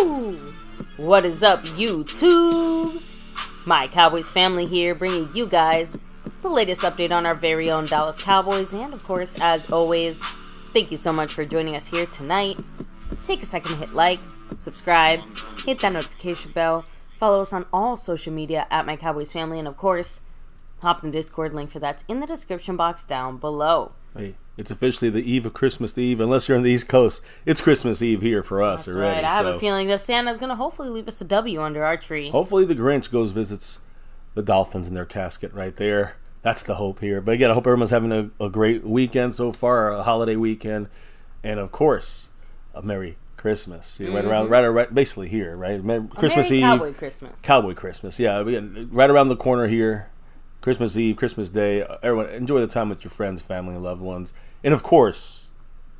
Woo! What is up, YouTube? My Cowboys family here, bringing you guys the latest update on our very own Dallas Cowboys. And of course, as always, thank you so much for joining us here tonight. Take a second to hit like, subscribe, hit that notification bell, follow us on all social media at My Cowboys Family, and of course, hop in the Discord, link for that's in the description box down below. Hey, it's officially the eve of Christmas Eve. Unless you're on the East Coast, it's Christmas Eve here for us That's already. Right. I have a feeling that Santa's going to hopefully leave us a W under our tree. Hopefully the Grinch goes visits the Dolphins in their casket right there. That's the hope here. But again, I hope everyone's having a great weekend so far, a holiday weekend, and of course, a Merry Christmas. Right, basically here, right? Christmas Eve, Cowboy Christmas. Cowboy Christmas. Yeah, right around the corner here. Christmas Eve, Christmas Day. Everyone, enjoy the time with your friends, family, and loved ones. And, of course,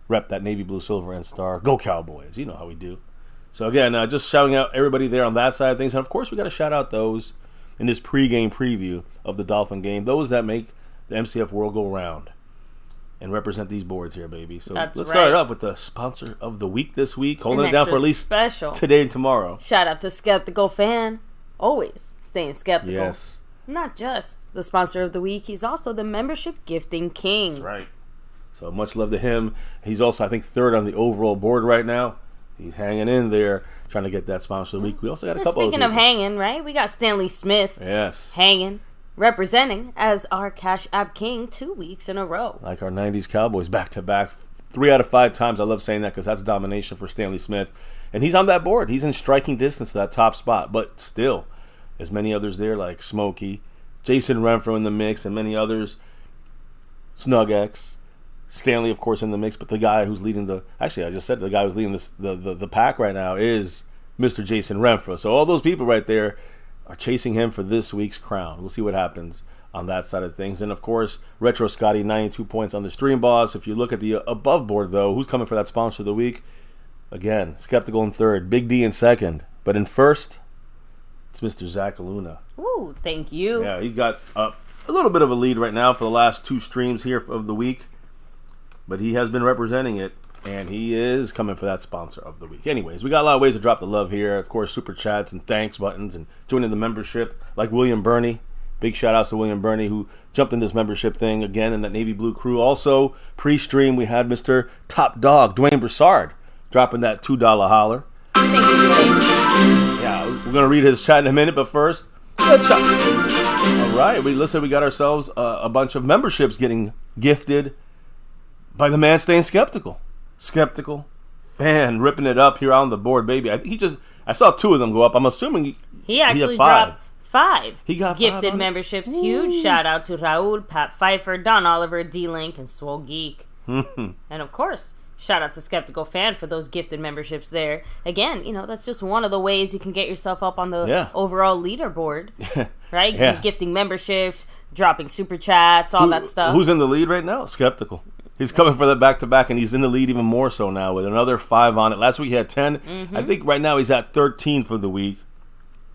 rep that navy blue, silver, and star. Go Cowboys. You know how we do. So, again, just shouting out everybody there on that side of things. And, of course, we got to shout out those in this pregame preview of the Dolphin game, those that make the MCF world go round and represent these boards here, baby. So, let's start it up with the sponsor of the week this week. Holding it down for at least special today and tomorrow. Shout out to Skeptical Fan. Always staying skeptical. Yes. Not just the sponsor of the week, he's also the membership gifting king. That's right. So much love to him. He's also, I think, third on the overall board right now. He's hanging in there, trying to get that sponsor of the week. We also got a couple Speaking of hanging, right? We got Stanley Smith. Yes. Hanging, representing as our Cash App King 2 weeks in a row. Like our 90s Cowboys, back-to-back. 3 out of 5 times. I love saying that because that's domination for Stanley Smith. And he's on that board. He's in striking distance to that top spot. But still, as many others there like Smokey, Jason Renfro in the mix, and many others. SnugX, Stanley, of course, in the mix. But the guy who's leading the guy who's leading the pack right now is Mr. Jason Renfro. So all those people right there are chasing him for this week's crown. We'll see what happens on that side of things. And of course, Retro Scotty, 92 points on the stream boss. If you look at the above board, though, who's coming for that sponsor of the week? Again, Skeptical in third, Big D in second. But in first, it's Mr. Zach Luna. Ooh, thank you. Yeah, he's got a little bit of a lead right now for the last 2 streams here of the week. But he has been representing it, and he is coming for that sponsor of the week. Anyways, we got a lot of ways to drop the love here. Of course, super chats and thanks buttons and joining the membership, like William Burney. Big shout-outs to William Burney, who jumped in this membership thing again in that Navy Blue crew. Also, pre-stream, we had Mr. Top Dog, Dwayne Broussard, dropping that $2 holler. Thank you, Dwayne. Yeah, we're going to read his chat in a minute, but first, let's shop. All right, we got ourselves a bunch of memberships getting gifted by the man staying skeptical. Skeptical Fan ripping it up here on the board, baby. I saw 2 of them go up. I'm assuming he actually dropped 5. He got gifted 5 memberships. Ooh. Huge shout out to Raul, Pat Pfeiffer, Don Oliver, D-Link, and Swole Geek. And of course, shout out to Skeptical Fan for those gifted memberships there. Again, that's just one of the ways you can get yourself up on the overall leaderboard, right? Yeah. Gifting memberships, dropping super chats, all that stuff. Who's in the lead right now? Skeptical. He's coming for the back-to-back, and he's in the lead even more so now with another 5 on it. Last week he had 10. Mm-hmm. I think right now he's at 13 for the week.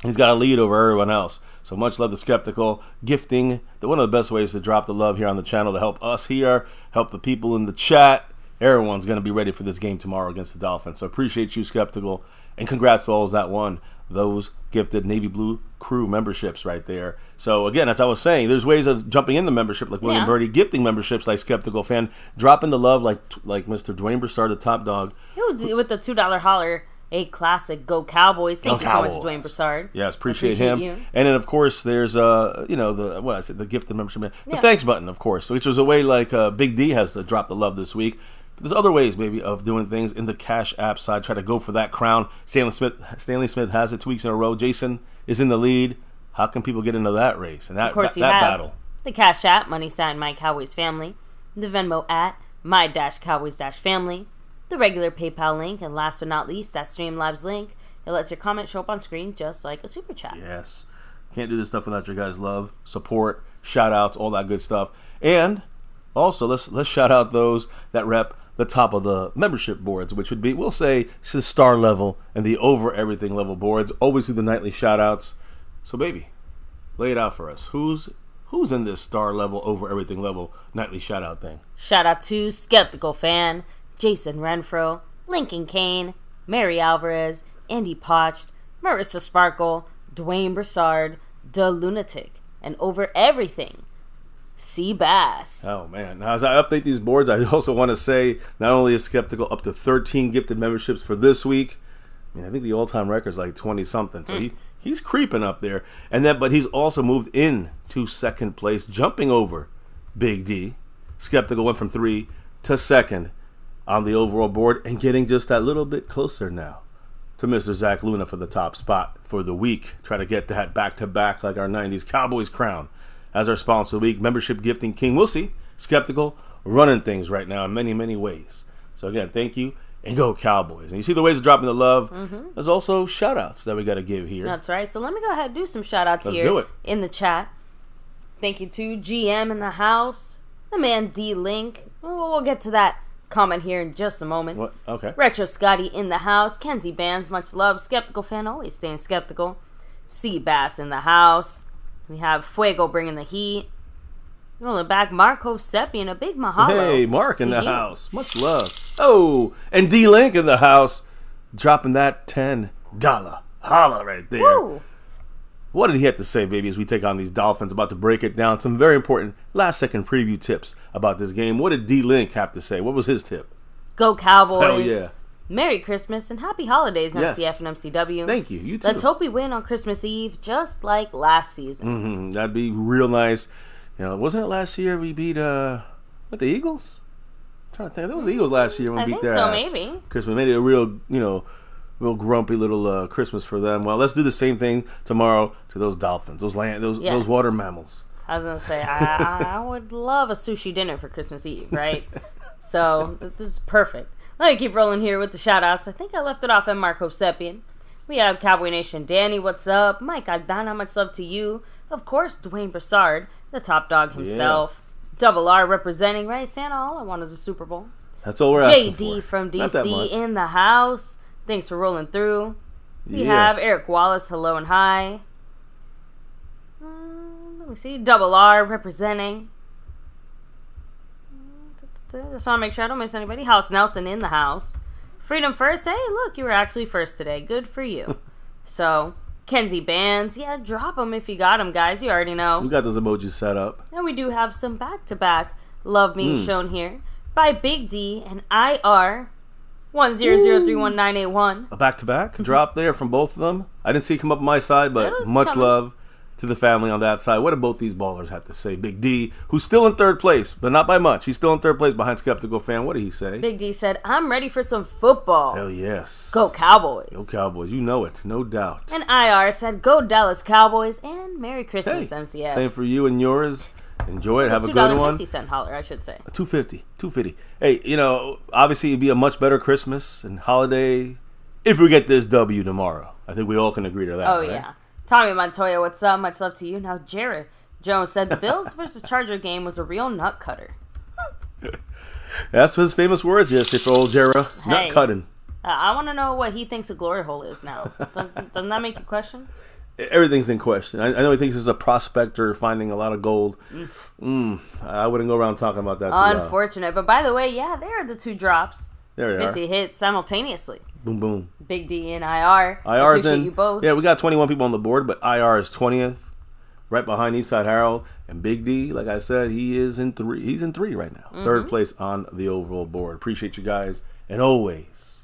He's got a lead over everyone else. So much love to Skeptical. Gifting, one of the best ways to drop the love here on the channel to help us here, help the people in the chat. Everyone's going to be ready for this game tomorrow against the Dolphins. So appreciate you, Skeptical. And congrats to all that won those gifted Navy Blue crew memberships right there. So again, as I was saying, there's ways of jumping in the membership like William Birdie, gifting memberships like Skeptical Fan, dropping the love like Mr. Dwayne Broussard, the top dog. It was with the $2 holler, a classic. Go Cowboys. Thank you so much, Dwayne Broussard. Yes, appreciate him. You. And then, of course, there's, the gifted membership. The thanks button, of course, which was a way like Big D has to drop the love this week. There's other ways, maybe, of doing things in the Cash App side. Try to go for that crown. Stanley Smith has it 2 weeks in a row. Jason is in the lead. How can people get into that race and that battle? The Cash App, money sign My Cowboys Family. The Venmo at My-Cowboys-Family. The regular PayPal link. And last but not least, that Streamlabs link. It lets your comment show up on screen just like a super chat. Yes. Can't do this stuff without your guys' love, support, shout-outs, all that good stuff. And also, let's shout out those that rep the top of the membership boards, which would be, we'll say, the star level and the over everything level boards. Always do the nightly shout outs. So baby, lay it out for us. Who's in this star level over everything level nightly shout out thing? Shout out to Skeptical Fan, Jason Renfro, Lincoln Kane, Mary Alvarez, Andy Potched, Marissa Sparkle, Dwayne Broussard, The Lunatic, and over everything, C. Bass. Oh, man. Now, as I update these boards, I also want to say not only is Skeptical up to 13 gifted memberships for this week, I think the all-time record is like 20-something, so he's creeping up there. But he's also moved in to second place, jumping over Big D. Skeptical went from 3 to second on the overall board and getting just that little bit closer now to Mr. Zach Luna for the top spot for the week. Try to get that back-to-back like our 90s Cowboys crown as our sponsor of the week. Membership gifting king. We'll see. Skeptical running things right now in many, many ways. So, again, thank you. And go Cowboys. And you see the ways of dropping the love. There's also shout-outs that we got to give here. That's right. So let me go ahead and do some shout-outs Let's here do it. in the chat. Thank you to GM in the house, the man D-Link. We'll get to that comment here in just a moment. What? Okay. Retro Scotty in the house. Kenzie Bands, much love. Skeptical fan, always staying skeptical. C. Bass in the house. We have Fuego bringing the heat. Rolling back, Marco Seppi and a big mahalo. Hey, Mark in the house. Much love. Oh, and D-Link in the house. Dropping that $10 holla right there. Woo. What did he have to say, baby, as we take on these Dolphins? About to break it down. Some very important last-second preview tips about this game. What did D-Link have to say? What was his tip? Go Cowboys. Hell yeah. Merry Christmas and Happy Holidays, Yes. MCF and MCW. Thank you. You too. Let's hope we win on Christmas Eve, just like last season. That'd be real nice. Wasn't it last year we beat the Eagles? I'm trying to think. That was the Eagles last year when we beat their ass. Maybe. Christmas made it a real grumpy little Christmas for them. Well, let's do the same thing tomorrow to those Dolphins, those water mammals. I was gonna say I would love a sushi dinner for Christmas Eve, right? So this is perfect. Let me keep rolling here with the shout outs. I think I left it off at Marco Seppian. We have Cowboy Nation Danny, what's up? Mike Agdana, much love to you. Of course, Dwayne Broussard, the top dog himself. Yeah. Double R representing, right? Santa, all I want is a Super Bowl. That's all we're asking for. JD from DC in the house. Thanks for rolling through. We have Eric Wallace, hello and hi. Let me see. Double R representing. Just want to make sure I don't miss anybody. House Nelson in the house. Freedom First. Hey, look, you were actually first today. Good for you. So, Kenzie Bands. Yeah, drop them if you got them, guys. You already know. We got those emojis set up. And we do have some back-to-back Love Me shown here by Big D and IR 1003191. A back-to-back drop there from both of them. I didn't see it come up on my side, but much love to the family on that side. What did both these ballers have to say? Big D, who's still in third place, but not by much. He's still in third place behind Skeptical Fan. What did he say? Big D said, I'm ready for some football. Hell yes. Go Cowboys. Go Cowboys. You know it. No doubt. And IR said, go Dallas Cowboys and Merry Christmas, MCF. Same for you and yours. Enjoy it. Have a good one. $2.50 holler, I should say. $2.50. Hey, obviously it'd be a much better Christmas and holiday if we get this W tomorrow. I think we all can agree to that. Oh, right? yeah. Tommy Montoya, what's up? Much love to you. Now, Jared Jones said the Bills versus Charger game was a real nut cutter. That's his famous words yesterday for old Jera. Nut cutting. I want to know what he thinks a glory hole is now. Doesn't that make you question? Everything's in question. I know he thinks he's a prospector finding a lot of gold. I wouldn't go around talking about that too loud. Unfortunate. But by the way, yeah, there are the two drops. There they are. Basically hit simultaneously. Boom, boom. Big D and IR. IR's appreciate you both. Yeah, we got 21 people on the board, but IR is 20th, right behind Eastside Harold. And Big D, like I said, he's in three right now. Third place on the overall board. Appreciate you guys. And always,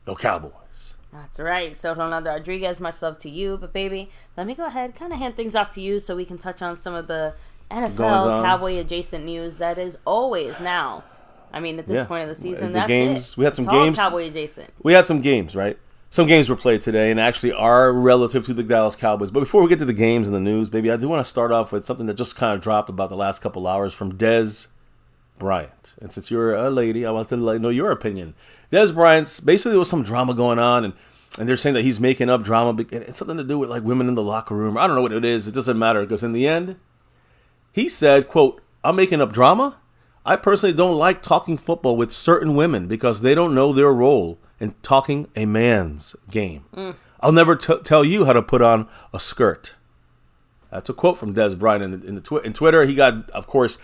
go Cowboys. That's right. Soto Rodriguez, much love to you. But baby, let me go ahead, kind of hand things off to you so we can touch on some of the NFL Cowboy adjacent news that is always now. I mean, at this point of the season, that's games, it. We had some games. Cowboy adjacent. We had some games, right? Some games were played today and actually are relative to the Dallas Cowboys. But before we get to the games and the news, baby, I do want to start off with something that just kind of dropped about the last couple hours from Dez Bryant. And since you're a lady, I want to know your opinion. Dez Bryant, basically there was some drama going on, and they're saying that he's making up drama. And it's something to do with like women in the locker room. I don't know what it is. It doesn't matter because in the end, he said, quote, I'm making up drama. I personally don't like talking football with certain women because they don't know their role in talking a man's game. I'll never tell you how to put on a skirt. That's a quote from Dez Bryant in Twitter. He got, of course,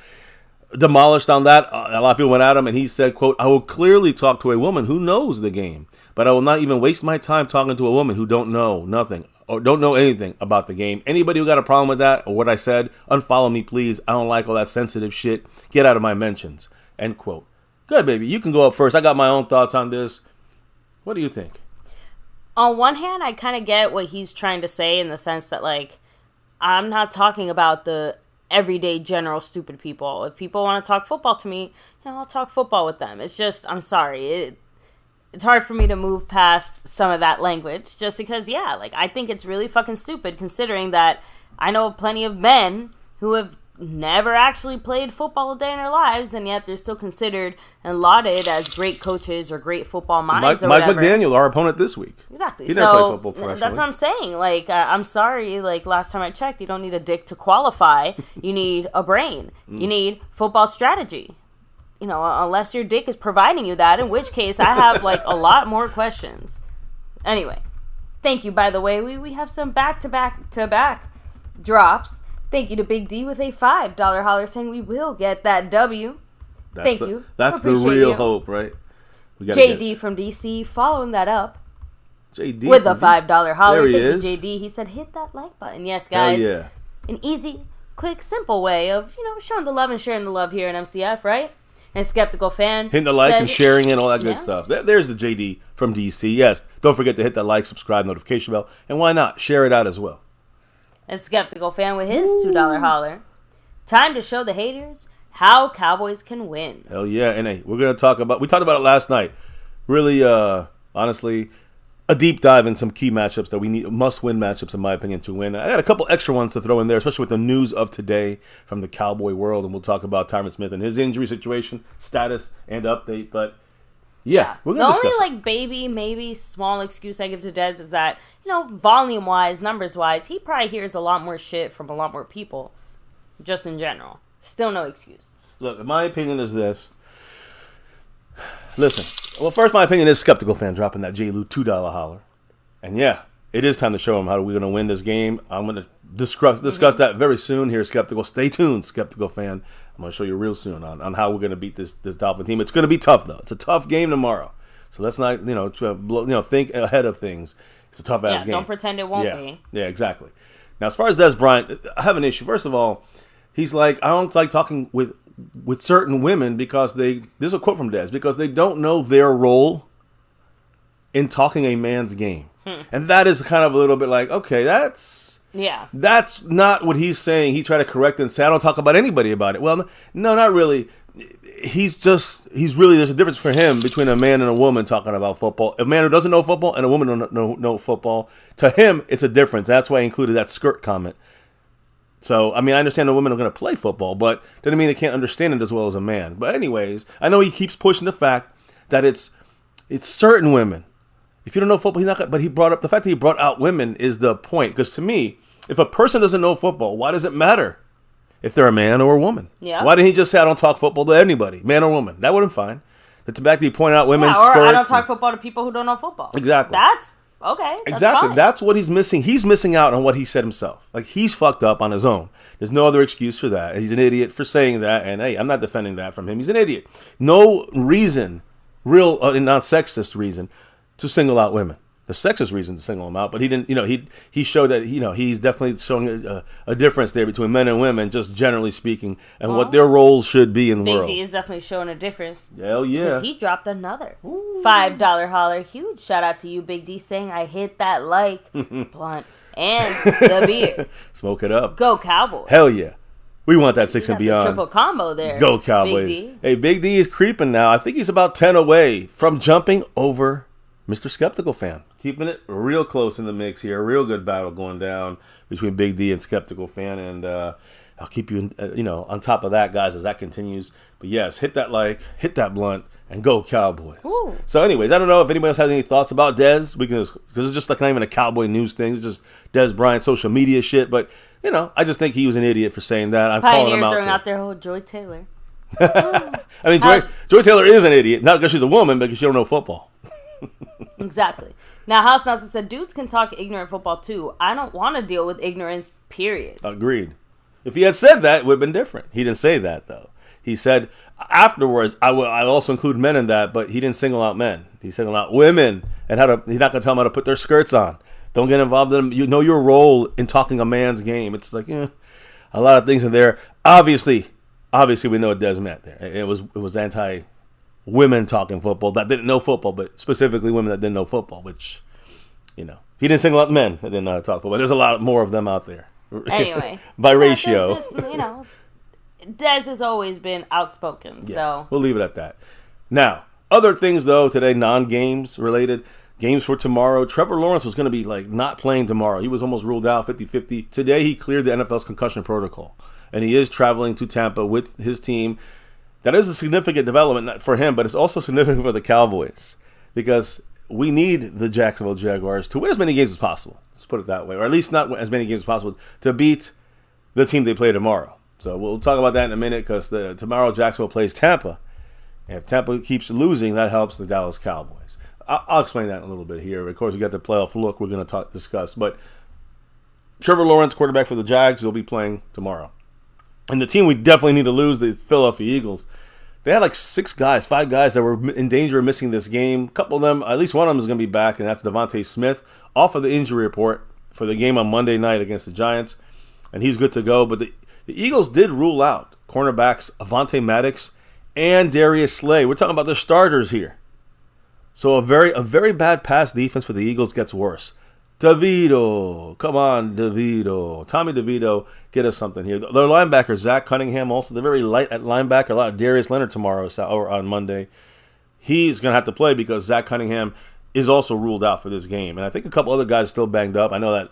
demolished on that. A lot of people went at him, and he said, quote, I will clearly talk to a woman who knows the game, but I will not even waste my time talking to a woman who don't know nothing or don't know anything about the game. Anybody who got a problem with that or what I said, unfollow me, please. I don't like all that sensitive shit. Get out of my mentions. End quote. Good, baby. You can go up first. I got my own thoughts on this. What do you think? On one hand, I kind of get what he's trying to say in the sense that, like, I'm not talking about the everyday general stupid people. If people want to talk football to me, I'll talk football with them. It's just, I'm sorry. It's hard for me to move past some of that language just because, I think it's really fucking stupid considering that I know plenty of men who have never actually played football a day in their lives, and yet they're still considered and lauded as great coaches or great football minds. Mike McDaniel, our opponent this week. Exactly. He never played football professionally. That's what I'm saying. Like, I'm sorry. Like, last time I checked, you don't need a dick to qualify. You need a brain. You need football strategy. Unless your dick is providing you that, in which case I have, a lot more questions. Anyway, thank you, by the way. We have some back-to-back drops. Thank you to Big D with a $5 holler saying we will get that W. Thank you. That's the real hope, right? JD from DC following that up. JD with a $5 holler. There he Thank is. you, JD. He said hit that like button. Yes, guys. Hell yeah. An easy, quick, simple way of, showing the love and sharing the love here in MCF, right? And Skeptical Fan. Hitting the like and sharing and all that good stuff. There's the JD from DC. Yes, don't forget to hit that like, subscribe, notification bell. And why not? Share it out as well. And Skeptical Fan with his $2 holler. Time to show the haters how Cowboys can win. Hell yeah. And hey, we talked about it last night. Really, honestly, a deep dive in some key matchups that we need, must-win matchups, in my opinion, to win. I got a couple extra ones to throw in there, especially with the news of today from the Cowboy world. And we'll talk about Tyron Smith and his injury situation, status, and update. But yeah, we're going to discuss the only, maybe small excuse I give to Dez is that, volume-wise, numbers-wise, he probably hears a lot more shit from a lot more people, just in general. Still no excuse. Look, in my opinion is this. Listen, well, first, my opinion is Skeptical Fan dropping that J-Lou $2 holler. And yeah, it is time to show him how we're going to win this game. I'm going to discuss that very soon here, Skeptical. Stay tuned, Skeptical Fan. I'm going to show you real soon on how we're going to beat this Dolphin team. It's going to be tough, though. It's a tough game tomorrow. So let's not, think ahead of things. It's a tough-ass game. Don't pretend it won't be. Yeah, exactly. Now, as far as Dez Bryant, I have an issue. First of all, he's like, I don't like talking with certain women because this is a quote from Dez, because they don't know their role in talking a man's game. And that is kind of a little bit like, okay, that's not what he's saying. He tried to correct it and say, I don't talk about anybody about it. Well, no, not really. There's a difference for him between a man and a woman talking about football. A man who doesn't know football and a woman who doesn't know football. To him, it's a difference. That's why I included that skirt comment. So, I mean, I understand the women are going to play football, but doesn't mean they can't understand it as well as a man. But anyways, I know he keeps pushing the fact that it's certain women. If you don't know football, he's not gonna, but he brought up the fact that he brought out women is the point. Because to me, if a person doesn't know football, why does it matter if they're a man or a woman? Yeah. Why didn't he just say, I don't talk football to anybody, man or woman? That would have been fine. The fact that he pointed out women's skirts. I don't talk football to people who don't know football. Exactly. That's okay. Exactly. Fine. That's what he's missing. He's missing out on what he said himself. Like, he's fucked up on his own. There's no other excuse for that. He's an idiot for saying that. And hey, I'm not defending that from him. He's an idiot. No reason, real non-sexist reason, to single out women. The sexist reason to single them out, but he didn't. He showed that he's definitely showing a difference there between men and women, just generally speaking, and what their roles should be in the world. Big D is definitely showing a difference. Hell yeah! Because he dropped another $5 holler. Huge shout out to you, Big D, saying I hit that like blunt and the beer. Smoke it up. Go Cowboys! Hell yeah! We want that 6 and beyond. Triple combo there. Go Cowboys! Big D. Hey, Big D is creeping now. I think he's about 10 away from jumping over Mr. Skeptical Fan. Keeping it real close in the mix here. A real good battle going down between Big D and Skeptical Fan. And I'll keep you, on top of that, guys, as that continues. But yes, hit that like, hit that blunt, and go Cowboys. Ooh. So anyways, I don't know if anybody else has any thoughts about Dez. Because it's just like not even a Cowboy news thing. It's just Dez Bryant social media shit. But, I just think he was an idiot for saying that. I'm calling him out. Throwing out their whole Joy Taylor. I mean, Joy Taylor is an idiot. Not because she's a woman, but because she don't know football. Exactly. Now, House Nelson said, dudes can talk ignorant football too. I don't want to deal with ignorance, period. Agreed. If he had said that, it would have been different. He didn't say that, though. He said afterwards, I also include men in that, but he didn't single out men. He singled out women and he's not going to tell them how to put their skirts on. Don't get involved in them. You know your role in talking a man's game. It's like, a lot of things in there. Obviously, we know what Dez meant there. It was anti-women talking football that didn't know football, but specifically women that didn't know football, which, he didn't single out men that didn't know how to talk football. There's a lot more of them out there. Anyway. By ratio. Dez has always been outspoken, so. We'll leave it at that. Now, other things, though, today, non-games related. Games for tomorrow. Trevor Lawrence was going to be, not playing tomorrow. He was almost ruled out, 50-50. Today, he cleared the NFL's concussion protocol, and he is traveling to Tampa with his team. That is a significant development for him, but it's also significant for the Cowboys because we need the Jacksonville Jaguars to win as many games as possible. Let's put it that way, or at least not as many games as possible to beat the team they play tomorrow. So we'll talk about that in a minute because tomorrow Jacksonville plays Tampa. And if Tampa keeps losing, that helps the Dallas Cowboys. I'll explain that in a little bit here. Of course, we got the playoff look we're going to discuss. But Trevor Lawrence, quarterback for the Jags, will be playing tomorrow. And the team we definitely need to lose, the Philadelphia Eagles, they had 5 guys that were in danger of missing this game. A couple of them, at least one of them is going to be back, and that's Devontae Smith off of the injury report for the game on Monday night against the Giants. And he's good to go. But the Eagles did rule out cornerbacks Avonte Maddox and Darius Slay. We're talking about the starters here. So a very bad pass defense for the Eagles gets worse. DeVito. Come on, DeVito. Tommy DeVito, get us something here. Their linebacker, Zach Cunningham, also. They're very light at linebacker. A lot of Darius Leonard tomorrow or on Monday. He's going to have to play because Zach Cunningham is also ruled out for this game. And I think a couple other guys still banged up. I know that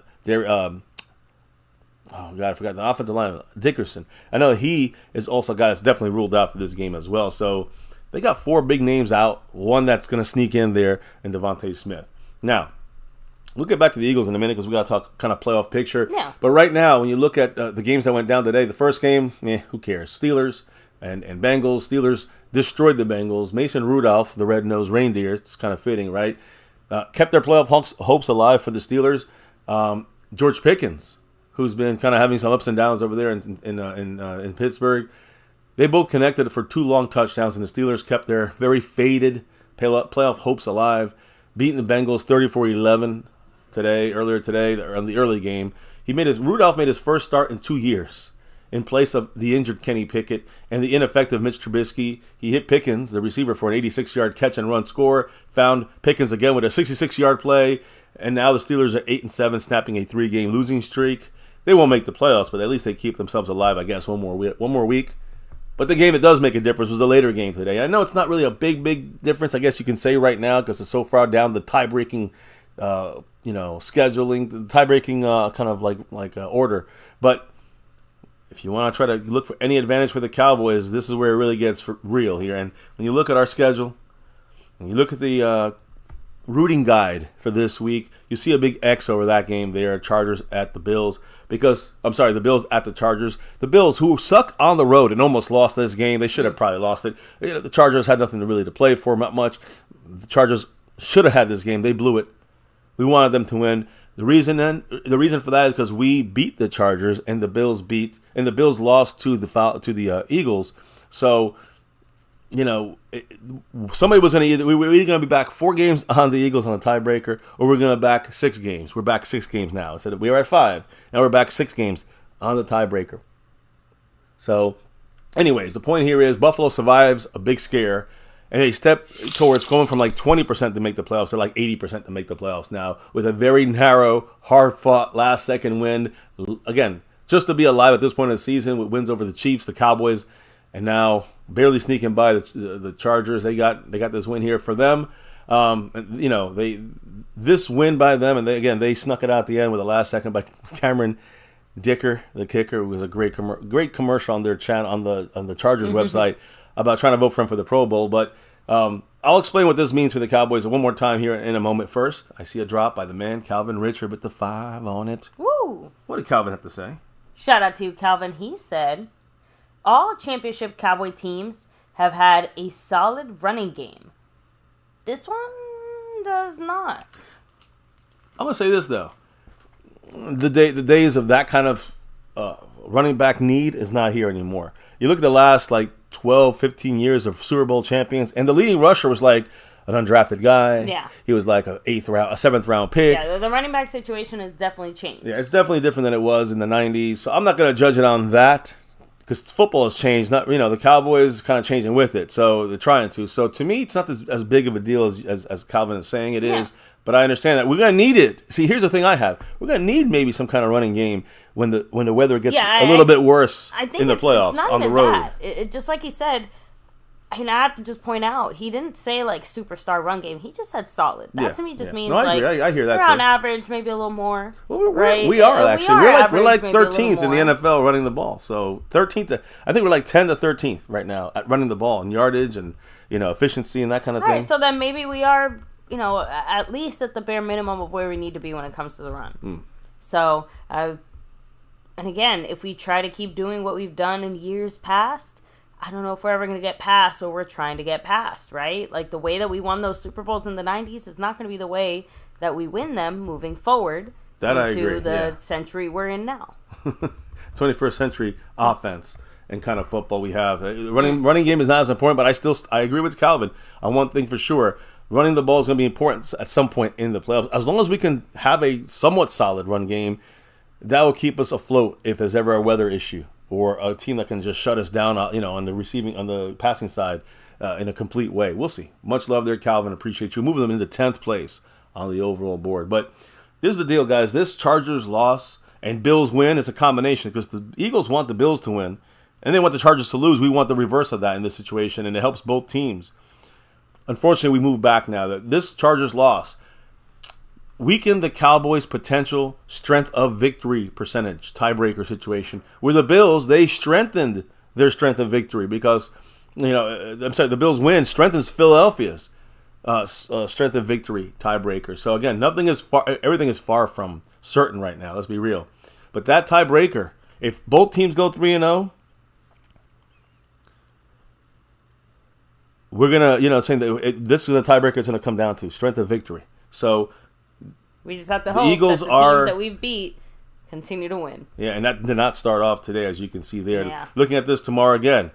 I forgot the offensive line, Dickerson. I know he is also a guy that's definitely ruled out for this game as well. So they got 4 big names out. One that's going to sneak in there, and Devontae Smith. Now, we'll get back to the Eagles in a minute because we got to talk kind of playoff picture. Yeah. But right now, when you look at the games that went down today, the first game, who cares? Steelers and Bengals. Steelers destroyed the Bengals. Mason Rudolph, the red-nosed reindeer, it's kind of fitting, right? Kept their playoff hopes alive for the Steelers. George Pickens, who's been kind of having some ups and downs over there in Pittsburgh. They both connected for 2 long touchdowns, and the Steelers kept their very faded playoff hopes alive, beating the Bengals 34-11 earlier today, in the early game. Rudolph made his first start in 2 years in place of the injured Kenny Pickett and the ineffective Mitch Trubisky. He hit Pickens, the receiver, for an 86-yard catch-and-run score, found Pickens again with a 66-yard play, and now the Steelers are 8-7, snapping a 3-game losing streak. They won't make the playoffs, but at least they keep themselves alive, I guess, one more week. But the game that does make a difference was the later game today. I know it's not really a big difference, I guess you can say right now, because it's so far down the tie-breaking, scheduling, the tie-breaking kind of like order. But if you want to try to look for any advantage for the Cowboys, this is where it really gets real here. And when you look at our schedule, and you look at the rooting guide for this week, you see a big X over that game there, Chargers at the Bills. The Bills at the Chargers. The Bills, who suck on the road and almost lost this game, they should have probably lost it. The Chargers had nothing to play for, not much. The Chargers should have had this game. They blew it. We wanted them to win. The reason for that is because we beat the Chargers and the Bills lost to the Eagles. So, somebody was going to we were either going to be back 4 games on the Eagles on a tiebreaker, or we're going to back 6 games. We're back 6 games now. Instead of we were at 5, now we're back 6 games on the tiebreaker. So, anyways, the point here is Buffalo survives a big scare, and they step towards going from 20% to make the playoffs to 80% to make the playoffs now with a very narrow, hard-fought last-second win. Again, just to be alive at this point in the season with wins over the Chiefs, the Cowboys, and now barely sneaking by the Chargers. They got this win here for them. This win by them, and they snuck it out at the end with a last second by Cameron Dicker, the kicker. It was a great commercial on their channel on the Chargers website about trying to vote for him for the Pro Bowl. But I'll explain what this means for the Cowboys one more time here in a moment. First, I see a drop by the man Calvin Richard with the 5 on it. Woo! What did Calvin have to say? Shout out to Calvin. He said, all championship Cowboy teams have had a solid running game. This one does not. I'm going to say this, though. The days of that kind of running back need is not here anymore. You look at the last, 12, 15 years of Super Bowl champions. And the leading rusher was like an undrafted guy. Yeah. He was like a 7th round pick. Yeah, the running back situation has definitely changed. Yeah, it's definitely different than it was in the 90s. So I'm not going to judge it on that because football has changed. Not, the Cowboys kind of changing with it. So they're trying to. So to me, it's not as big of a deal as Calvin is saying it is. But I understand that we're going to need it. See, here's the thing I have. We're going to need maybe some kind of running game when the weather gets a little bit worse in the playoffs on the road. It just like he said, I have to just point out, he didn't say like superstar run game. He just said solid. That to me just means I hear that around too. Average, maybe a little more. Well, right? We are actually. We're like average, 13th in the NFL running the ball. So 13th. I think we're like 10 to 13th right now at running the ball and yardage and efficiency and that kind of thing. Right. So then maybe we are at least at the bare minimum of where we need to be when it comes to the run. So and again, if we try to keep doing what we've done in years past, I don't know if we're ever going to get past what we're trying to get past, right? Like the way that we won those Super Bowls in the 90s is not going to be the way that we win them moving forward into the century we're in now. 21st century offense and kind of football we have. Running game is not as important, but I agree with Calvin on one thing for sure. Running the ball is going to be important at some point in the playoffs. As long as we can have a somewhat solid run game, that will keep us afloat if there's ever a weather issue or a team that can just shut us down, on the passing side in a complete way. We'll see. Much love there, Calvin. Appreciate you moving them into 10th place on the overall board. But this is the deal, guys. This Chargers loss and Bills win is a combination because the Eagles want the Bills to win and they want the Chargers to lose. We want the reverse of that in this situation, and it helps both teams. Unfortunately, we move back now. That this Chargers loss weakened the Cowboys' potential strength of victory percentage tiebreaker situation. Where the Bills, they strengthened their strength of victory because, the Bills win strengthens Philadelphia's strength of victory tiebreaker. So again, everything is far from certain right now. Let's be real. But that tiebreaker, if both teams go 3-0, we're gonna, saying that this is the tiebreaker. It's gonna come down to strength of victory. So we just have to hope Eagles that the teams that we've beat continue to win. Yeah, and that did not start off today, as you can see there. Yeah. Looking at this tomorrow again,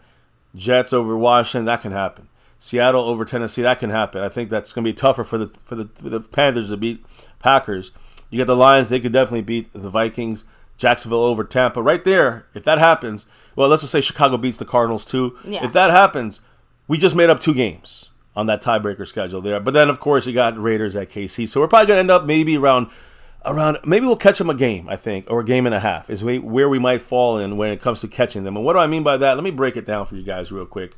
Jets over Washington, that can happen. Seattle over Tennessee, that can happen. I think that's going to be tougher for the Panthers to beat Packers. You got the Lions, they could definitely beat the Vikings. Jacksonville over Tampa. Right there, if that happens, well, let's just say Chicago beats the Cardinals too. Yeah. If that happens, we just made up 2 games on that tiebreaker schedule there. But then, of course, you got Raiders at KC. So we're probably going to end up maybe around maybe we'll catch them a game, I think, or a game and a half is where we might fall in when it comes to catching them. And what do I mean by that? Let me break it down for you guys real quick.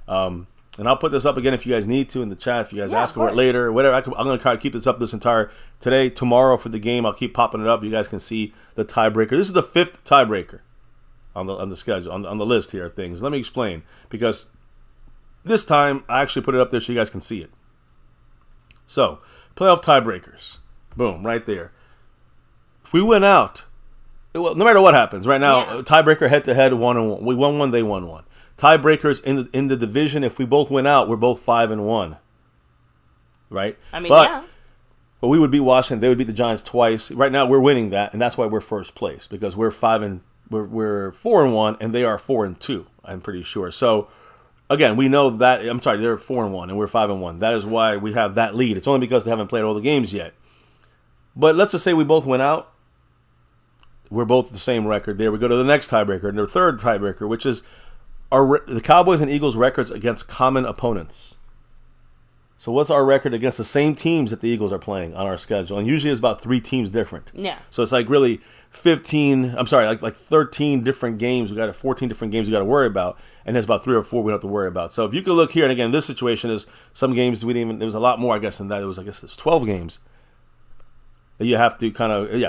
And I'll put this up again if you guys need to in the chat, if you guys ask for it later, or whatever. I'm going to try to keep this up this entire today, tomorrow for the game. I'll keep popping it up. You guys can see the tiebreaker. This is the 5th tiebreaker on the schedule, on the list here of things. Let me explain, because this time I actually put it up there so you guys can see it. So, playoff tiebreakers. Boom, right there. If we win out, well, no matter what happens, right now, tiebreaker head-to-head, 1-1. We won 1, they won 1. Tiebreakers in the division, if we both win out, we're both 5-1. Right? But we would beat Washington. They would beat the Giants twice. Right now, we're winning that, and that's why we're first place, because we're 4-1, and they are 4-2. I'm pretty sure. So, again, we know that. I'm sorry, they're 4-1, and we're 5-1. That is why we have that lead. It's only because they haven't played all the games yet. But let's just say we both went out. We're both the same record there. We go to the next tiebreaker, and the third tiebreaker, which is the Cowboys and Eagles records against common opponents. So what's our record against the same teams that the Eagles are playing on our schedule? And usually it's about 3 teams different. Yeah. So it's like really 13 different games. We got 14 different games we got to worry about. And there's about 3 or 4 we don't have to worry about. So if you could look here, and again, this situation is some games we didn't even, there was a lot more, I guess, than that. There's 12 games that you have to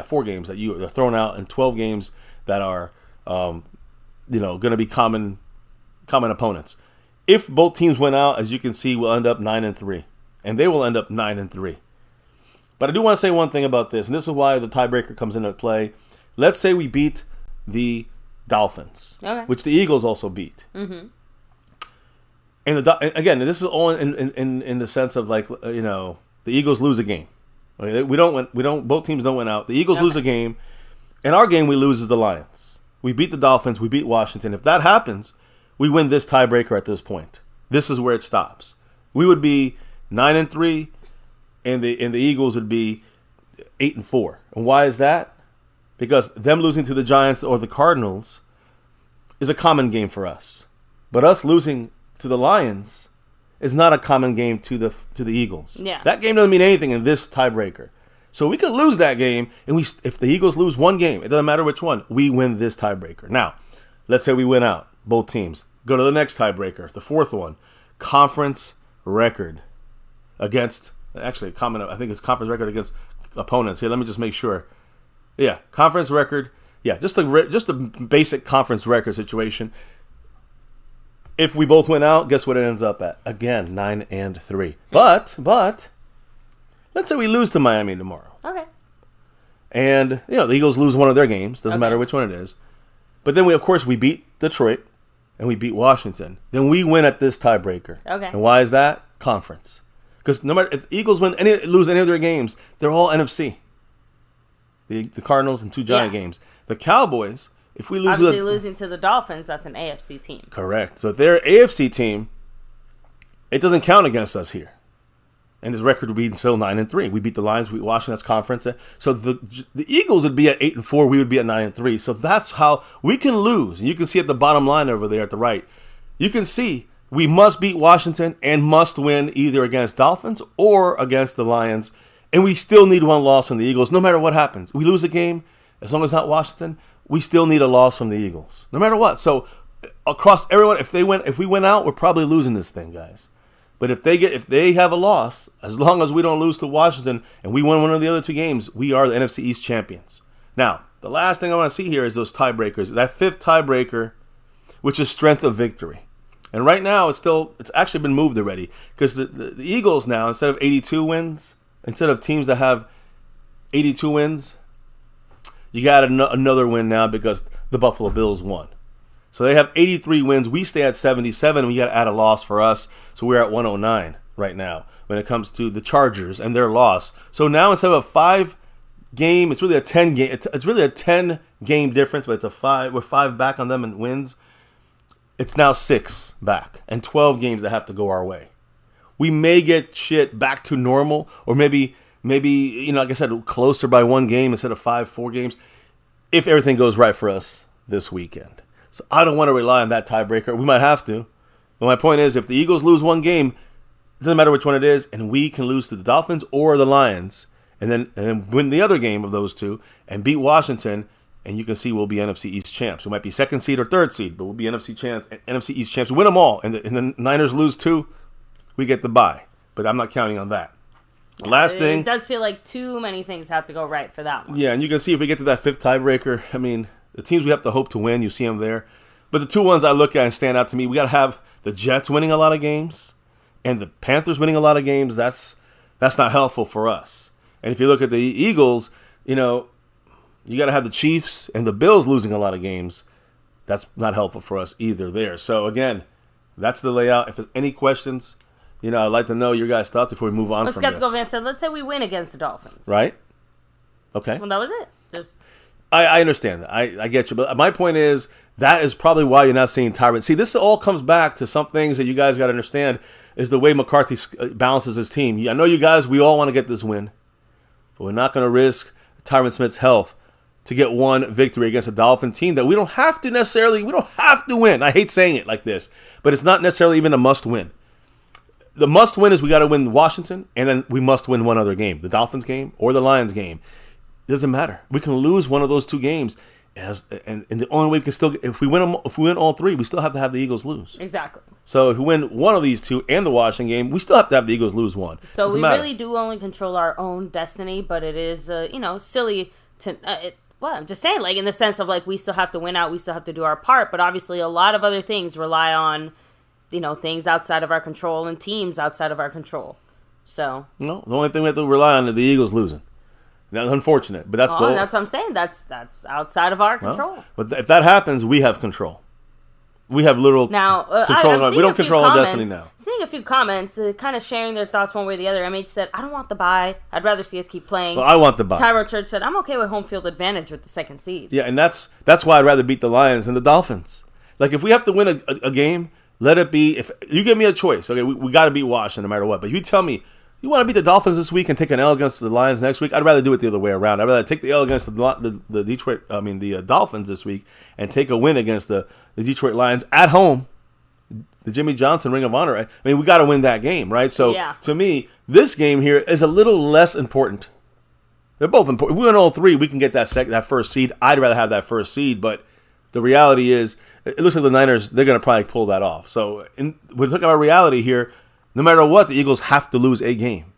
4 games that you are thrown out, and 12 games that are, going to be common opponents. If both teams went out, as you can see, we'll end up 9-3, and they will end up 9-3. But I do want to say one thing about this, and this is why the tiebreaker comes into play. Let's say we beat the Dolphins, which the Eagles also beat. Mm-hmm. And again, this is all in the sense of the Eagles lose a game. Okay? Both teams don't win out. The Eagles lose a game, and our game we lose is the Lions. We beat the Dolphins. We beat Washington. If that happens, we win this tiebreaker at this point. This is where it stops. We would be 9-3, and the Eagles would be 8-4. And why is that? Because them losing to the Giants or the Cardinals is a common game for us. But us losing to the Lions is not a common game to the Eagles. Yeah. That game doesn't mean anything in this tiebreaker. So we could lose that game, and if the Eagles lose one game, it doesn't matter which one, we win this tiebreaker. Now, let's say we win out, both teams. Go to the next tiebreaker, the fourth one. Conference record against, actually, I think it's conference record against opponents. Here, let me just make sure. Yeah, conference record. Yeah, just a basic conference record situation. If we both win out, guess what it ends up at? Again, 9-3. But let's say we lose to Miami tomorrow. Okay. And the Eagles lose one of their games. Doesn't matter which one it is. But then we beat Detroit and we beat Washington. Then we win at this tiebreaker. Okay. And why is that? Conference. Because no matter if the Eagles lose any of their games, they're all NFC. The Cardinals and 2 Giant games. The Cowboys, if we lose, obviously losing to the Dolphins, that's an AFC team. Correct. So if they're an AFC team, it doesn't count against us here. And his record would be still 9-3. We beat the Lions, we beat Washington, that's conference. So the Eagles would be at 8-4, we would be at 9-3. So that's how we can lose. And you can see at the bottom line over there at the right, you can see we must beat Washington and must win either against Dolphins or against the Lions. And we still need one loss from the Eagles, no matter what happens. We lose a game, as long as it's not Washington, we still need a loss from the Eagles, no matter what. So across everyone, if we win out, we're probably losing this thing, guys. But if they have a loss, as long as we don't lose to Washington and we win one of the other 2 games, we are the NFC East champions. Now, the last thing I want to see here is those tiebreakers. That 5th tiebreaker, which is strength of victory. And right now, it's actually been moved already. Because the Eagles now, instead of 82 wins, instead of teams that have 82 wins, you got another win now because the Buffalo Bills won. So they have 83 wins. We stay at 77, and we got to add a loss for us. So we're at 109 right now when it comes to the Chargers and their loss. So now instead of a 5-game, it's really a 10-game. It's really a 10-game difference, but it's a 5. We're 5 back on them in wins. It's now 6 back and 12 games that have to go our way. We may get shit back to normal, or maybe like I said, closer by 1 game instead of 4 games, if everything goes right for us this weekend. So I don't want to rely on that tiebreaker. We might have to. But my point is, if the Eagles lose 1 game, it doesn't matter which one it is, and we can lose to the Dolphins or the Lions, and then win the other game of those 2 and beat Washington, and you can see we'll be NFC East champs. We might be 2nd seed or 3rd seed, but we'll be NFC East champs. We win them all, and the Niners lose 2, we get the bye. But I'm not counting on that. Yeah, Last thing. It does feel like too many things have to go right for that one. Yeah, and you can see if we get to that 5th tiebreaker, I mean, the teams we have to hope to win, you see them there. But the 2 ones I look at and stand out to me, we got to have the Jets winning a lot of games and the Panthers winning a lot of games. That's not helpful for us. And if you look at the Eagles, you got to have the Chiefs and the Bills losing a lot of games. That's not helpful for us either there. So, again, that's the layout. If there's any questions, I'd like to know your guys' thoughts before we move on from this. Skeptical Van said, let's say we win against the Dolphins. Right? Okay. Well, that was it. I understand that. I get you. But my point is, that is probably why you're not seeing Tyron. See, this all comes back to some things that you guys got to understand is the way McCarthy balances his team. I know you guys, we all want to get this win. But we're not going to risk Tyron Smith's health to get 1 victory against a Dolphin team that we don't have to win. I hate saying it like this, but it's not necessarily even a must win. The must win is we got to win Washington, and then we must win one other game, the Dolphins game or the Lions game. It doesn't matter. We can lose one of those 2 games, and the only way we can still, if we win all 3, we still have to have the Eagles lose. Exactly. So if we win one of these 2 and the Washington game, we still have to have the Eagles lose 1. So we really do only control our own destiny, but it is silly to. Well, I'm just saying, like, in the sense of, like, we still have to win out, we still have to do our part, but obviously a lot of other things rely on, things outside of our control and teams outside of our control. So. No, the only thing we have to rely on is the Eagles losing. That's unfortunate, but that's that's what I'm saying. That's outside of our control. Well, but if that happens, we have control. We have literal control. We don't control our destiny now. Seeing a few comments, kind of sharing their thoughts one way or the other. MH said, I don't want the bye. I'd rather see us keep playing. Well, I want the bye. Tyro Church said, I'm okay with home field advantage with the 2nd seed. Yeah, and that's why I'd rather beat the Lions than the Dolphins. Like, if we have to win a game, let it be. If you give me a choice, okay, we got to beat Washington no matter what. But if you tell me you want to beat the Dolphins this week and take an L against the Lions next week, I'd rather do it the other way around. I'd rather take the L against the Dolphins this week and take a win against the Detroit Lions at home. The Jimmy Johnson Ring of Honor. I mean, we got to win that game, right? So, to me, this game here is a little less important. They're both important. If we win all three, we can get that first seed. I'd rather have that first seed, but the reality is, it looks like the Niners, they're going to probably pull that off. So, we're looking at our reality here. No matter what, the Eagles have to lose a game.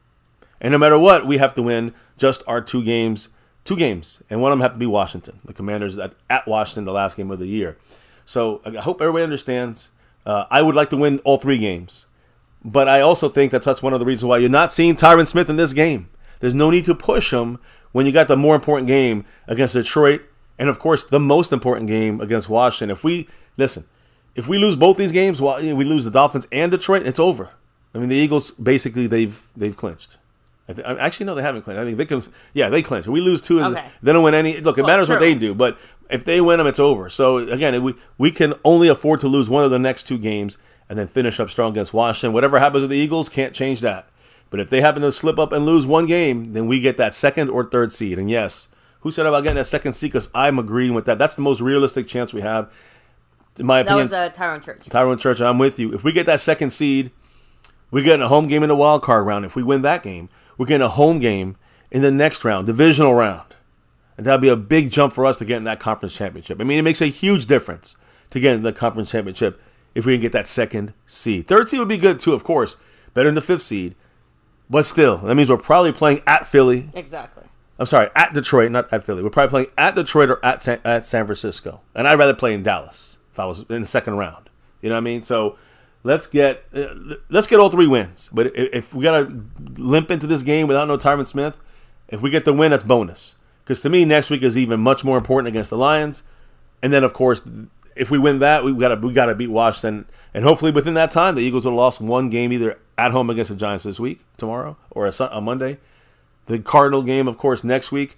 And no matter what, we have to win just our two games. And one of them have to be Washington. The Commanders at Washington, the last game of the year. So I hope everybody understands. I would like to win all three games. But I also think that's one of the reasons why you're not seeing Tyron Smith in this game. There's no need to push him when you got the more important game against Detroit. And, of course, the most important game against Washington. If we lose both these games, we lose the Dolphins and Detroit, it's over. I mean, the Eagles, basically, they've clinched. Actually, no, they haven't clinched. I think they clinched. If we lose two, they don't win any. Look, it matters what they do, but if they win them, it's over. So, again, we can only afford to lose one of the next two games and then finish up strong against Washington. Whatever happens with the Eagles, can't change that. But if they happen to slip up and lose one game, then we get that second or third seed. And yes, who said about getting that second seed? Because I'm agreeing with that. That's the most realistic chance we have, in my opinion. That was Tyron Church. Tyron Church, I'm with you. If we get that second seed, we're getting a home game in the wild card round. If we win that game, we're getting a home game in the next round, divisional round. And that'd be a big jump for us to get in that conference championship. I mean, it makes a huge difference to get in the conference championship if we can get that second seed. Third seed would be good too, of course. Better than the fifth seed. But still, that means we're probably playing at Philly. Exactly. I'm sorry, at Detroit, not at Philly. We're probably playing at Detroit or at San Francisco. And I'd rather play in Dallas if I was in the second round. You know what I mean? So let's get all three wins. But if we got to limp into this game without no Tyron Smith, if we get the win, that's bonus. Because to me, next week is even much more important against the Lions. And then, of course, if we win that, we got to beat Washington. And hopefully within that time, the Eagles will have lost one game either at home against the Giants this week, tomorrow, or a Monday. The Cardinal game, of course, next week.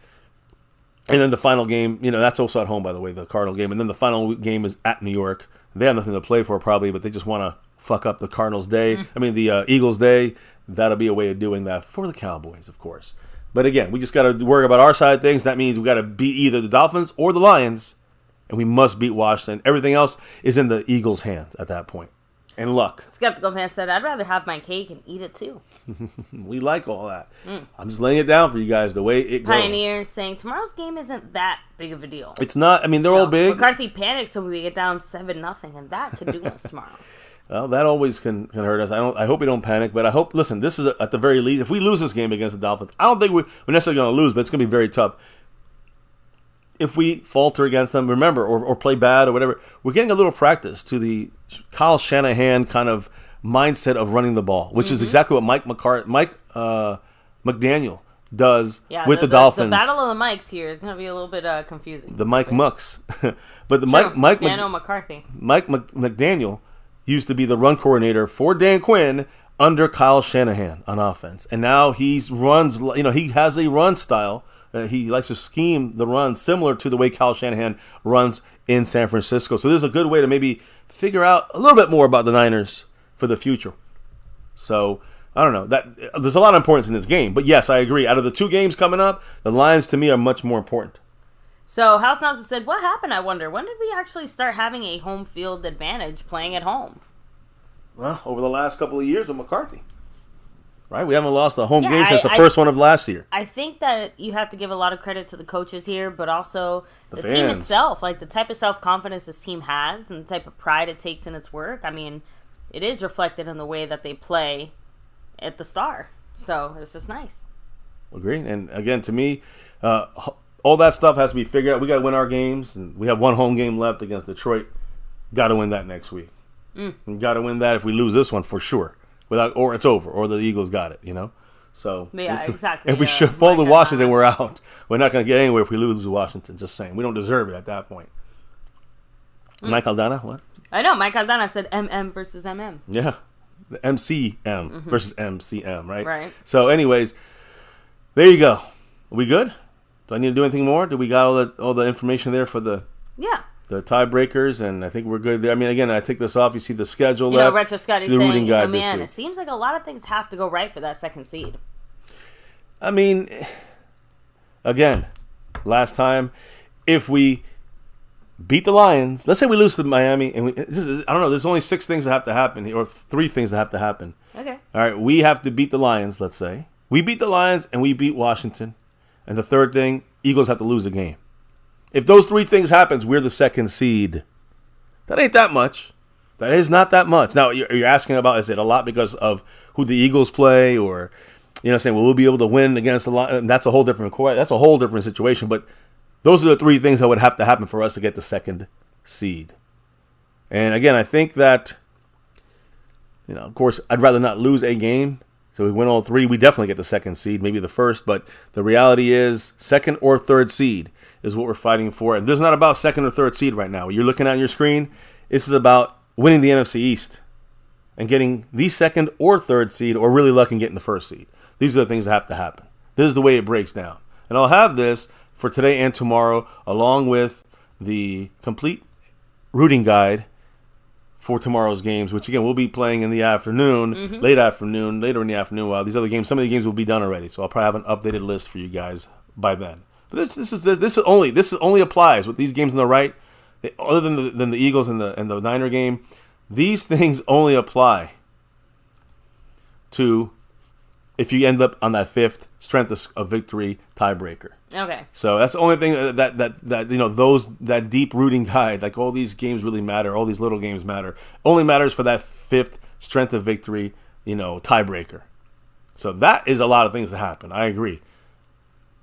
And then the final game, that's also at home, by the way, the Cardinal game. And then the final game is at New York. They have nothing to play for probably, but they just want to fuck up the Cardinals' day. The Eagles' day. That'll be a way of doing that for the Cowboys, of course. But again, we just got to worry about our side of things. That means we got to beat either the Dolphins or the Lions, and we must beat Washington. Everything else is in the Eagles' hands at that point. And luck. Skeptical fan said, I'd rather have my cake and eat it too. We like all that. I'm just laying it down for you guys the way it goes. Pioneer saying, tomorrow's game isn't that big of a deal. It's not. I mean, they're all big. McCarthy panics when we get down 7-0, and that could do us tomorrow. Well, that always can hurt us. I hope we don't panic, but I hope, listen, this is at the very least, if we lose this game against the Dolphins, I don't think we're necessarily going to lose, but it's going to be very tough. If we falter against them, remember, or play bad or whatever, we're getting a little practice to the Kyle Shanahan kind of mindset of running the ball, which is exactly what Mike McDaniel does with the Dolphins. The battle of the mics here is going to be a little bit confusing. The Mike Mucks. But the Daniel McCarthy. Mike McDaniel used to be the run coordinator for Dan Quinn under Kyle Shanahan on offense. And now he has a run style. He likes to scheme the run similar to the way Kyle Shanahan runs in San Francisco. So this is a good way to maybe figure out a little bit more about the Niners for the future. So, I don't know. There's a lot of importance in this game. But yes, I agree. Out of the two games coming up, the Lions to me are much more important. So, House Nelson said, what happened, I wonder? When did we actually start having a home field advantage playing at home? Well, over the last couple of years with McCarthy. Right? We haven't lost a home game since the first one of last year. I think that you have to give a lot of credit to the coaches here, but also the team itself. Like, the type of self-confidence this team has and the type of pride it takes in its work. I mean, it is reflected in the way that they play at the Star. So, it's just nice. Agree. And, again, to me, all that stuff has to be figured out. We got to win our games, and we have one home game left against Detroit. Got to win that next week. We got to win that if we lose this one for sure. Or it's over, or the Eagles got it, So yeah, exactly. If we should fall to Washington, we're out. We're not going to get anywhere if we lose to Washington. Just saying, we don't deserve it at that point. Mike Aldana, what? I know Mike Aldana said MM versus MM. Yeah, the MCM versus MCM, right? Right. So, anyways, there you go. Are we good? Do I need to do anything more? Do we got all the information there for the? Yeah. the tiebreakers, and I think we're good there. I mean, again, I take this off. You see the schedule You left. know, Retro Scotty's the saying, guide man, it seems like a lot of things have to go right for that second seed. I mean, again, last time, if we beat the Lions, let's say we lose to Miami, and I don't know, there's only 6 things that have to happen, or 3 things that have to happen. Okay. All right, we have to beat the Lions, let's say. We beat the Lions, and we beat Washington. And the third thing, Eagles have to lose a game. If those 3 things happens, we're the second seed. That ain't that much. That is not that much. Now, you're asking about, is it a lot because of who the Eagles play, or, you know, saying, well, we'll be able to win against the Lions? That's a whole different situation. But those are the 3 things that would have to happen for us to get the second seed. And again, I think that, you know, of course, I'd rather not lose a game. So we win all 3. We definitely get the second seed, maybe the first. But the reality is, second or third seed is what we're fighting for. And this is not about second or third seed right now. You're looking at your screen. This is about winning the NFC East and getting the second or third seed, or really lucky and getting the first seed. These are the things that have to happen. This is the way it breaks down. And I'll have this for today and tomorrow, along with the complete routing guide for tomorrow's games, which again we'll be playing in the afternoon, later in the afternoon. While these other games, some of the games will be done already, so I'll probably have an updated list for you guys by then. But this only applies with these games on the right, other than the Eagles and the Niner game. These things only apply to if you end up on that 5th strength of victory tiebreaker. Okay. So that's the only thing that you know, that deep rooting guide, like all these games really matter, all these little games matter. Only matters for that 5th strength of victory, you know, tiebreaker. So that is a lot of things to happen. I agree.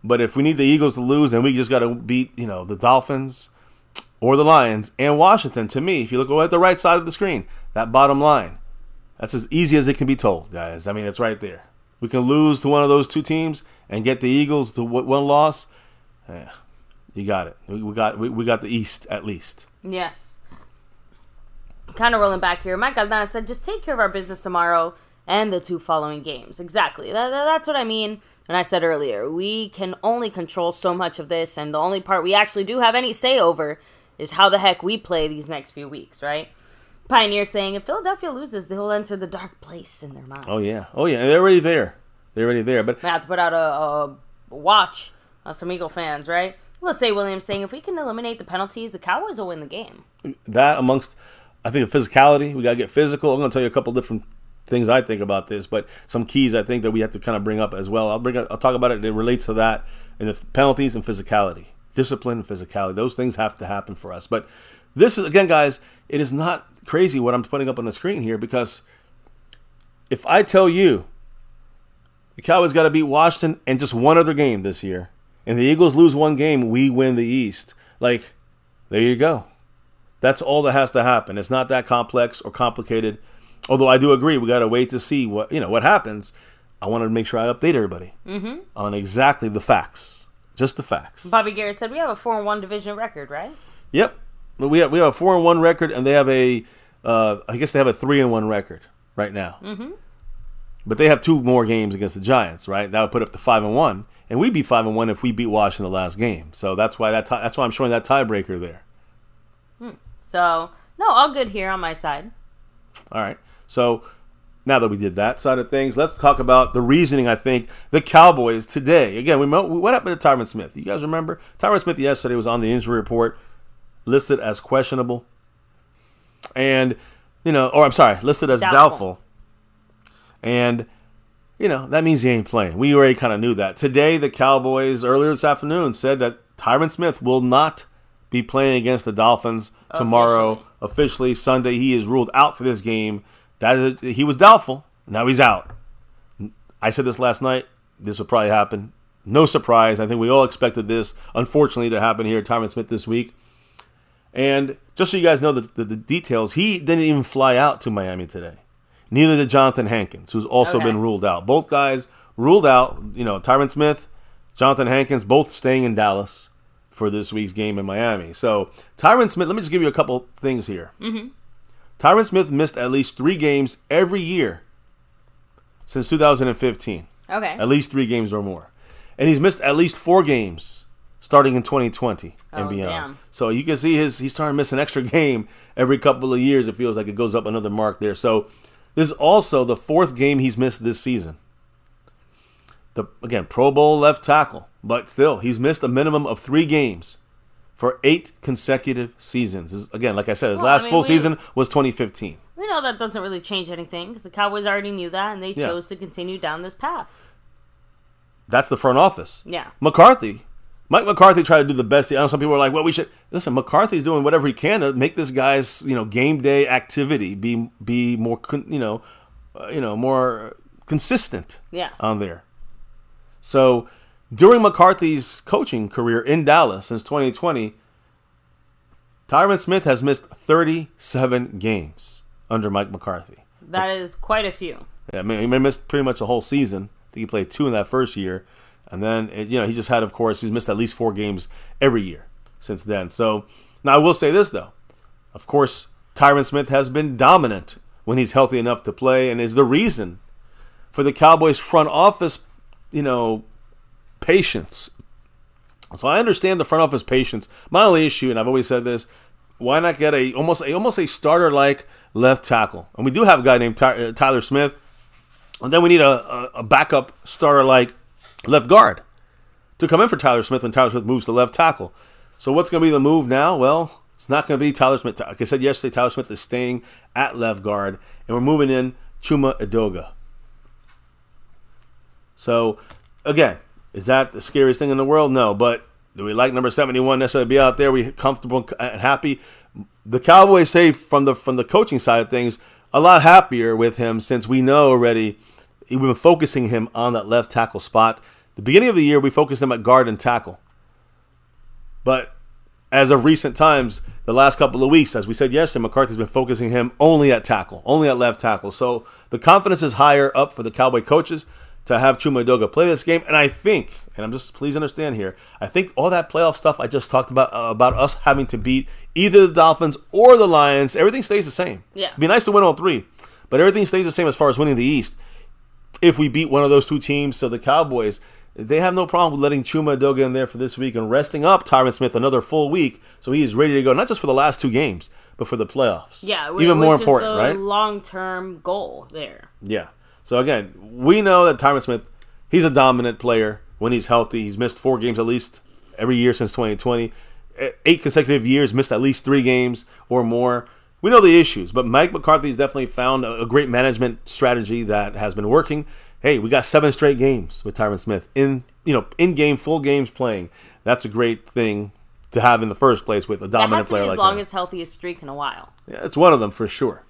But if we need the Eagles to lose, then we just got to beat, you know, the Dolphins or the Lions and Washington. To me, if you look at the right side of the screen, that bottom line, that's as easy as it can be told, guys. I mean, it's right there. We can lose to one of those 2 teams and get the Eagles to 1 loss. You got it. We got the East at least. Yes. Kind of rolling back here. Mike Aldana said, just take care of our business tomorrow and the 2 following games. Exactly. That's what I mean. And I said earlier, we can only control so much of this, and the only part we actually do have any say over is how the heck we play these next few weeks, right? Pioneer saying, if Philadelphia loses, they will enter the dark place in their minds. Oh, yeah. They're already there. But I have to put out a watch on some Eagle fans, right? Let's say Williams saying, if we can eliminate the penalties, the Cowboys will win the game. That amongst, I think, the physicality, we got to get physical. I'm going to tell you a couple different things I think about this, but some keys I think that we have to kind of bring up as well. I'll talk about it. It relates to that, and the penalties and physicality. Discipline and physicality. Those things have to happen for us. But this is, again, guys, it is not crazy what I'm putting up on the screen here, because if I tell you the Cowboys got to beat Washington and just one other game this year, and the Eagles lose 1 game, we win the East. Like, there you go. That's all that has to happen. It's not that complex or complicated. Although I do agree, we got to wait to see what happens. I wanted to make sure I update everybody on exactly the facts, just the facts. Bobby Garrett said we have a 4-1 division record, right? Yep, we have a 4-1 record, and they have I guess they have a 3-1 record right now. But they have 2 more games against the Giants, right? That would put up to 5-1, and we'd be 5-1 if we beat Washington the last game. So that's why that's why I'm showing that tiebreaker there. So no, all good here on my side. All right. So now that we did that side of things, let's talk about the reasoning. I think the Cowboys today. Again, what happened to Tyron Smith? You guys remember? Tyron Smith yesterday was on the injury report, listed as questionable, and listed as doubtful. And that means he ain't playing. We already kind of knew that. Today, the Cowboys earlier this afternoon said that Tyron Smith will not be playing against the Dolphins tomorrow. Officially, Sunday, he is ruled out for this game. He was doubtful. Now he's out. I said this last night. This will probably happen. No surprise. I think we all expected this, unfortunately, to happen here at Tyron Smith this week. And just so you guys know the details, he didn't even fly out to Miami today. Neither did Jonathan Hankins, who's also been ruled out. Both guys ruled out. Tyron Smith, Jonathan Hankins, both staying in Dallas for this week's game in Miami. So Tyron Smith, let me just give you a couple things here. Tyron Smith missed at least 3 games every year since 2015. Okay. At least 3 games or more. And he's missed at least 4 games starting in 2020 and beyond. Damn. So you can see he's starting to miss an extra game every couple of years. It feels like it goes up another mark there. So this is also the 4th game he's missed this season. Again, Pro Bowl left tackle, but still, he's missed a minimum of 3 games for 8 consecutive seasons. Again, like I said, his last full season was 2015. We know that doesn't really change anything because the Cowboys already knew that, and they chose to continue down this path. That's the front office. Yeah. Mike McCarthy tried to do the best. I know some people are like, well, we should listen. McCarthy's doing whatever he can to make this guy's game day activity be more more consistent. On there. So during McCarthy's coaching career in Dallas since 2020, Tyron Smith has missed 37 games under Mike McCarthy. That is quite a few. Yeah, I mean, he missed pretty much a whole season. I think he played 2 in that first year. And then, he just had, of course, he's missed at least 4 games every year since then. So, now I will say this, though. Of course, Tyron Smith has been dominant when he's healthy enough to play and is the reason for the Cowboys front office, patience. So I understand the front office patience. My only issue, and I've always said this, why not get almost a starter-like left tackle? And we do have a guy named Tyler Smith. And then we need a backup starter-like left guard to come in for Tyler Smith when Tyler Smith moves to left tackle. So what's going to be the move now? Well, it's not going to be Tyler Smith. Like I said yesterday, Tyler Smith is staying at left guard, and we're moving in Chuma Edoga. So, again, is that the scariest thing in the world? No, but do we like number 71 necessarily be out there? We comfortable and happy? The Cowboys say from the coaching side of things, a lot happier with him since we know already we've been focusing him on that left tackle spot. The beginning of the year, we focused him at guard and tackle. But as of recent times, the last couple of weeks, as we said yesterday, McCarthy's been focusing him only at tackle, only at left tackle. So the confidence is higher up for the Cowboy coaches to have Chuma Edoga play this game. And I think, please understand here, I think all that playoff stuff I just talked about us having to beat either the Dolphins or the Lions, everything stays the same. Yeah. It'd be nice to win all 3, but everything stays the same as far as winning the East if we beat one of those 2 teams. So the Cowboys, they have no problem with letting Chuma Edoga in there for this week and resting up Tyron Smith another full week so he is ready to go, not just for the last 2 games, but for the playoffs. Yeah, even more important, right? Long-term goal there. Yeah. So again, we know that Tyron Smith, he's a dominant player when he's healthy. He's missed 4 games at least every year since 2020. 8 consecutive years, missed at least 3 games or more. We know the issues, but Mike McCarthy's definitely found a great management strategy that has been working. Hey, we got 7 straight games with Tyron Smith in game, full games playing. That's a great thing to have in the first place with a dominant player like that. That has to be his longest, healthiest streak in a while. Yeah, it's one of them for sure.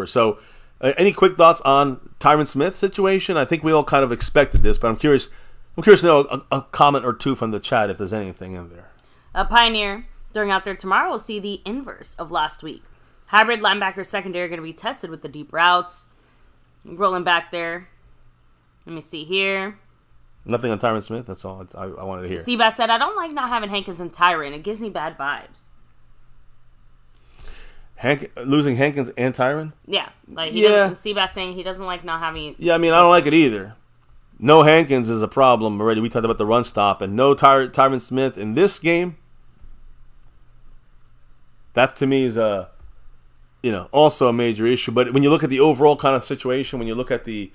So, any quick thoughts on Tyron Smith's situation? I think we all kind of expected this, but I'm curious to know a comment or 2 from the chat if there's anything in there. A Pioneer, during out there tomorrow, we'll see the inverse of last week. Hybrid linebacker secondary are going to be tested with the deep routes. Rolling back there. Let me see here. Nothing on Tyron Smith. That's all I wanted to hear. Seabass said, I don't like not having Hankins and Tyron. It gives me bad vibes. Losing Hankins and Tyron? Yeah. Seabass saying he doesn't like not having... Yeah, I mean, I don't like it either. No Hankins is a problem already. We talked about the run stop. And no Tyron Smith in this game. That, to me, is also a major issue. But when you look at the overall kind of situation, when you look at the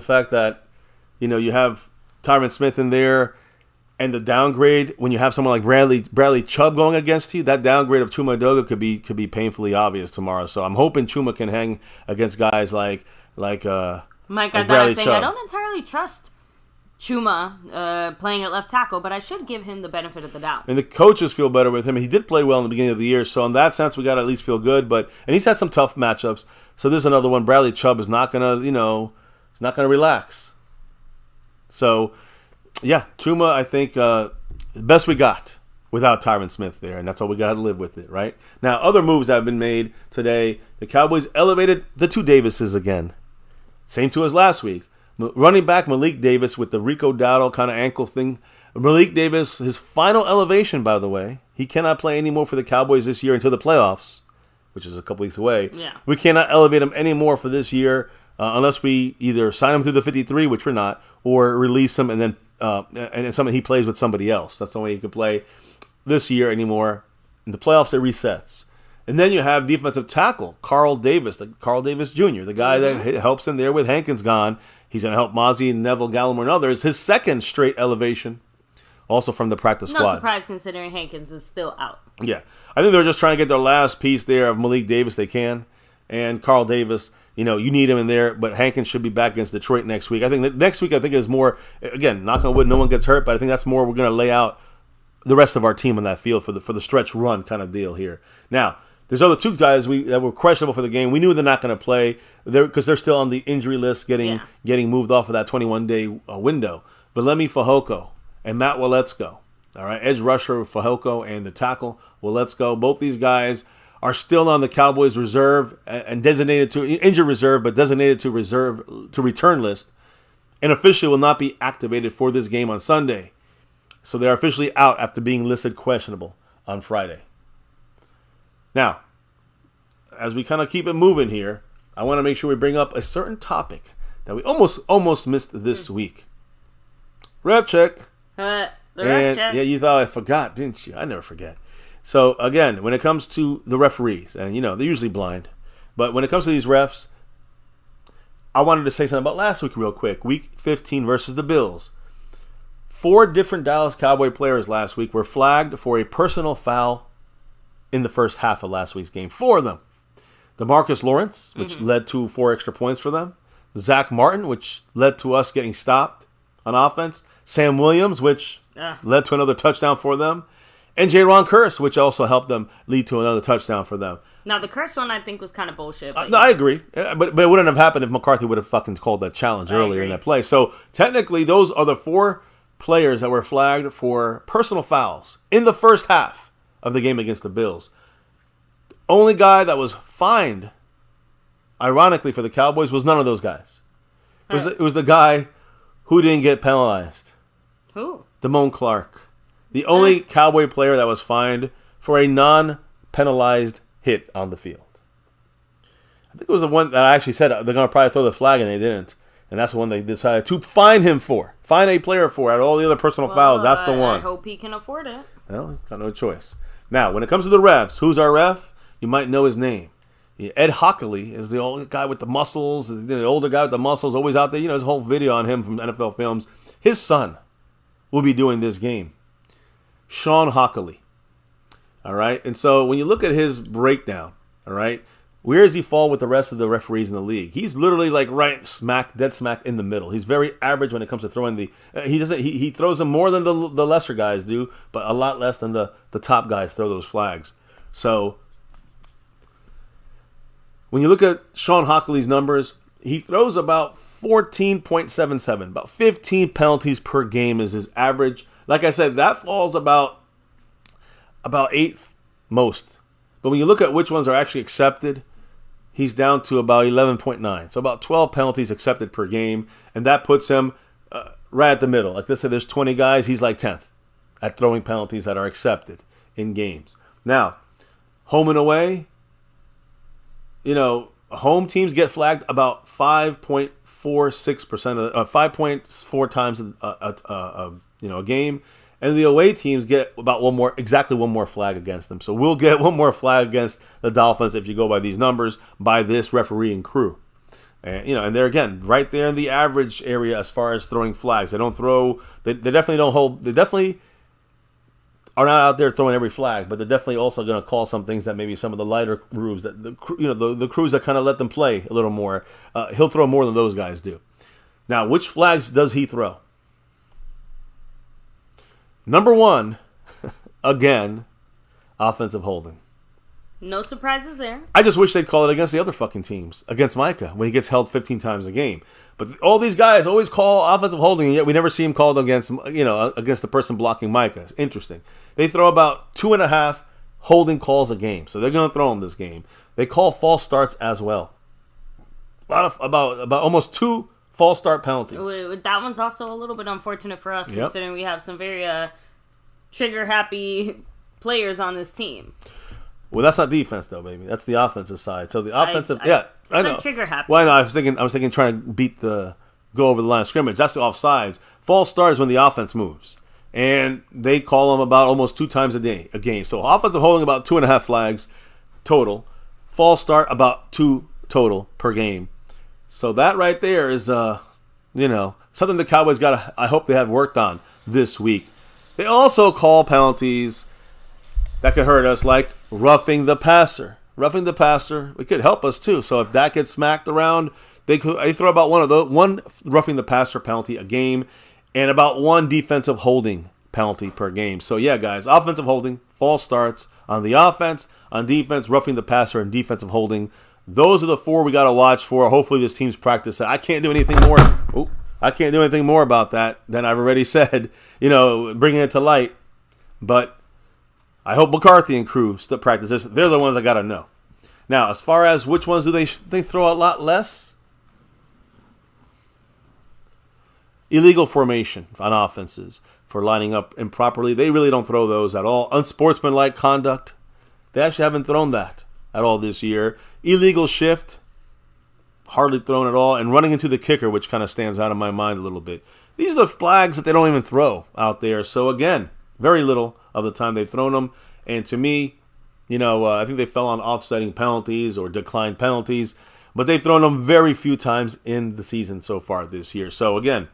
fact that, you have Tyron Smith in there, and the downgrade when you have someone like Bradley Chubb going against you, that downgrade of Chuma Edoga could be painfully obvious tomorrow. So I'm hoping Chuma can hang against guys like Mike like Bradley saying, Chubb. I don't entirely trust Chuma playing at left tackle, but I should give him the benefit of the doubt. And the coaches feel better with him. He did play well in the beginning of the year, so in that sense, we got to at least feel good. And he's had some tough matchups. So there's another one. Bradley Chubb is not gonna, he's not gonna relax. So, yeah, Chuma, I think the best we got without Tyron Smith there, and that's all we got to live with it, right? Now, other moves that have been made today. The Cowboys elevated the 2 Davises again. Same 2 as last week. Running back Malik Davis with the Rico Dowdle kind of ankle thing. Malik Davis, his final elevation, by the way, he cannot play anymore for the Cowboys this year until the playoffs, which is a couple weeks away. Yeah. We cannot elevate him anymore for this year unless we either sign him through the 53, which we're not, or release him and then and it's something he plays with somebody else. That's the only way he could play this year anymore. In the playoffs, it resets. And then you have defensive tackle, Carl Davis Jr., the guy that helps in there with Hankins gone. He's going to help Mozzie, Neville, Gallimore, and others. His second straight elevation, also from the practice squad. No surprise considering Hankins is still out. Yeah. I think they're just trying to get their last piece there of Malik Davis they can. And Carl Davis, you need him in there, but Hankins should be back against Detroit next week. I think that next week, is more, again, knock on wood, no one gets hurt, but I think that's more we're going to lay out the rest of our team on that field for the stretch run kind of deal here. Now, there's other two guys that were questionable for the game. We knew they're not going to play because they're still on the injury list, getting moved off of that 21-day window. But Lemi Fehoko and Matt Waletzko, all right, edge rusher Fehoko and the tackle Waletzko. Both these guys are still on the Cowboys reserve and designated to injured reserve, but designated to return list, and officially will not be activated for this game on Sunday. So they are officially out after being listed questionable on Friday. Now, as we kind of keep it moving here, I want to make sure we bring up a certain topic that we almost missed this week. Ref check. Ref check. Yeah, you thought I forgot, didn't you? I never forget. So, again, when it comes to the referees, and, they're usually blind, but when it comes to these refs, I wanted to say something about last week real quick. Week 15 versus the Bills. 4 different Dallas Cowboy players last week were flagged for a personal foul in the first half of last week's game. 4 of them. DeMarcus Lawrence, which led to 4 extra points for them. Zach Martin, which led to us getting stopped on offense. Sam Williams, which led to another touchdown for them. And Jaron Kearse, which also helped them lead to another touchdown for them. Now, the Kearse one I think was kind of bullshit. No, I agree. But it wouldn't have happened if McCarthy would have fucking called that challenge earlier in that play. So, technically, those are the 4 players that were flagged for personal fouls in the first half of the game against the Bills. Only guy that was fined, ironically for the Cowboys, was none of those guys. It was the guy who didn't get penalized. Who? Damone Clark. The only Cowboy player that was fined for a non-penalized hit on the field. I think it was the one that I actually said they're going to probably throw the flag, and they didn't. And that's the one they decided to fine him for. Fine a player for out of all the other personal fouls. That's the one. I hope he can afford it. Well, he's got no choice. Now, when it comes to the refs, who's our ref? You might know his name. Ed Hockley is the old guy with the muscles, the older guy with the muscles, always out there. There's a whole video on him from NFL Films. His son will be doing this game. Sean Hockley. All right? And so when you look at his breakdown, all right, where does he fall with the rest of the referees in the league? He's literally like dead smack in the middle. He's very average when it comes to throwing the. He throws them more than the lesser guys do, but a lot less than the top guys throw those flags. So when you look at Sean Hockley's numbers, he throws about 14.77, about 15 penalties per game is his average. Like I said, that falls about 8th most. But when you look at which ones are actually accepted, he's down to about 11.9. So about 12 penalties accepted per game. And that puts him right at the middle. Like let's say there's 20 guys, he's like 10th at throwing penalties that are accepted in games. Now, home and away, home teams get flagged about 5.46% of 5.4 times a game. And the away teams get about one more flag against them. So we'll get one more flag against the Dolphins if you go by these numbers by this refereeing crew. And and they're again right there in the average area as far as throwing flags. They don't throw. They definitely don't hold. They definitely are not out there throwing every flag, but they're definitely also going to call some things that maybe some of the lighter crews that the crews that kind of let them play a little more. He'll throw more than those guys do. Now, which flags does he throw? Number 1, again, offensive holding. No surprises there. I just wish they'd call it against the other fucking teams, against Micah, when he gets held 15 times a game. But all these guys always call offensive holding, and yet we never see him called against the person blocking Micah. Interesting. They throw about 2.5 holding calls a game, so they're going to throw them this game. They call false starts as well. About almost 2 false start penalties. That one's also a little bit unfortunate for us, considering we have some very trigger-happy players on this team. Well, that's not defense, though, baby. That's the offensive side. So the offensive, I know. Trigger happy. Well, I know. I was thinking, trying to beat the go over the line of scrimmage. That's the offsides. False start is when the offense moves. And they call them about almost 2 times a game. So offensive holding about 2.5 flags total. False start about 2 total per game. So that right there is, something the Cowboys I hope they have worked on this week. They also call penalties that could hurt us, like roughing the passer. Roughing the passer, it could help us too. So if that gets smacked around, they throw about one roughing the passer penalty a game, and about 1 defensive holding penalty per game. So yeah, guys, offensive holding, false starts on the offense, on defense, roughing the passer, and defensive holding. Those are the 4 we got to watch for. Hopefully this team's practice. I can't do anything more. I can't do anything more about that than I've already said, bringing it to light. But I hope McCarthy and crew still practice this. They're the ones I got to know. Now, as far as which ones do they throw a lot less? Illegal formation on offenses for lining up improperly. They really don't throw those at all. Unsportsmanlike conduct. They actually haven't thrown that at all this year. Illegal shift. Hardly thrown at all. And running into the kicker, which kind of stands out in my mind a little bit. These are the flags that they don't even throw out there. So again, very little of the time they've thrown them. And to me, I think they fell on offsetting penalties or declined penalties. But they've thrown them very few times in the season so far this year. So again,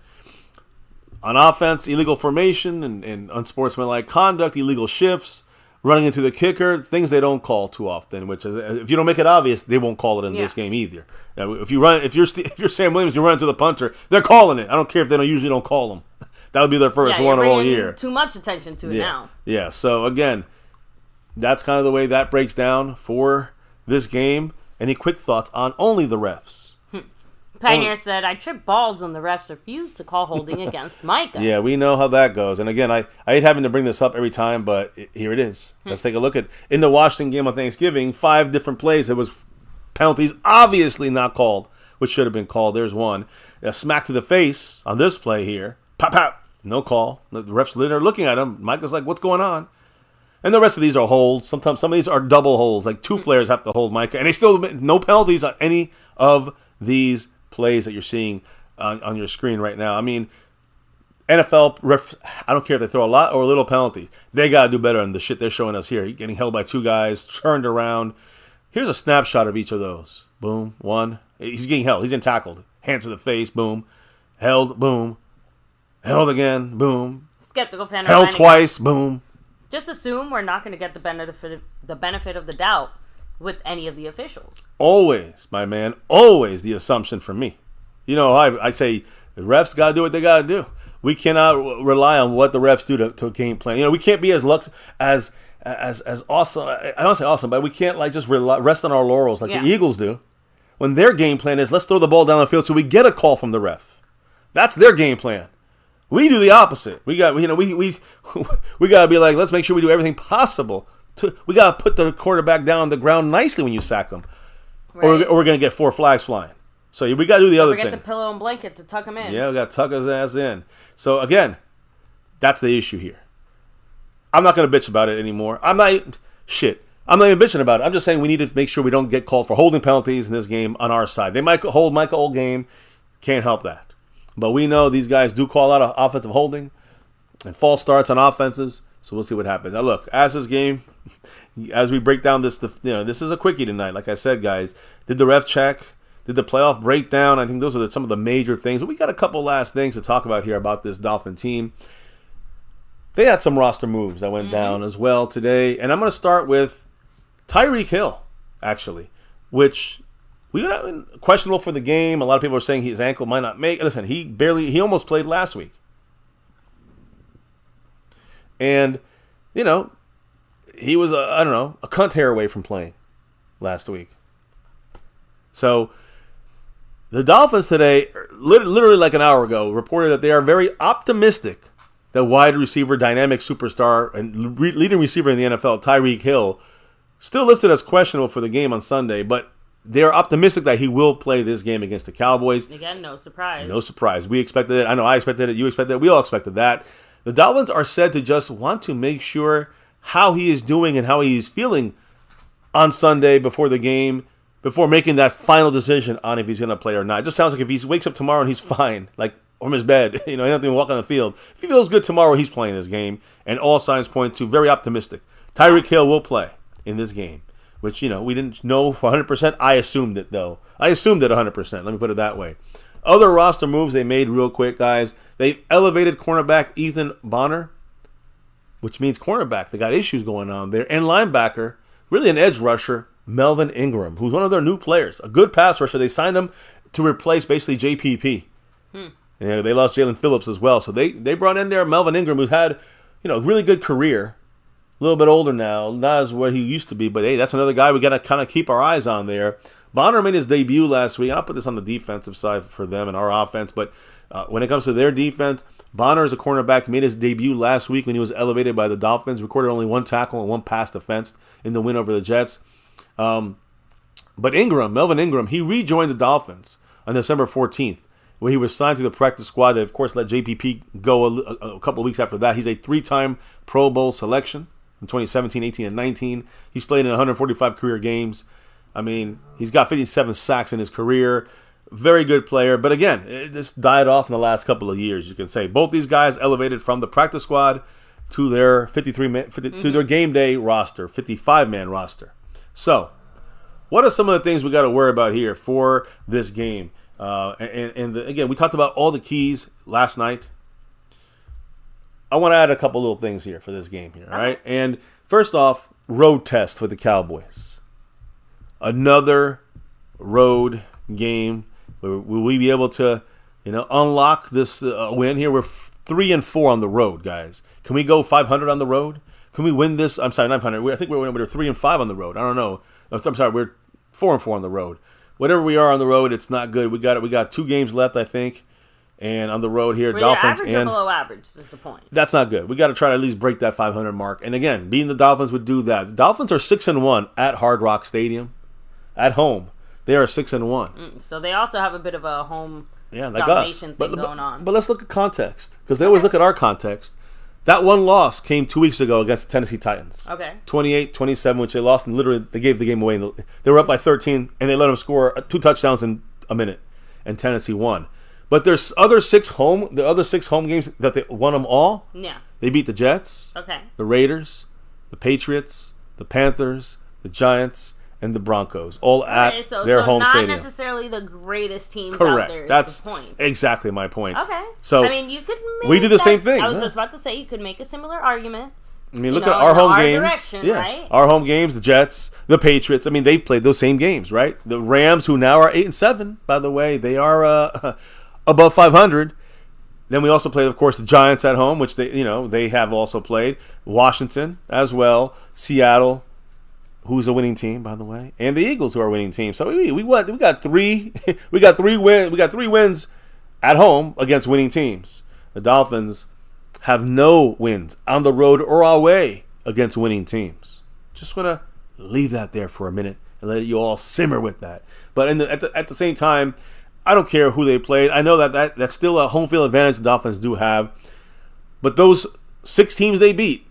on offense, illegal formation and unsportsmanlike conduct, illegal shifts, running into the kicker, things they don't call too often. Which is, if you don't make it obvious, they won't call it in this game either. If you're Sam Williams, you run into the punter, they're calling it. I don't care if they usually don't call them. That would be their first one of all year. Too much attention to it now. Yeah. So again, that's kind of the way that breaks down for this game. Any quick thoughts on only the refs? Pioneer said, I tripped balls and the refs refused to call holding against Micah. Yeah, we know how that goes. And again, I hate having to bring this up every time, but here it is. Let's take a look at, in the Washington game on Thanksgiving, 5 different plays. There was penalties obviously not called, which should have been called. There's one. A smack to the face on this play here. Pop, pop. No call. The refs are looking at him. Micah's like, what's going on? And the rest of these are holds. Sometimes some of these are double holds. Like 2 players have to hold Micah. And they still, no penalties on any of these plays that you're seeing on your screen right now. I mean, NFL ref, I don't care if they throw a lot or a little penalty. They got to do better than the shit they're showing us here. Getting held by 2 guys, turned around. Here's a snapshot of each of those. Boom, 1. He's getting held. He's getting tackled. Hands to the face, boom. Held, boom. Held again, boom. Skeptical fan. Held twice, boom. Just assume we're not going to get the benefit of the doubt with any of the officials. Always, my man, always the assumption for me. I say the refs got to do what they got to do. We cannot rely on what the refs do to a game plan. We can't be as awesome. I don't say awesome, but we can't just rest on our laurels like the Eagles do. When their game plan is, let's throw the ball down the field so we get a call from the ref. That's their game plan. We do the opposite. We got we got to be like, let's make sure we do everything possible. We got to put the quarterback down on the ground nicely when you sack him, right. or we're going to get 4 flags flying. So we got to do the other thing. Forget the pillow and blanket to tuck him in. Yeah, we got to tuck his ass in. So again, that's the issue here. I'm not going to bitch about it anymore. I'm not even bitching about it. I'm just saying we need to make sure we don't get called for holding penalties in this game on our side. They might hold Micah all game. Can't help that. But we know these guys do call out offensive holding and false starts on offenses. So we'll see what happens. Now look, as we break down this is a quickie tonight. Like I said, guys, did the ref check? Did the playoff breakdown? I think those are some of the major things. But we got a couple last things to talk about here about this Dolphin team. They had some roster moves that went down as well today. And I'm going to start with Tyreek Hill, actually, which we got questionable for the game. A lot of people are saying his ankle might not make. Listen, he almost played last week. And, he was, a cunt hair away from playing last week. So, the Dolphins today, literally like an hour ago, reported that they are very optimistic that wide receiver, dynamic superstar, and leading receiver in the NFL, Tyreek Hill, still listed as questionable for the game on Sunday, but they're optimistic that he will play this game against the Cowboys. Again, no surprise. No surprise. We expected it. I know I expected it. You expected it. We all expected that. The Dolphins are said to just want to make sure how he is doing and how he is feeling on Sunday before the game before making that final decision on if he's going to play or not. It just sounds like if he wakes up tomorrow and he's fine, like from his bed, he doesn't even walk on the field. If he feels good tomorrow, he's playing this game, and all signs point to very optimistic. Tyreek Hill will play in this game, which, we didn't know for 100%. I assumed it, though. I assumed it 100%. Let me put it that way. Other roster moves they made real quick, guys. They elevated cornerback Ethan Bonner, which means cornerback. They got issues going on there. And linebacker, really an edge rusher, Melvin Ingram, who's one of their new players. A good pass rusher. They signed him to replace basically JPP. They lost Jalen Phillips as well. So they brought in there Melvin Ingram, who's had, a really good career. A little bit older now, not as what he used to be, but hey, that's another guy we got to kind of keep our eyes on there. Bonner made his debut last week. I'll put this on the defensive side for them and our offense, but when it comes to their defense, Bonner is a cornerback, made his debut last week when he was elevated by the Dolphins, recorded only 1 tackle and 1 pass defense in the win over the Jets. But Melvin Ingram, he rejoined the Dolphins on December 14th, where he was signed to the practice squad. They, of course, let JPP go a couple of weeks after that. He's a 3-time Pro Bowl selection in 2017, 18, and 19. He's played in 145 career games. I mean, he's got 57 sacks in his career. Very good player. But again, it just died off in the last couple of years, you can say. Both these guys elevated from the practice squad to their to their game day roster, 55-man roster. So, what are some of the things we got to worry about here for this game? Again, we talked about all the keys last night. I want to add a couple little things here for this game here, all right? And first off, road test for the Cowboys. Another road game. Will we be able to, unlock this win here? We're 3-4 on the road, guys. Can we go 500 on the road? Can we win this? I'm sorry, 900. I think we're 3-5 on the road. I don't know. I'm sorry, we're 4-4 on the road. Whatever we are on the road, it's not good. We got 2 games left, I think. And on the road here, Dolphins average or below average is the point. That's not good. We got to try to at least break that 500 mark. And again, beating the Dolphins would do that. The Dolphins are 6-1 at Hard Rock Stadium, at home. They are 6-1. So they also have a bit of a home like domination thing going on. But let's look at context, because they always look at our context. That one loss came 2 weeks ago against the Tennessee Titans. Okay. 28-27, which they lost, and literally they gave the game away. They were up by 13, and they let them score 2 touchdowns in a minute, and Tennessee won. But there's the other 6 home games that they won them all. Yeah. They beat the Jets, the Raiders, the Patriots, the Panthers, the Giants, and the Broncos, all at their home stadium. Not necessarily the greatest teams Correct. out there. That's the point. Exactly my point. Okay. So you could make we do the same thing. I was just about to say you could make a similar argument. I mean, look at our home games. Direction, right? Our home games, the Jets, the Patriots. I mean, they've played those same games, right? The Rams, who now are 8-7, by the way, they are above 500. Then we also played, of course, the Giants at home, which they have also played. Washington as well, Seattle, who's a winning team, by the way, and the Eagles, who are a winning team. So we got 3 wins at home against winning teams. The Dolphins have no wins on the road or away against winning teams. Just want to leave that there for a minute and let you all simmer with that. But at the same time, I don't care who they played. I know that's still a home field advantage the Dolphins do have. But those 6 teams they beat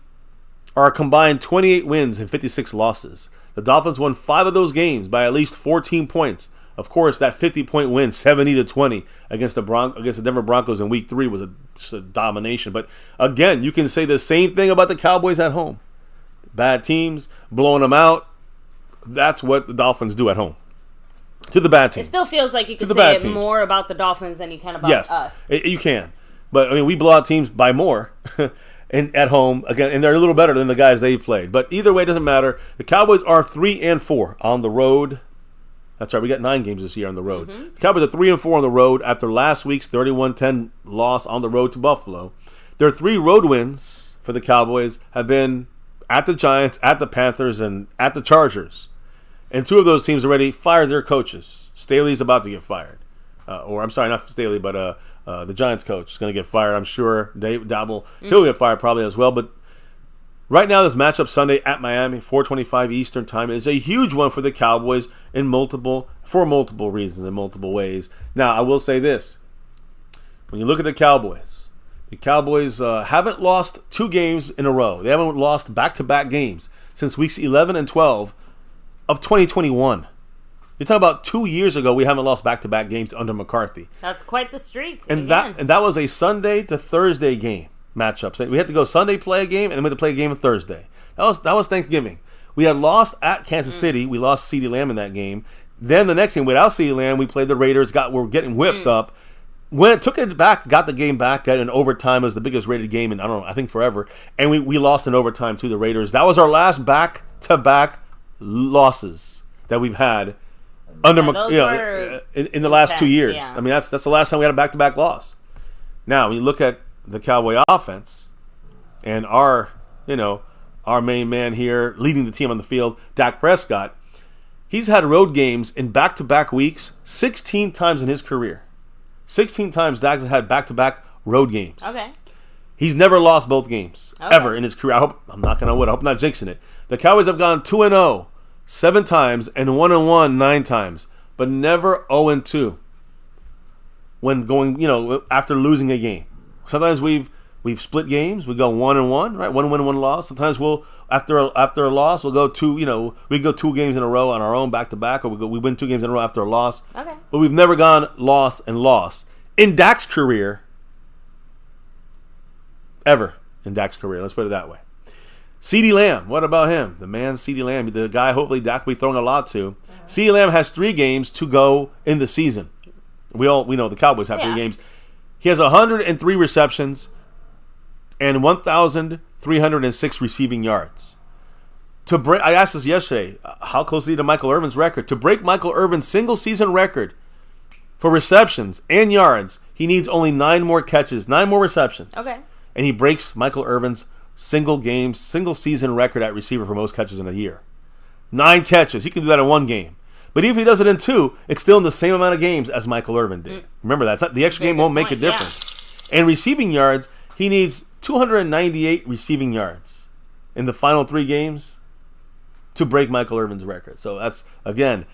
are a combined 28 wins and 56 losses. The Dolphins won 5 of those games by at least 14 points. Of course, that 50-point win, 70-20 against the Denver Broncos in Week 3 was just a domination. But again, you can say the same thing about the Cowboys at home. Bad teams, blowing them out. That's what the Dolphins do at home to the bad teams. It still feels like you could say it more about the Dolphins than you can about us. Yes, you can. But I mean, we blow out teams by more. And at home, again, and they're a little better than the guys they've played. But either way, it doesn't matter. The Cowboys are 3-4 on the road. That's right, we got 9 games this year on the road. The Cowboys are 3-4 on the road after last week's 31-10 loss on the road to Buffalo. Their 3 road wins for the Cowboys have been at the Giants, at the Panthers, and at the Chargers. And 2 of those teams already fired their coaches. Staley's about to get fired. I'm sorry, not Staley, but the Giants coach is going to get fired, I'm sure. Dave Dabble, he'll get fired probably as well. But right now, this matchup Sunday at Miami, 4:25 Eastern time, is a huge one for the Cowboys for multiple reasons in multiple ways. Now, I will say this. When you look at the Cowboys haven't lost 2 games in a row. They haven't lost back-to-back games since weeks 11 and 12 of 2021. You're talking about 2 years ago, we haven't lost back-to-back games under McCarthy. That's quite the streak. And that was a Sunday to Thursday game matchup. So we had to go Sunday play a game, and then we had to play a game on Thursday. That was Thanksgiving. We had lost at Kansas City. We lost CeeDee Lamb in that game. Then the next game, without CeeDee Lamb, we played the Raiders. We're getting whipped up. Took it back, got the game back, got in overtime. It was the biggest rated game in, I think forever. And we lost in overtime to the Raiders. That was our last back-to-back losses that we've had in the last 2 years. Yeah. I mean, that's the last time we had a back-to-back loss. Now, when you look at the Cowboy offense and our main man here leading the team on the field, Dak Prescott, he's had road games in back-to-back weeks 16 times in his career. 16 times Dak has had back-to-back road games. Okay. He's never lost both games, ever in his career. I'm knocking on wood. I hope I'm not jinxing it. The Cowboys have gone 2-0 7 times and 1-1 9 times, but never 0-2 when going, after losing a game. Sometimes we've split games. We go 1-1, right? 1 win, 1 loss. Sometimes we'll after a loss, we'll go we go 2 games in a row on our own back to back, or we win 2 games in a row after a loss. Okay. But we've never gone loss and loss in Dak's career. Ever in Dak's career, let's put it that way. CeeDee Lamb, what about him? The man CeeDee Lamb, the guy hopefully Dak will be throwing a lot to. CeeDee Lamb has 3 games to go in the season. We know the Cowboys have 3 games. He has 103 receptions and 1,306 receiving yards. I asked this yesterday, how close is he to Michael Irvin's record? To break Michael Irvin's single-season record for receptions and yards, he needs only 9 more catches, 9 more receptions. Okay. And he breaks Michael Irvin's single-season record at receiver for most catches in a year. 9 catches. He can do that in 1 game. But even if he does it in 2, it's still in the same amount of games as Michael Irvin did. Remember that. The extra game won't make a difference. Yeah. And receiving yards, he needs 298 receiving yards in the final 3 games to break Michael Irvin's record. So that's, again,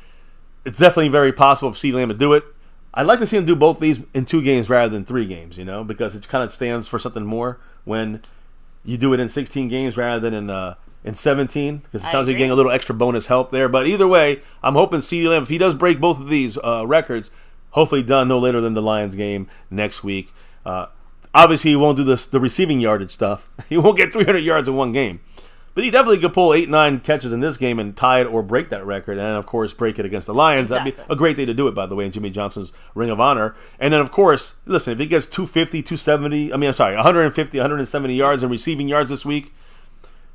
it's definitely very possible for CeeDee Lamb to do it. I'd like to see him do both these in 2 games rather than 3 games, because it kind of stands for something more when you do it in 16 games rather than in 17, because it sounds like you're getting a little extra bonus help there. But either way, I'm hoping CeeDee Lamb, if he does break both of these records, hopefully done no later than the Lions game next week. Obviously, he won't do the receiving yardage stuff. He won't get 300 yards in 1 game. But he definitely could pull 8-9 catches in this game and tie it or break that record. And, of course, break it against the Lions. Exactly. That'd be a great day to do it, by the way, in Jimmy Johnson's Ring of Honor. And then, of course, listen, if he gets 150, 170 yards in receiving yards this week,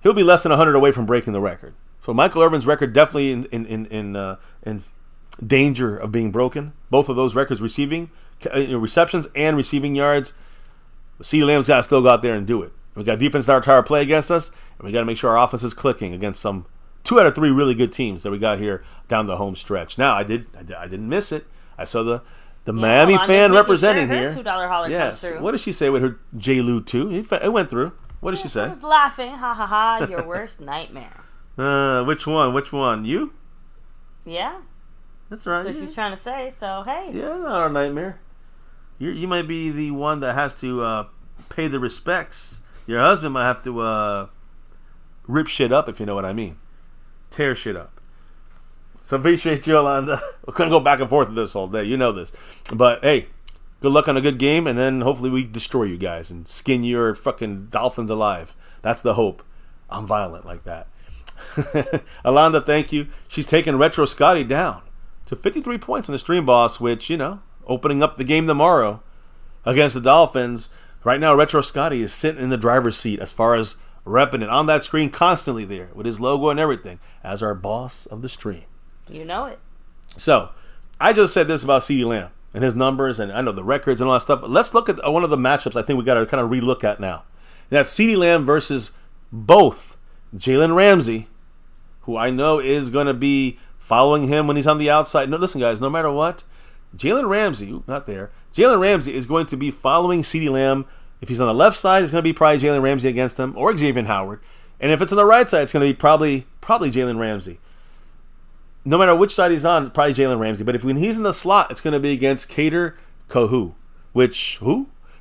he'll be less than 100 away from breaking the record. So Michael Irvin's record definitely in danger of being broken. Both of those records, receptions and receiving yards. CeeDee Lamb's got to still go out there and do it. We got defense that are trying to play against us, and we got to make sure our offense is clicking against some 2 out of 3 really good teams that we got here down the home stretch. Now, I didn't miss it. I saw the Miami fan representing sure here. $2 holler comes through. What did she say with her J-Lou 2? It went through. What did she say? I was laughing. Ha ha ha. Your worst nightmare. Which one? You? Yeah. That's right. That's what she's trying to say. So, hey. Yeah, not our nightmare. You might be the one that has to pay the respects. Your husband might have to rip shit up, if you know what I mean. Tear shit up. So appreciate you, Yolanda. We're going to go back and forth with this all day. You know this. But, hey, good luck on a good game, and then hopefully we destroy you guys and skin your fucking Dolphins alive. That's the hope. I'm violent like that. Alonda, thank you. She's taking Retro Scotty down to 53 points in the Stream Boss, which, opening up the game tomorrow against the Dolphins. Right now, Retro Scotty is sitting in the driver's seat as far as repping it on that screen constantly there with his logo and everything as our boss of the stream. You know it. So, I just said this about CeeDee Lamb and his numbers, and I know the records and all that stuff. Let's look at one of the matchups I think we got to kind of relook at now. That's CeeDee Lamb versus both Jalen Ramsey, who I know is going to be following him when he's on the outside. No, listen, guys, no matter what, Jalen Ramsey is going to be following CeeDee Lamb. If he's on the left side, it's going to be probably Jalen Ramsey against him or Xavier Howard. And if it's on the right side, it's going to be probably Jalen Ramsey. No matter which side he's on, probably Jalen Ramsey. But when he's in the slot, it's going to be against Kader Kohou.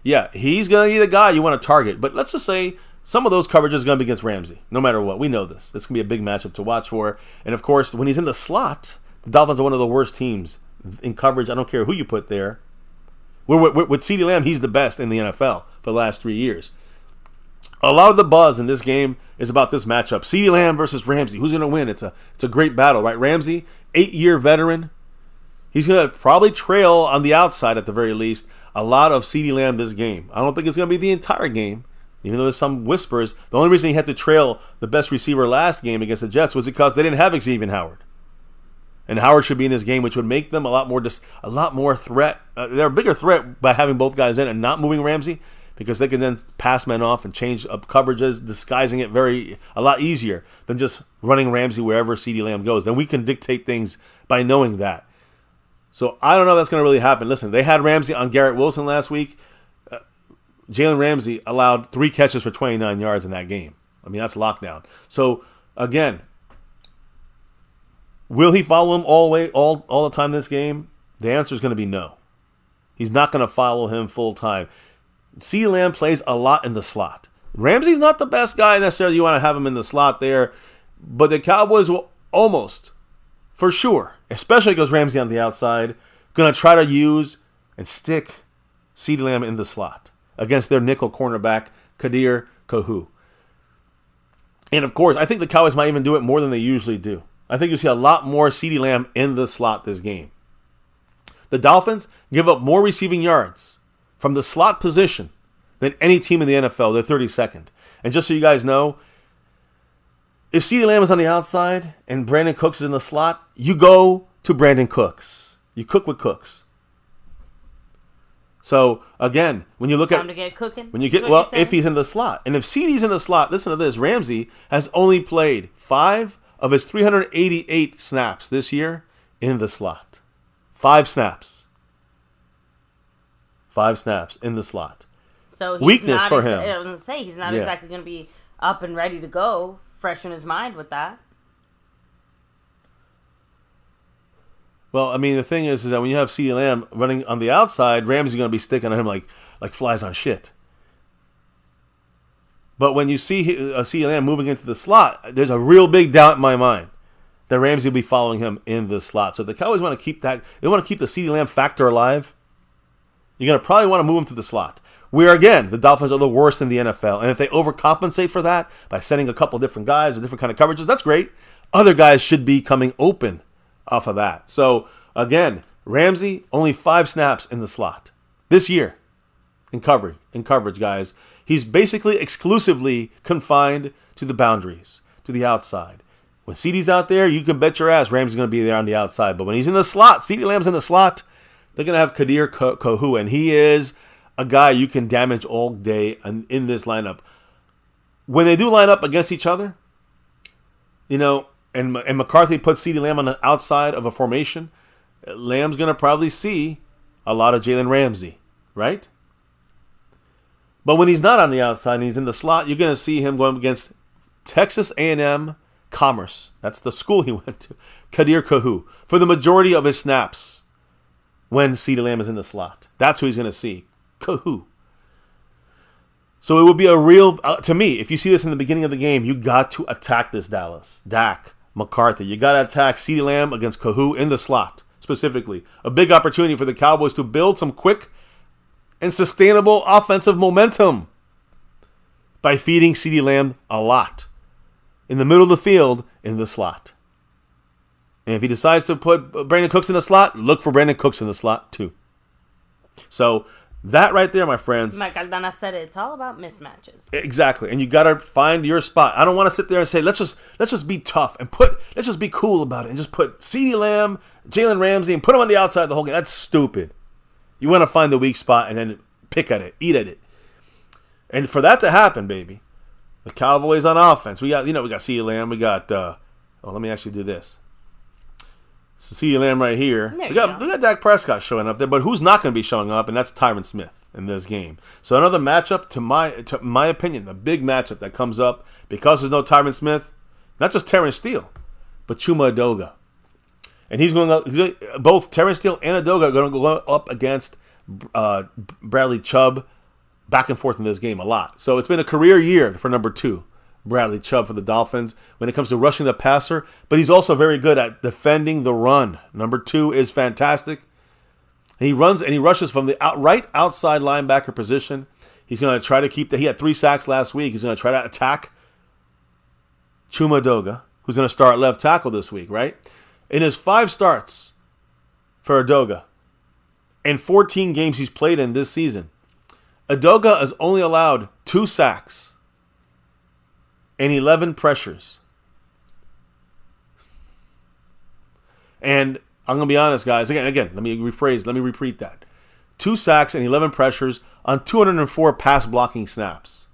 Yeah, he's going to be the guy you want to target. But let's just say some of those coverages are going to be against Ramsey, no matter what. We know this. This is going to be a big matchup to watch for. And, of course, when he's in the slot, The Dolphins are one of the worst teams in coverage. I don't care who you put there. With CeeDee Lamb, he's the best in the NFL for the last 3 years. A lot of the buzz in this game is about this matchup. CeeDee Lamb versus Ramsey. Who's going to win? It's a great battle, right? Ramsey, 8-year veteran. He's going to probably trail on the outside at the very least a lot of CeeDee Lamb this game. I don't think it's going to be the entire game, even though there's some whispers. The only reason he had to trail the best receiver last game against the Jets was because they didn't have Xavier Howard. And Howard should be in this game, which would make them a lot more threat. They're a bigger threat by having both guys in and not moving Ramsey, because they can then pass men off and change up coverages, disguising it a lot easier than just running Ramsey wherever CeeDee Lamb goes. Then we can dictate things by knowing that. So I don't know if that's going to really happen. Listen, they had Ramsey on Garrett Wilson last week. Jalen Ramsey allowed 3 catches for 29 yards in that game. I mean, that's lockdown. So again, will he follow him all the time in this game? The answer is going to be no. He's not going to follow him full time. CeeDee Lamb plays a lot in the slot. Ramsey's not the best guy necessarily. You want to have him in the slot there, but the Cowboys will almost, for sure, especially because Ramsey on the outside, going to try to use and stick CeeDee Lamb in the slot against their nickel cornerback, Kadir Kohu. And of course, I think the Cowboys might even do it more than they usually do. I think you'll see a lot more CeeDee Lamb in the slot this game. The Dolphins give up more receiving yards from the slot position than any team in the NFL. They're 32nd. And just so you guys know, if CeeDee Lamb is on the outside and Brandon Cooks is in the slot, you go to Brandon Cooks. You cook with Cooks. So again, when you look time to get cooking. If he's in the slot, and if CeeDee's in the slot, listen to this: Ramsey has only played 5 of his 388 snaps this year in the slot. 5 snaps. 5 snaps in the slot. So he's weakness not for him. I was going to say, he's not exactly going to be up and ready to go, fresh in his mind with that. Well, I mean, the thing is that when you have CeeDee Lamb running on the outside, Ramsey's going to be sticking on him like flies on shit. But when you see CeeDee Lamb moving into the slot, there's a real big doubt in my mind that Ramsey will be following him in the slot. So if the Cowboys want to keep that, they want to keep the CeeDee Lamb factor alive, you're going to probably want to move him to the slot. Where, again, the Dolphins are the worst in the NFL. And if they overcompensate for that by sending a couple different guys or different kind of coverages, that's great. Other guys should be coming open off of that. So, again, Ramsey, only 5 snaps in the slot this year in coverage, guys. He's basically exclusively confined to the boundaries, to the outside. When CeeDee's out there, you can bet your ass Ramsey's going to be there on the outside. But when he's in the slot, CeeDee Lamb's in the slot, they're going to have Kadir Kohu, and he is a guy you can damage all day in this lineup. When they do line up against each other, and McCarthy puts CeeDee Lamb on the outside of a formation, Lamb's going to probably see a lot of Jalen Ramsey, right? But when he's not on the outside and he's in the slot, you're going to see him going against Texas A&M Commerce. That's the school he went to. Kadir Kohu for the majority of his snaps when CeeDee Lamb is in the slot. That's who he's going to see. Kohu. So it would be a real, to me, if you see this in the beginning of the game, you got to attack this Dallas. Dak, McCarthy. You got to attack CeeDee Lamb against Kohu in the slot, specifically. A big opportunity for the Cowboys to build some quick and sustainable offensive momentum by feeding CeeDee Lamb a lot in the middle of the field in the slot. And if he decides to put Brandon Cooks in the slot, look for Brandon Cooks in the slot too. So that right there, my friends. Mike Aldana said it's all about mismatches. Exactly. And you got to find your spot. I don't want to sit there and say, let's just be tough and let's just be cool about it and just put CeeDee Lamb, Jalen Ramsey, and put them on the outside of the whole game. That's stupid. You want to find the weak spot and then pick at it, eat at it. And for that to happen, baby, the Cowboys on offense, we got CeeDee Lamb, we got, let me actually do this. So CeeDee Lamb right here. We got Dak Prescott showing up there, but who's not going to be showing up? And that's Tyron Smith in this game. So another matchup, to my opinion, the big matchup that comes up because there's no Tyron Smith, not just Terrence Steele, but Chuma Edoga. And he's going up. Both Terrence Steele and Edoga are going to go up against Bradley Chubb, back and forth in this game a lot. So it's been a career year for number 2 Bradley Chubb for the Dolphins when it comes to rushing the passer, but he's also very good at defending the run. Number 2 is fantastic. He runs and he rushes from the right outside linebacker position. He's going to try to keep he had 3 sacks last week. He's going to try to attack Chuma Edoga, who's going to start left tackle this week, right? In his 5 starts for Edoga, and 14 games he's played in this season, Edoga has only allowed 2 sacks and 11 pressures. And I'm going to be honest, guys. Again, let me repeat that. 2 sacks and 11 pressures on 204 pass blocking snaps.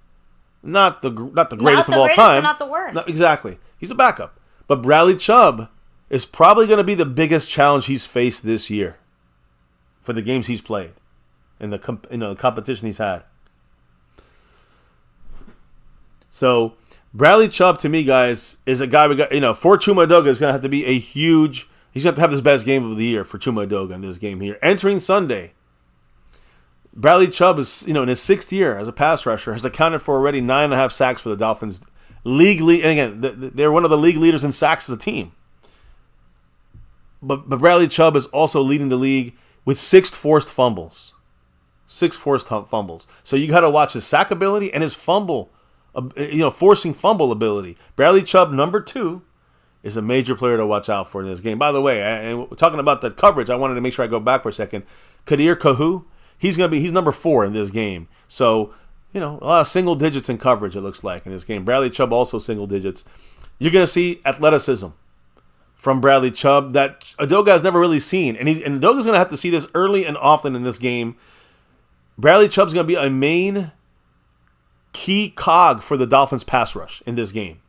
Not the greatest of all time. Not the worst. No, exactly. He's a backup. But Bradley Chubb is probably going to be the biggest challenge he's faced this year for the games he's played and the competition he's had. So Bradley Chubb, to me, guys, is a guy we got. For Chuma Edoga is going to have to be a huge. He's going to have his best game of the year for Chuma Edoga in this game here. Entering Sunday, Bradley Chubb is, in his 6th year as a pass rusher, has accounted for already 9.5 sacks for the Dolphins. And again, they're one of the league leaders in sacks as a team. But Bradley Chubb is also leading the league with 6 forced fumbles. 6 forced fumbles. So you got to watch his sack ability and his fumble, forcing fumble ability. Bradley Chubb, number 2, is a major player to watch out for in this game. By the way, and talking about the coverage, I wanted to make sure I go back for a second. Kadir Kahu, he's number 4 in this game. So, a lot of single digits in coverage, it looks like, in this game. Bradley Chubb also single digits. You're going to see athleticism from Bradley Chubb that Edoga has never really seen. And Edoga's going to have to see this early and often in this game. Bradley Chubb's going to be a main key cog for the Dolphins pass rush in this game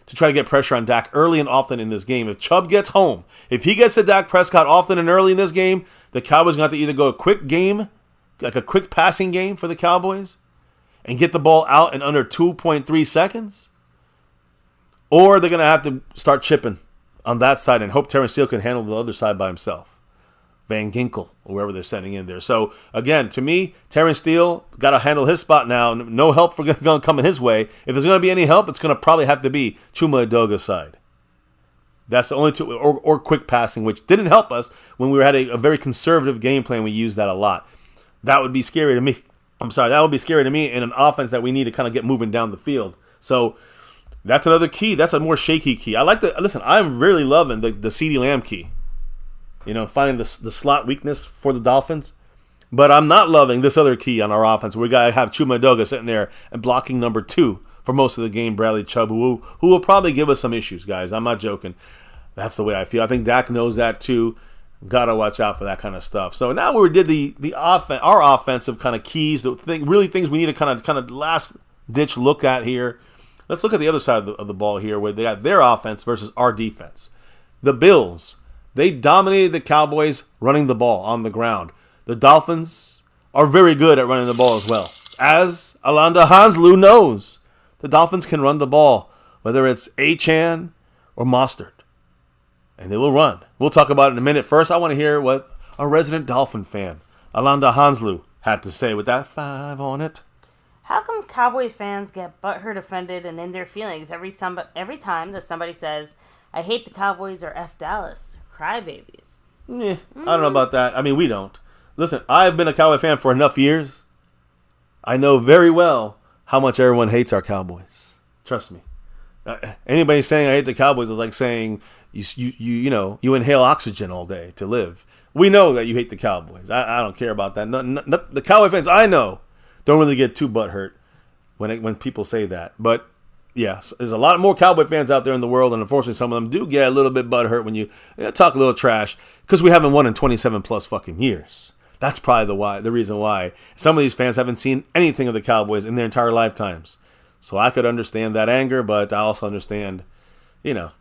to try to get pressure on Dak early and often in this game. If Chubb gets home, if he gets to Dak Prescott often and early in this game, the Cowboys are going to have to either go a quick game, like a quick passing game for the Cowboys, and get the ball out in under 2.3 seconds, or they're going to have to start chipping on that side and hope Terrence Steele can handle the other side by himself. Van Ginkel, or whoever they're sending in there. So, again, to me, Terrence Steele got to handle his spot now. No help going to come in his way. If there's going to be any help, it's going to probably have to be Chuma Edoga's side. That's the only two, or quick passing, which didn't help us when we had a very conservative game plan. We used that a lot. That would be scary to me. That would be scary to me in an offense that we need to kind of get moving down the field. So that's another key. That's a more shaky key. I'm really loving the CeeDee Lamb key. Finding the slot weakness for the Dolphins. But I'm not loving this other key on our offense. We got to have Chuma Edoga sitting there and blocking number 2 for most of the game, Bradley Chubb, who will probably give us some issues, guys. I'm not joking. That's the way I feel. I think Dak knows that too. Got to watch out for that kind of stuff. So now we did our offensive kind of keys, things we need to kind of last ditch look at here. Let's look at the other side of the ball here, where they got their offense versus our defense. The Bills, they dominated the Cowboys running the ball on the ground. The Dolphins are very good at running the ball as well. As Alonda Hanslu knows, the Dolphins can run the ball, whether it's Achane or Mostert. And they will run. We'll talk about it in a minute. First, I want to hear what a resident Dolphin fan, Alonda Hanslu, had to say with that 5 on it. How come Cowboy fans get butthurt, offended, and in their feelings every time that somebody says, I hate the Cowboys or F Dallas? Crybabies. I don't know about that. I mean, we don't. Listen, I've been a Cowboy fan for enough years. I know very well how much everyone hates our Cowboys. Trust me. Anybody saying I hate the Cowboys is like saying you inhale oxygen all day to live. We know that you hate the Cowboys. I don't care about that. The Cowboy fans I know don't really get too butthurt when people say that. But yeah, there's a lot more Cowboy fans out there in the world, and unfortunately some of them do get a little bit butthurt when you talk a little trash because we haven't won in 27 plus fucking years. That's probably the reason why some of these fans haven't seen anything of the Cowboys in their entire lifetimes. So I could understand that anger, but I also understand, that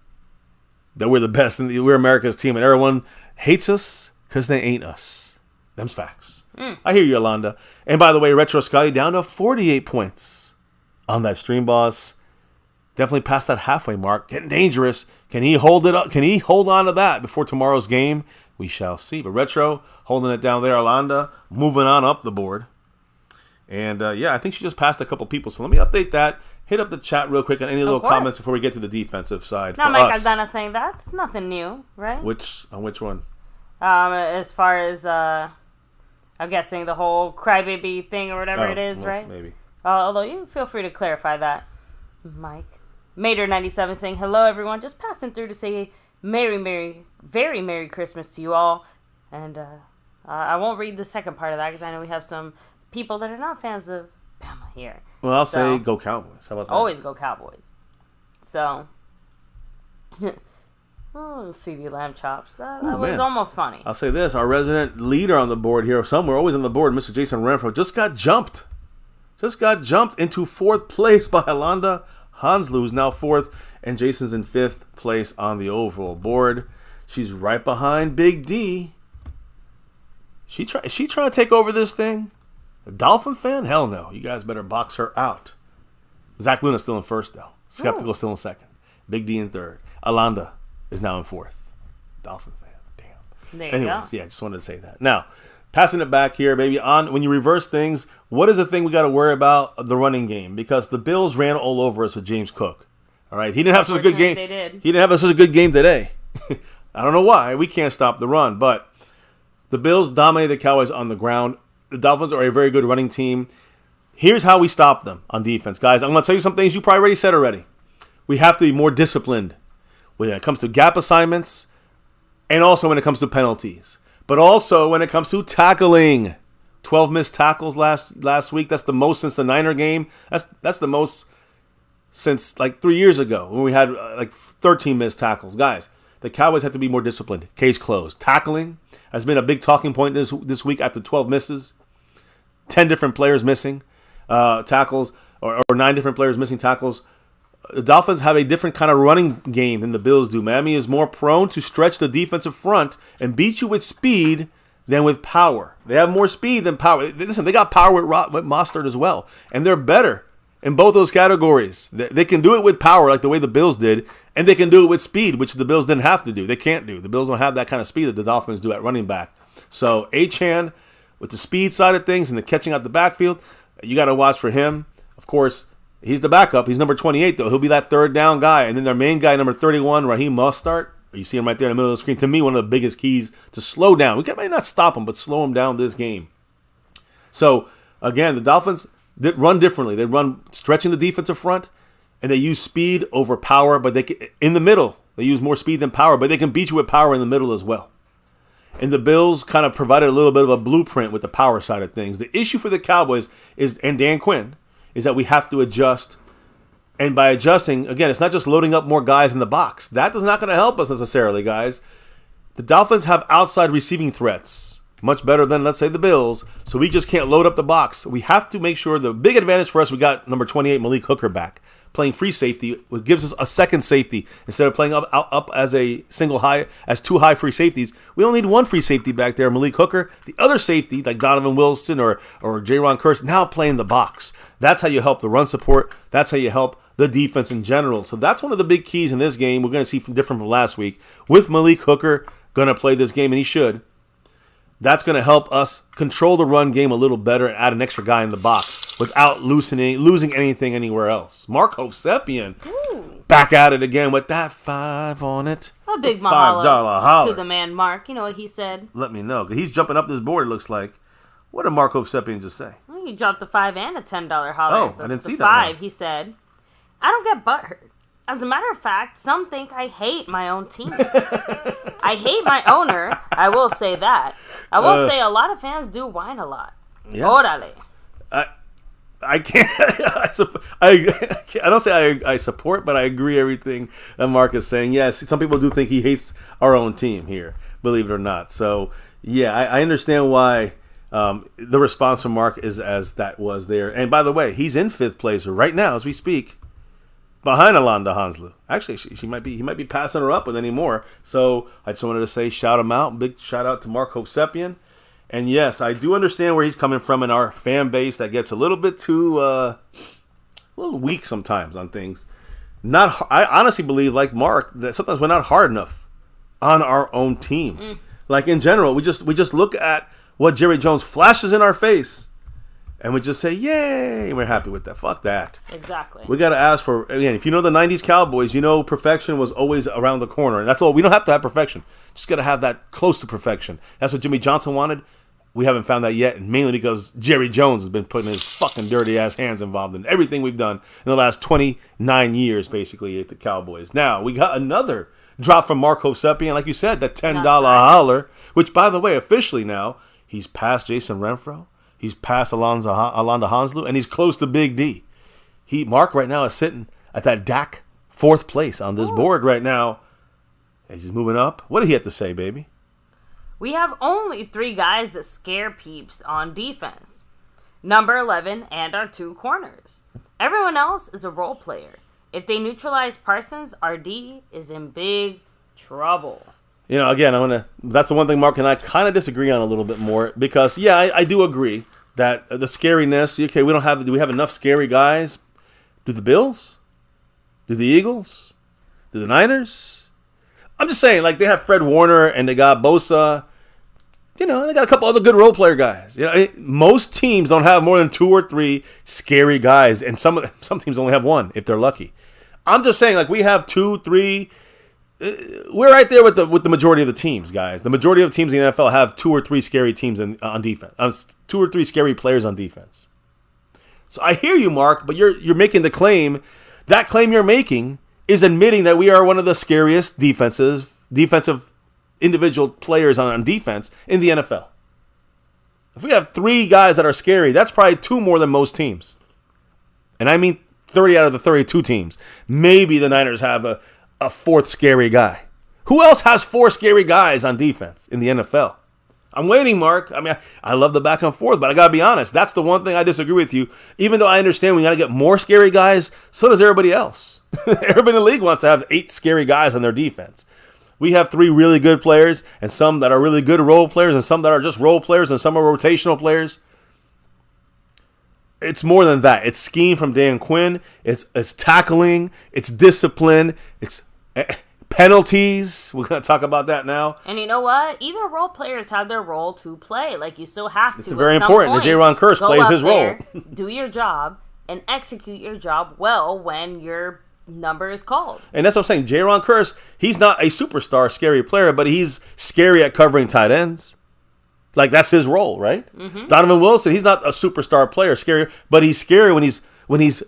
we're the best and we're America's team, and everyone hates us because they ain't us. Them's facts. I hear you, Yolanda. And by the way, Retro Scotty down to 48 points on that stream, boss. Definitely past that halfway mark. Getting dangerous. Can he hold it up? Can he hold on to that before tomorrow's game? We shall see. But Retro holding it down there. Yolanda moving on up the board. And, I think she just passed a couple people. So let me update that. Hit up the chat real quick on any little comments before we get to the defensive side. Now, Mike Aldana saying that's nothing new, right? On which one? As far as, I'm guessing the whole crybaby thing or whatever it is, right? Maybe. Although you feel free to clarify that, Mike. Mater97 saying, hello, everyone. Just passing through to say very Merry Christmas to you all. And I won't read the second part of that because I know we have some people that are not fans of Bama here. Well, I'll say go Cowboys. How about that? Always go Cowboys. So, CD lamb chops. That was almost funny. I'll say this. Our resident leader on the board here, somewhere always on the board, Mr. Jason Renfro, just got jumped into 4th place by Alanda Hanslu, who's now 4th, and Jason's in 5th place on the overall board. She's right behind Big D. Is she trying to take over this thing? A Dolphin fan? Hell no. You guys better box her out. Zach Luna's still in 1st, though. Skeptical still in 2nd. Big D in 3rd. Alanda is now in 4th. Dolphin fan. Damn. There you go. I just wanted to say that. Now, passing it back here, baby, when you reverse things, what is the thing we got to worry about? The running game. Because the Bills ran all over us with James Cook. All right? He didn't have such a good game. They did. He didn't have such a good game today. I don't know why. We can't stop the run. But the Bills dominated the Cowboys on the ground. The Dolphins are a very good running team. Here's how we stop them on defense. Guys, I'm going to tell you some things you probably already said already. We have to be more disciplined when it comes to gap assignments and also when it comes to penalties. But also when it comes to tackling. 12 missed tackles last week. That's the most since the Niner game. That's the most since like 3 years ago when we had 13 missed tackles. Guys, the Cowboys have to be more disciplined. Case closed. Tackling has been a big talking point this week after 12 misses. 10 different players missing tackles, or 9 different players missing tackles. The Dolphins have a different kind of running game than the Bills do. Miami is more prone to stretch the defensive front and beat you with speed than with power. They have more speed than power. Listen, they got power with Mostert as well, and they're better in both those categories. They can do it with power like the way the Bills did, and they can do it with speed, which the Bills didn't have to do. They can't do. The Bills don't have that kind of speed that the Dolphins do at running back. So Achane, with the speed side of things and the catching out the backfield, you got to watch for him. Of course, he's the backup. He's number 28, though. He'll be that third down guy. And then their main guy, number 31, Raheem Mostert. You see him right there in the middle of the screen. To me, one of the biggest keys to slow down. We might not stop him, but slow him down this game. So, again, the Dolphins run differently. They run stretching the defensive front, and they use speed over power. But in the middle, they use more speed than power. But they can beat you with power in the middle as well. And the Bills kind of provided a little bit of a blueprint with the power side of things. The issue for the Cowboys and Dan Quinn is that we have to adjust. And by adjusting, again, it's not just loading up more guys in the box. That is not going to help us necessarily, guys. The Dolphins have outside receiving threats, much better than, let's say, the Bills. So we just can't load up the box. We have to make sure the big advantage for us, we got number 28, Malik Hooker back, playing free safety, which gives us a second safety. Instead of playing up as a single high, as 2 high free safeties, we only need 1 free safety back there, Malik Hooker. The other safety, like Donovan Wilson or Jaron Kearse, now playing the box. That's how you help the run support. That's how you help the defense in general. So that's one of the big keys in this game. We're going to see different from last week. With Malik Hooker going to play this game, and he should, that's going to help us control the run game a little better and add an extra guy in the box without losing anything anywhere else. Mark Hovsepian back at it again with that 5 on it. A big mahalo to the man Mark. You know what he said? Let me know. He's jumping up this board, it looks like. What did Mark Hovsepian just say? Well, he dropped the 5 and a $10 holler. Oh, I didn't see that. 5, he said, I don't get butthurt. As a matter of fact, some think I hate my own team. I hate my owner. I will say that. I will say a lot of fans do whine a lot. Yeah. Orale. I can't. I don't say I support, but I agree everything that Mark is saying. Yes, some people do think he hates our own team here, believe it or not. So, yeah, I understand why the response from Mark is as that was there. And by the way, he's in 5th place right now as we speak, behind Alanda Hanslu. Actually, he might be passing her up with any more. So I just wanted to say shout him out. Big shout out to Mark Hovsepian. And yes, I do understand where he's coming from in our fan base that gets a little bit too a little weak sometimes on things. I honestly believe, like Mark, that sometimes we're not hard enough on our own team. Like in general, we just look at what Jerry Jones flashes in our face, and we just say, yay, and we're happy with that. Fuck that. Exactly. We got to ask for, again, if you know the 90s Cowboys, you know perfection was always around the corner. And that's all. We don't have to have perfection. Just got to have that close to perfection. That's what Jimmy Johnson wanted. We haven't found that yet, and mainly because Jerry Jones has been putting his fucking dirty-ass hands involved in everything we've done in the last 29 years, basically, at the Cowboys. Now, we got another drop from Marco Seppi, and like you said, that $10 holler, which, by the way, officially now, he's past Jason Renfro. He's past Alonda Hanslu, and he's close to Big D. Mark right now is sitting at that DAC 4th place on this board right now. He's moving up. What did he have to say, baby? We have only 3 guys that scare peeps on defense. Number 11 and our 2 corners. Everyone else is a role player. If they neutralize Parsons, our D is in big trouble. You know, again, that's the one thing Mark and I kind of disagree on a little bit more because, yeah, I do agree that the scariness, okay, do we have enough scary guys? Do the Bills? Do the Eagles? Do the Niners? I'm just saying, like, they have Fred Warner and they got Bosa. You know, they got a couple other good role player guys. You know, most teams don't have more than 2 or 3 scary guys, and some teams only have 1 if they're lucky. I'm just saying, like, we have 2, 3. We're right there with the majority of the teams, guys. The majority of teams in the NFL have 2 or 3 scary teams on defense. 2 or 3 scary players on defense. So I hear you, Mark, but you're making the claim. That claim you're making is admitting that we are one of the scariest defensive individual players on defense in the NFL. If we have 3 guys that are scary, that's probably 2 more than most teams. And I mean 30 out of the 32 teams. Maybe the Niners have a 4th scary guy. Who else has 4 scary guys on defense in the NFL? I'm waiting, Mark. I mean, I love the back and forth, but I got to be honest. That's the one thing I disagree with you. Even though I understand we got to get more scary guys, so does everybody else. Everybody in the league wants to have 8 scary guys on their defense. We have 3 really good players and some that are really good role players and some that are just role players and some are rotational players. It's more than that. It's scheme from Dan Quinn. It's tackling. It's discipline. It's penalties. We're going to talk about that now. And you know what? Even role players have their role to play. Like, you still have to. It's very important. The J-Ron Curse plays his role. Do your job and execute your job well when your number is called. And that's what I'm saying. J-Ron Curse, he's not a superstar scary player, but he's scary at covering tight ends. Like, that's his role, right? Mm-hmm. Donovan Wilson, he's not a superstar player, scary, but he's scary when he's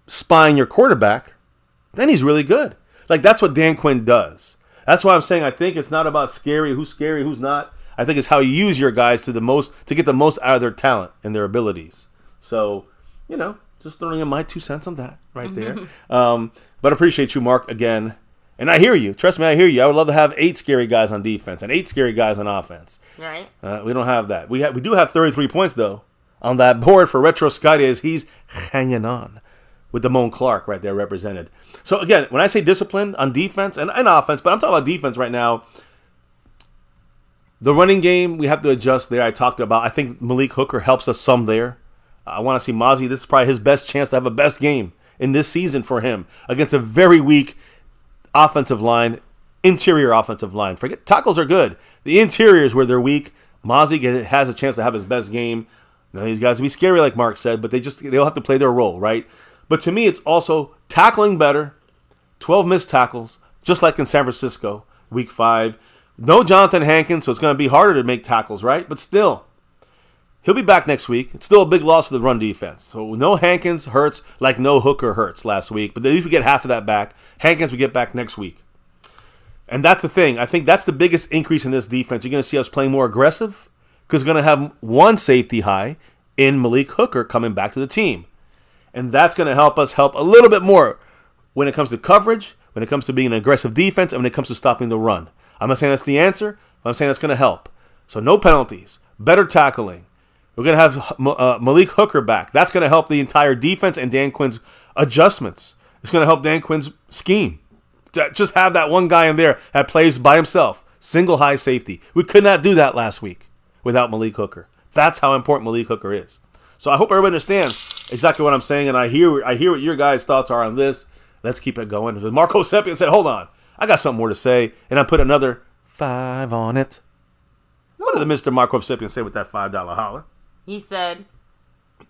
spying your quarterback. Then he's really good. Like, that's what Dan Quinn does. That's why I'm saying I think it's not about scary, who's not. I think it's how you use your guys to get the most out of their talent and their abilities. So, you know, just throwing in my 2 cents on that right there. But appreciate you, Mark, again. And I hear you. Trust me, I hear you. I would love to have 8 scary guys on defense and 8 scary guys on offense. Right. We don't have that. We do have 33 points, though, on that board for Retro Scotty as he's hanging on with Damone Clark right there represented. So, again, when I say discipline on defense and offense, but I'm talking about defense right now, the running game, we have to adjust there. I think Malik Hooker helps us some there. I want to see Mozzie. This is probably his best chance to have a best game in this season for him against a very weak offensive line, interior offensive line. Forget tackles are good. The interior is where they're weak. Mozzie has a chance to have his best game. Now these guys will be scary, like Mark said, but they'll have to play their role, right? But to me, it's also tackling better. 12 missed tackles, just like in San Francisco, week 5. No Jonathan Hankins, so it's going to be harder to make tackles, right? But still, he'll be back next week. It's still a big loss for the run defense. So no Hankins hurts like no Hooker hurts last week. But at least we get half of that back. Hankins we get back next week. And that's the thing. I think that's the biggest increase in this defense. You're going to see us playing more aggressive because we're going to have 1 safety high in Malik Hooker coming back to the team. And that's going to help us help a little bit more when it comes to coverage, when it comes to being an aggressive defense, and when it comes to stopping the run. I'm not saying that's the answer, but I'm saying that's going to help. So no penalties, better tackling. We're going to have Malik Hooker back. That's going to help the entire defense and Dan Quinn's adjustments. It's going to help Dan Quinn's scheme. Just have that one guy in there that plays by himself, single high safety. We could not do that last week without Malik Hooker. That's how important Malik Hooker is. So I hope everybody understands exactly what I'm saying, and I hear what your guys' thoughts are on this. Let's keep it going. Because Marco Seppi said, hold on, I got something more to say, and I put another 5 on it. What did the Mr. Marco Seppi say with that $5 holler? He said,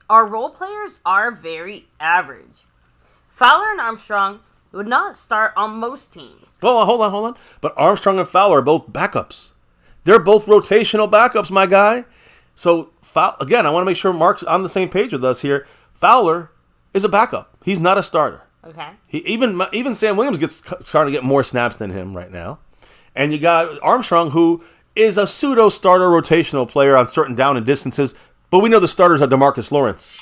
our role players are very average. Fowler and Armstrong would not start on most teams. Well, hold on. But Armstrong and Fowler are both backups. They're both rotational backups, my guy. So, again, I want to make sure Mark's on the same page with us here. Fowler is a backup. He's not a starter. Okay. Even Sam Williams starting to get more snaps than him right now. And you got Armstrong, who is a pseudo-starter rotational player on certain down and distances. But we know the starters are DeMarcus Lawrence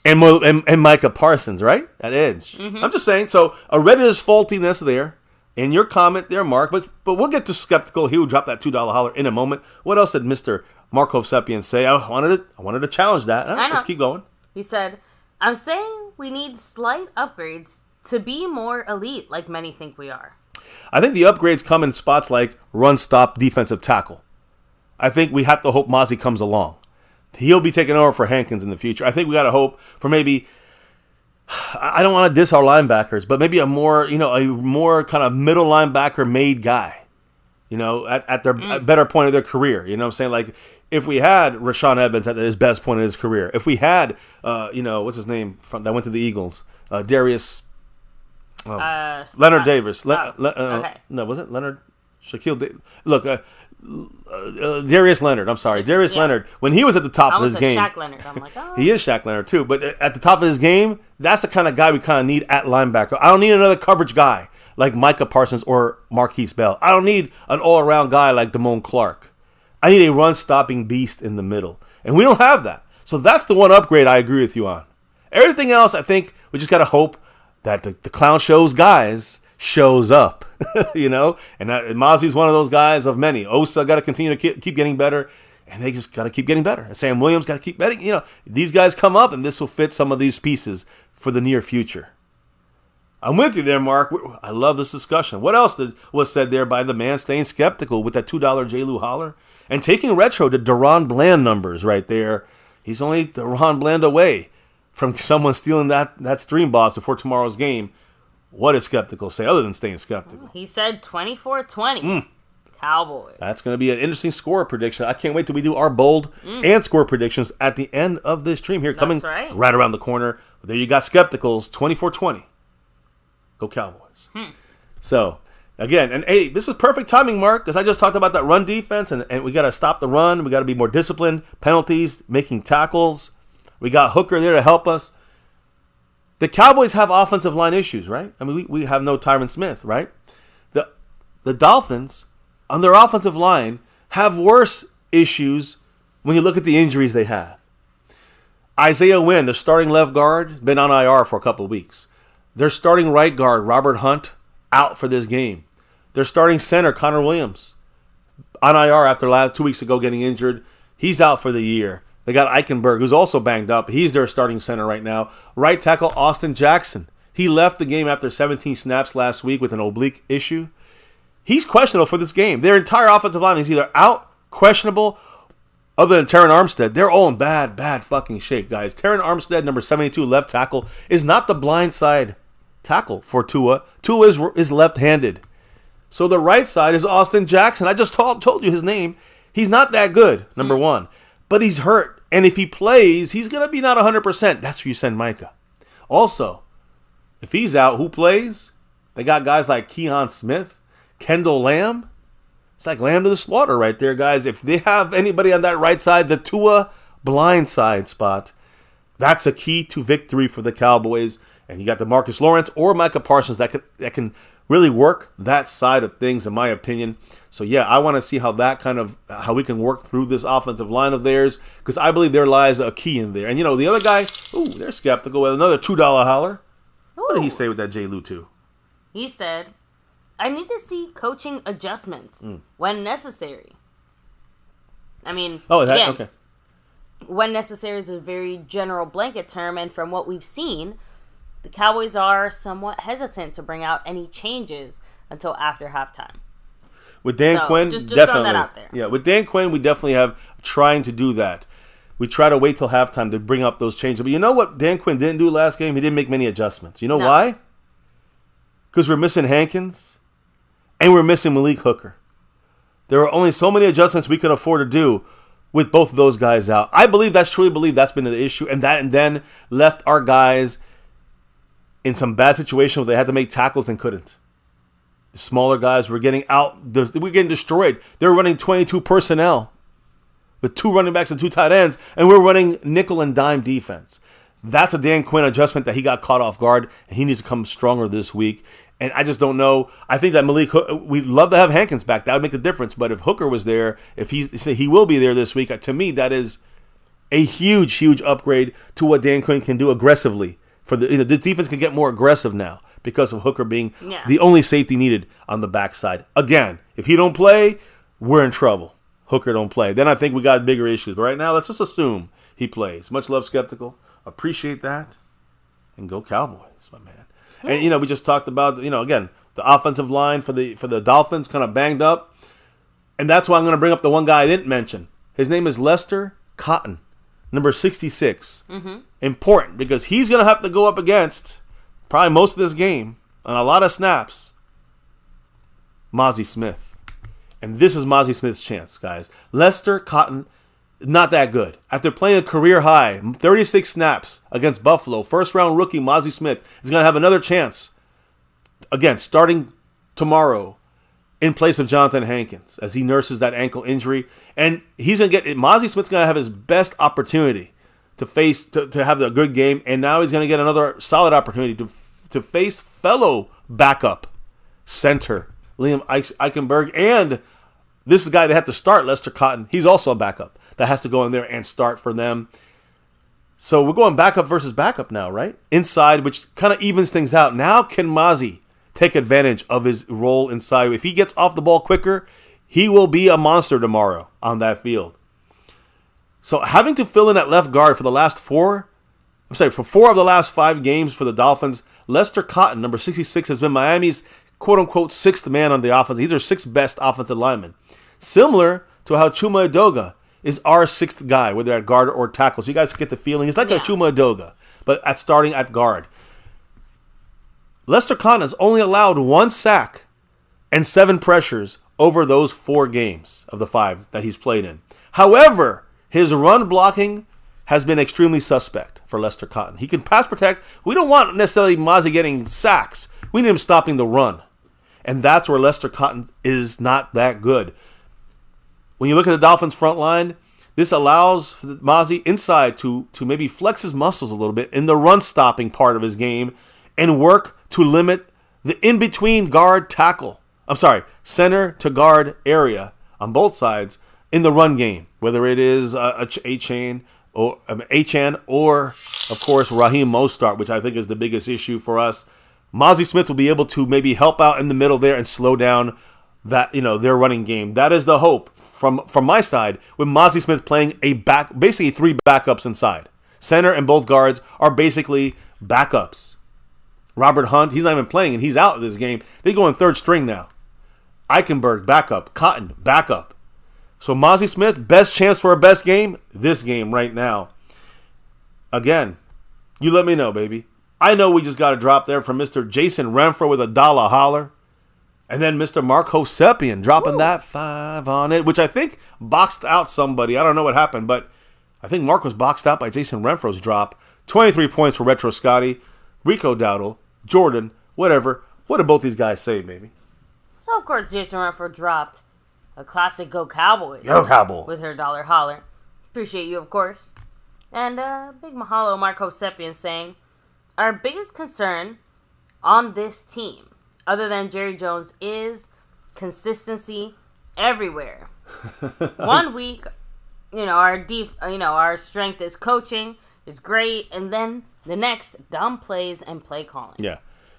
and Micah Parsons, right? At edge. Mm-hmm. I'm just saying. So, a Reddit's faultiness there. In your comment there, Mark. But we'll get to Skeptical. He will drop that $2 holler in a moment. What else did Mr. Marco Seppian say? I wanted to challenge that. Let's keep going. He said, I'm saying we need slight upgrades to be more elite like many think we are. I think the upgrades come in spots like run-stop defensive tackle. I think we have to hope Mozzie comes along. He'll be taking over for Hankins in the future. I think we got to hope for maybe, I don't want to diss our linebackers, but maybe a more kind of middle linebacker made guy, at their better point of their career. You know what I'm saying? Like, if we had Rashaan Evans at his best point of his career, if we had, what's his name that went to the Eagles, Darius, Leonard Davis. Okay. No, was it Leonard? Shaquille. Look, Darius Leonard. I'm sorry, Darius Leonard. When he was at the top of his game, Shaq Leonard. I'm like, oh. He is Shaq Leonard too. But at the top of his game, that's the kind of guy we kind of need at linebacker. I don't need another coverage guy like Micah Parsons or Marquise Bell. I don't need an all-around guy like Damone Clark. I need a run-stopping beast in the middle, and we don't have that. So that's the one upgrade I agree with you on. Everything else, I think we just got to hope that the clown show's guys shows up, and Mozzie's one of those guys of many. Osa got to continue to keep getting better, and they just got to keep getting better. And Sam Williams got to keep betting. These guys come up, and this will fit some of these pieces for the near future. I'm with you there, Mark. I love this discussion. What else was said there by the man staying skeptical with that $2 J-Lou holler? And taking retro to Deron Bland numbers right there. He's only Deron Bland away from someone stealing that stream boss before tomorrow's game. What does Skeptical say other than staying skeptical? He said 24-20. Cowboys. That's going to be an interesting score prediction. I can't wait till we do our bold and score predictions at the end of this stream here. Coming right around the corner. There you got Skepticals, 24-20. Go Cowboys. So, again, and hey, this is perfect timing, Mark, because I just talked about that run defense, and we got to stop the run. We got to be more disciplined. Penalties, making tackles. We got Hooker there to help us. The Cowboys have offensive line issues, right? I mean, we have no Tyron Smith, right? The Dolphins, on their offensive line, have worse issues when you look at the injuries they have. Isaiah Wynn, the starting left guard, been on IR for a couple of weeks. Their starting right guard, Robert Hunt, out for this game. Their starting center, Connor Williams, on IR after 2 weeks ago getting injured. He's out for the year. They got Eichenberg, who's also banged up. He's their starting center right now. Right tackle, Austin Jackson. He left the game after 17 snaps last week with an oblique issue. He's questionable for this game. Their entire offensive line is either out, questionable, other than Terron Armstead. They're all in bad fucking shape, guys. Terron Armstead, number 72, left tackle, is not the blind side tackle for Tua. Tua is left-handed. So the right side is Austin Jackson. I just told you his name. He's not that good, number one. But he's hurt. And if he plays, he's going to be not 100%. That's where you send Micah. Also, if he's out, who plays? They got guys like Keon Smith, Kendall Lamb. It's like lamb to the slaughter right there, guys. If they have anybody on that right side, the Tua blind side spot, that's a key to victory for the Cowboys. And you got DeMarcus Lawrence or Micah Parsons that can really work that side of things, in my opinion. So, yeah, I want to see how we can work through this offensive line of theirs, because I believe there lies a key in there. And, the other guy, they're skeptical with another $2 holler. What did he say with that J. Lou, too? He said, I need to see adjustments when necessary. I mean, okay. When necessary is a very general blanket term, and from what we've seen, the Cowboys are somewhat hesitant to bring out any changes until after halftime. With Dan Quinn, just definitely. throwing that out there. Yeah, with Dan Quinn, we definitely have trying to do that. We try to wait till halftime to bring up those changes. But you know what Dan Quinn didn't do last game? He didn't make many adjustments. You know why? Because we're missing Hankins and we're missing Malik Hooker. There are only so many adjustments we could afford to do with both of those guys out. I truly believe that's been the issue, and then left our guys in some bad situations where they had to make tackles and couldn't. The smaller guys were getting we're getting destroyed. They're running 22 personnel with 2 running backs and 2 tight ends, and we're running nickel and dime defense. That's a Dan Quinn adjustment that he got caught off guard, and he needs to come stronger this week. And I just don't know. I think that Malik, we'd love to have Hankins back. That would make the difference. But if Hooker was there, if he will be there this week, to me, that is a huge, huge upgrade to what Dan Quinn can do aggressively. The defense can get more aggressive now because of Hooker being the only safety needed on the backside. Again, if he don't play, we're in trouble. Hooker don't play. Then I think we got bigger issues. But right now, let's just assume he plays. Much love, Skeptical. Appreciate that. And go Cowboys, my man. And, we just talked about, again, the offensive line for the Dolphins kind of banged up. And that's why I'm going to bring up the one guy I didn't mention. His name is Lester Cotton, number 66. Mm-hmm. Important because he's going to have to go up against, probably most of this game, on a lot of snaps, Mazi Smith. And this is Mazi Smith's chance, guys. Lester Cotton, not that good. After playing a career high, 36 snaps against Buffalo, first-round rookie Mazi Smith is going to have another chance, again, starting tomorrow in place of Jonathan Hankins as he nurses that ankle injury. And he's going to Mazi Smith's going to have his best opportunity to have a good game, and now he's going to get another solid opportunity to face fellow backup center Liam Eichenberg, and this is the guy that had to start, Lester Cotton. He's also a backup that has to go in there and start for them. So we're going backup versus backup now, right? Inside, which kind of evens things out. Now can Mazi take advantage of his role inside? If he gets off the ball quicker, he will be a monster tomorrow on that field. So having to fill in at left guard for for 4 of the last 5 games for the Dolphins, Lester Cotton, number 66, has been Miami's quote-unquote 6th man on the offense. He's our 6th best offensive lineman. Similar to how Chuma Edoga is our 6th guy, whether at guard or tackle. So you guys get the feeling. It's like a Chuma Edoga, but starting at guard. Lester Cotton has only allowed 1 sack and 7 pressures over those 4 games of the 5 that he's played in. However, his run blocking has been extremely suspect for Lester Cotton. He can pass protect. We don't want necessarily Mazi getting sacks. We need him stopping the run. And that's where Lester Cotton is not that good. When you look at the Dolphins front line, this allows Mazi inside to maybe flex his muscles a little bit in the run stopping part of his game and work to limit the in-between center to guard area on both sides in the run game, whether it is Achane or, of course, Raheem Mostert, which I think is the biggest issue for us. Mazi Smith will be able to maybe help out in the middle there and slow down that their running game. That is the hope from my side, with Mazi Smith playing basically 3 backups inside. Center and both guards are basically backups. Robert Hunt, he's not even playing, and he's out of this game. They go in 3rd string now. Eichenberg, backup. Cotton, backup. So Mazi Smith, best chance for a best game, this game right now. Again, you let me know, baby. I know we just got a drop there from Mr. Jason Renfro with a dollar holler. And then Mr. Mark Hosepian dropping that 5 on it, which I think boxed out somebody. I don't know what happened, but I think Mark was boxed out by Jason Renfro's drop. 23 points for Retro Scotty, Rico Dowdle, Jordan, whatever. What did both these guys say, baby? So, of course, Jason Renfro dropped a classic Go Cowboys. Go Cowboys. With her dollar holler. Appreciate you, of course. And big mahalo, Mark Hosepian saying, our biggest concern on this team, other than Jerry Jones, is consistency everywhere. 1 week, our strength is coaching, is great, and then the next, dumb plays and play calling. Yeah.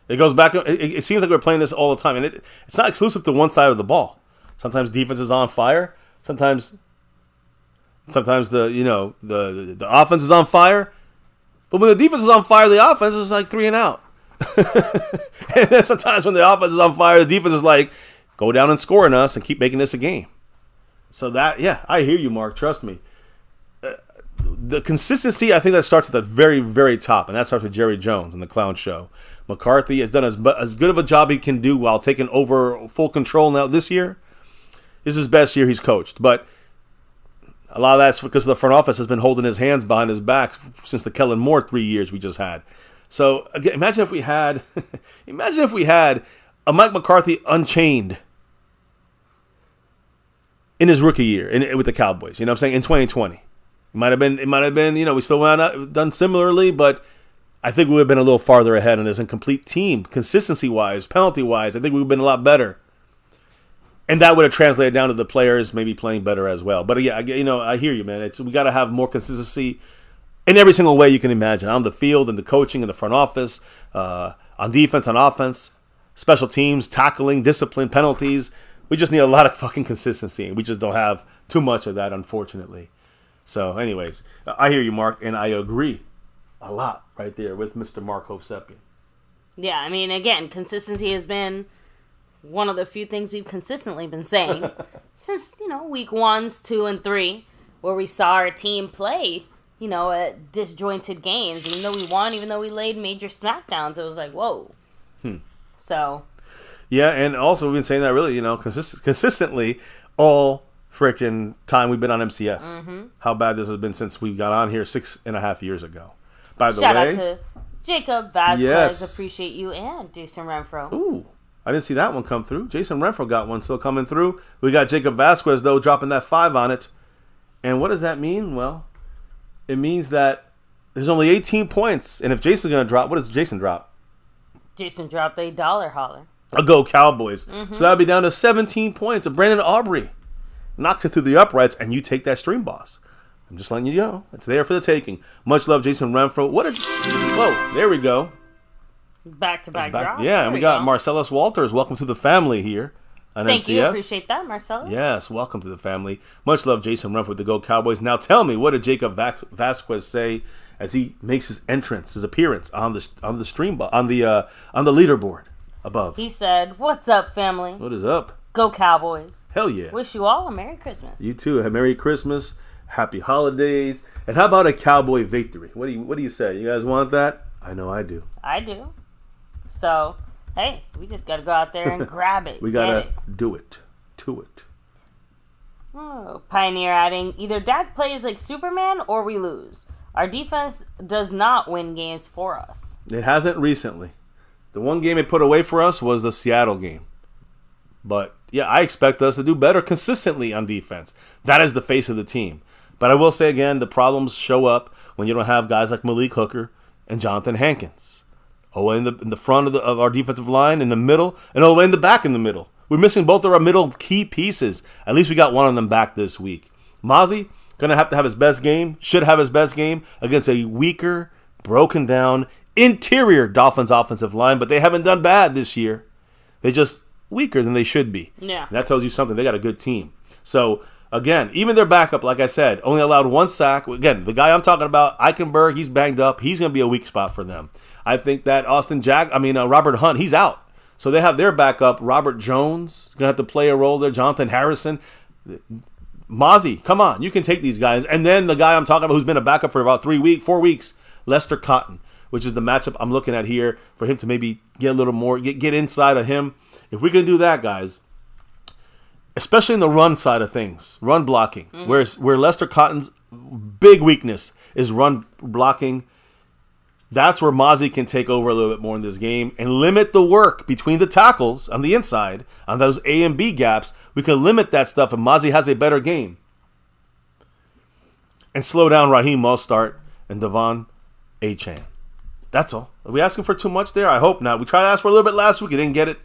It goes back. It seems like we're playing this all the time, and it's not exclusive to one side of the ball. Sometimes defense is on fire. Sometimes the offense is on fire. But when the defense is on fire, the offense is like 3 and out. And then sometimes when the offense is on fire, the defense is like, go down and score on us and keep making this a game. So I hear you, Mark. Trust me. The consistency, I think that starts at the very, very top, and that starts with Jerry Jones and the Clown Show. McCarthy has done as good of a job he can do while taking over full control now this year. This is his best year he's coached. But a lot of that's because the front office has been holding his hands behind his back since the Kellen Moore 3 years we just had. So again, imagine if we had a Mike McCarthy unchained in his rookie year with the Cowboys. You know what I'm saying? In 2020, it might have been. We still wound up done similarly, but I think we would have been a little farther ahead on this incomplete team, consistency wise, penalty wise. I think we would have been a lot better. And that would have translated down to the players maybe playing better as well. But yeah, I hear you, man. We got to have more consistency in every single way you can imagine. On the field, and the coaching, and the front office, on defense, on offense, special teams, tackling, discipline, penalties. We just need a lot of fucking consistency, and we just don't have too much of that, unfortunately. So anyways, I hear you, Mark, and I agree a lot right there with Mr. Mark Hosepian. Yeah, I mean, again, consistency has been one of the few things we've consistently been saying since, week 1s, 2, and 3, where we saw our team play, disjointed games. Even though we won, even though we laid major smackdowns, it was like, whoa. So. Yeah, and also we've been saying that really, consistently all freaking time we've been on MCF. Mm-hmm. How bad this has been since we got on here 6.5 years ago. By the way. Shout out to Jacob Vasquez, yes. Appreciate you, and Jason Renfro. Ooh. I didn't see that one come through. Jason Renfro got one still coming through. We got Jacob Vasquez, though, dropping that 5 on it. And what does that mean? Well, it means that there's only 18 points. And if Jason's going to drop, what does Jason drop? Jason dropped $1 holler. A Go Cowboys. Mm-hmm. So that would be down to 17 points. And Brandon Aubrey knocks it through the uprights, and you take that stream boss. I'm just letting you know. It's there for the taking. Much love, Jason Renfro. Whoa, there we go. Back-to-back drops. Yeah, and we got Marcellus Walters. Welcome to the family here on Thank MCF. you. Appreciate that, Marcellus. Yes, welcome to the family. Much love, Jason Renfro with the Go Cowboys. Now tell me, what did Jacob Vasquez say as he makes his appearance on the stream on the leaderboard above? He said, "What's up, family? What is up? Go Cowboys! Hell yeah! Wish you all a Merry Christmas. You too. Have Merry Christmas, Happy Holidays, and how about a Cowboy victory? What do you say? You guys want that? I know I do. I do. So, hey, we just got to go out there and grab it. We got to do it. To it. Oh, Pioneer adding, either Dak plays like Superman or we lose. Our defense does not win games for us. It hasn't recently. The one game it put away for us was the Seattle game. But, yeah, I expect us to do better consistently on defense. That is the face of the team. But I will say again, the problems show up when you don't have guys like Malik Hooker and Jonathan Hankins. In the front of our defensive line, in the middle, and all the way in the back in the middle. We're missing both of our middle key pieces. At least we got one of them back this week. Mozzie, going to have his best game, should have his best game against a weaker, broken down, interior Dolphins offensive line, but they haven't done bad this year. They're just weaker than they should be. Yeah. And that tells you something. They got a good team. So, again, even their backup, like I said, only allowed 1 sack. Again, the guy I'm talking about, Eichenberg, he's banged up. He's going to be a weak spot for them. I think that Robert Hunt, he's out. So they have their backup, Robert Jones, going to have to play a role there, Jonathan Harrison. Mozzie, come on, you can take these guys. And then the guy I'm talking about who's been a backup for about 4 weeks, Lester Cotton, which is the matchup I'm looking at here for him to maybe get a little more, get inside of him. If we can do that, guys, especially in the run side of things, run blocking, where Lester Cotton's big weakness is run blocking, that's where Mozzie can take over a little bit more in this game and limit the work between the tackles on the inside, on those A and B gaps. We can limit that stuff if Mozzie has a better game. And slow down Raheem Mostert and Devon Achane. That's all. Are we asking for too much there? I hope not. We tried to ask for a little bit last week. We didn't get it.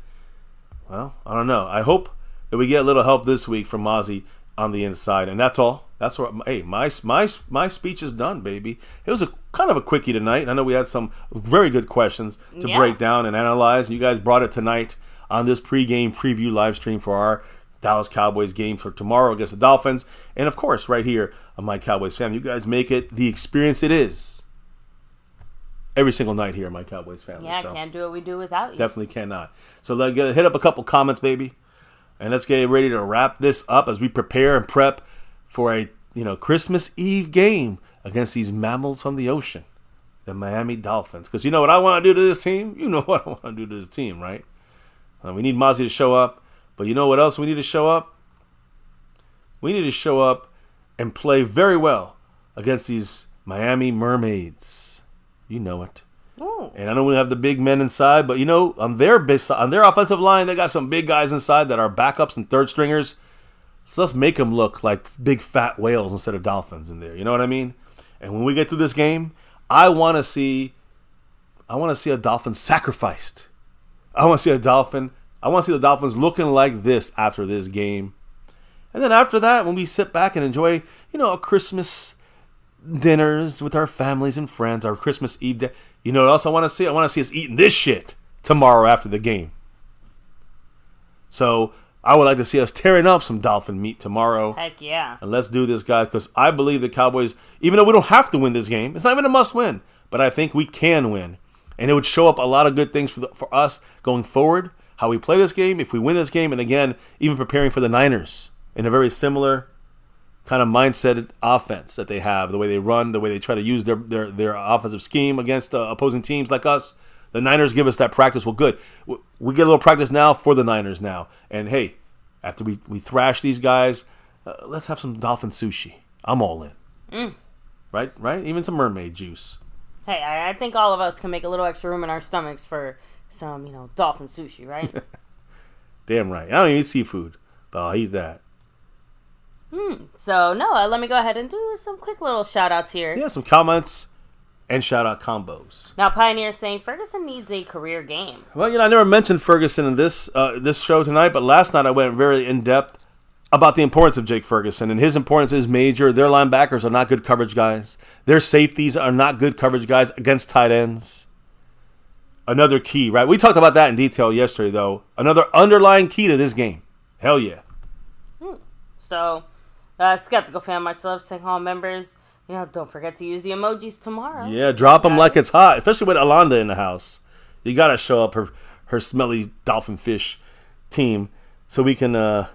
Well, I don't know. I hope that we get a little help this week from Mozzie on the inside. And that's all. That's what. Hey, my speech is done, baby. It was a kind of a quickie tonight. I know we had some very good questions to break down and analyze. You guys brought it tonight on this pregame preview live stream for our Dallas Cowboys game for tomorrow against the Dolphins. And, of course, right here on My Cowboys Family, you guys make it the experience it is every single night here on My Cowboys Family. Yeah, so can't do what we do without you. Definitely cannot. So let's hit up a couple comments, baby. And let's get ready to wrap this up as we prepare and prep for a Christmas Eve game against these mammals from the ocean, the Miami Dolphins. Because you know what I want to do to this team? You know what I want to do to this team, right? We need Mozzie to show up. But you know what else we need to show up? We need to show up and play very well against these Miami Mermaids. You know it. Ooh. And I know we have the big men inside, but on their offensive line, they got some big guys inside that are backups and third stringers. So let's make them look like big fat whales instead of dolphins in there. You know what I mean? And when we get through this game, I want to see a dolphin sacrificed. I want to see the Dolphins looking like this after this game. And then after that, when we sit back and enjoy, a Christmas dinners with our families and friends, our Christmas Eve day. You know what else I want to see? I want to see us eating this shit tomorrow after the game. So I would like to see us tearing up some dolphin meat tomorrow. Heck yeah. And let's do this, guys, because I believe the Cowboys, even though we don't have to win this game, it's not even a must-win, but I think we can win. And it would show up a lot of good things for us going forward, how we play this game, if we win this game, and again, even preparing for the Niners in a very similar kind of mindset offense that they have, the way they run, the way they try to use their offensive scheme against opposing teams like us. The Niners give us that practice. Well, good. We get a little practice now for the Niners now. And, hey, after we thrash these guys, let's have some dolphin sushi. I'm all in. Right? Even some mermaid juice. Hey, I think all of us can make a little extra room in our stomachs for some, dolphin sushi, right? Damn right. I don't even eat seafood, but I'll eat that. So, Noah, let me go ahead and do some quick little shout-outs here. Yeah, some comments and shout-out combos. Now, Pioneer saying Ferguson needs a career game. Well, I never mentioned Ferguson in this show tonight, but last night I went very in-depth about the importance of Jake Ferguson, and his importance is major. Their linebackers are not good coverage guys. Their safeties are not good coverage guys against tight ends. Another key, right? We talked about that in detail yesterday, though. Another underlying key to this game. Hell yeah. So, Skeptical Fan, much love, saying all members, don't forget to use the emojis tomorrow. Yeah, drop them like it's hot, especially with Alonda in the house. You got to show up her smelly dolphin fish team so we can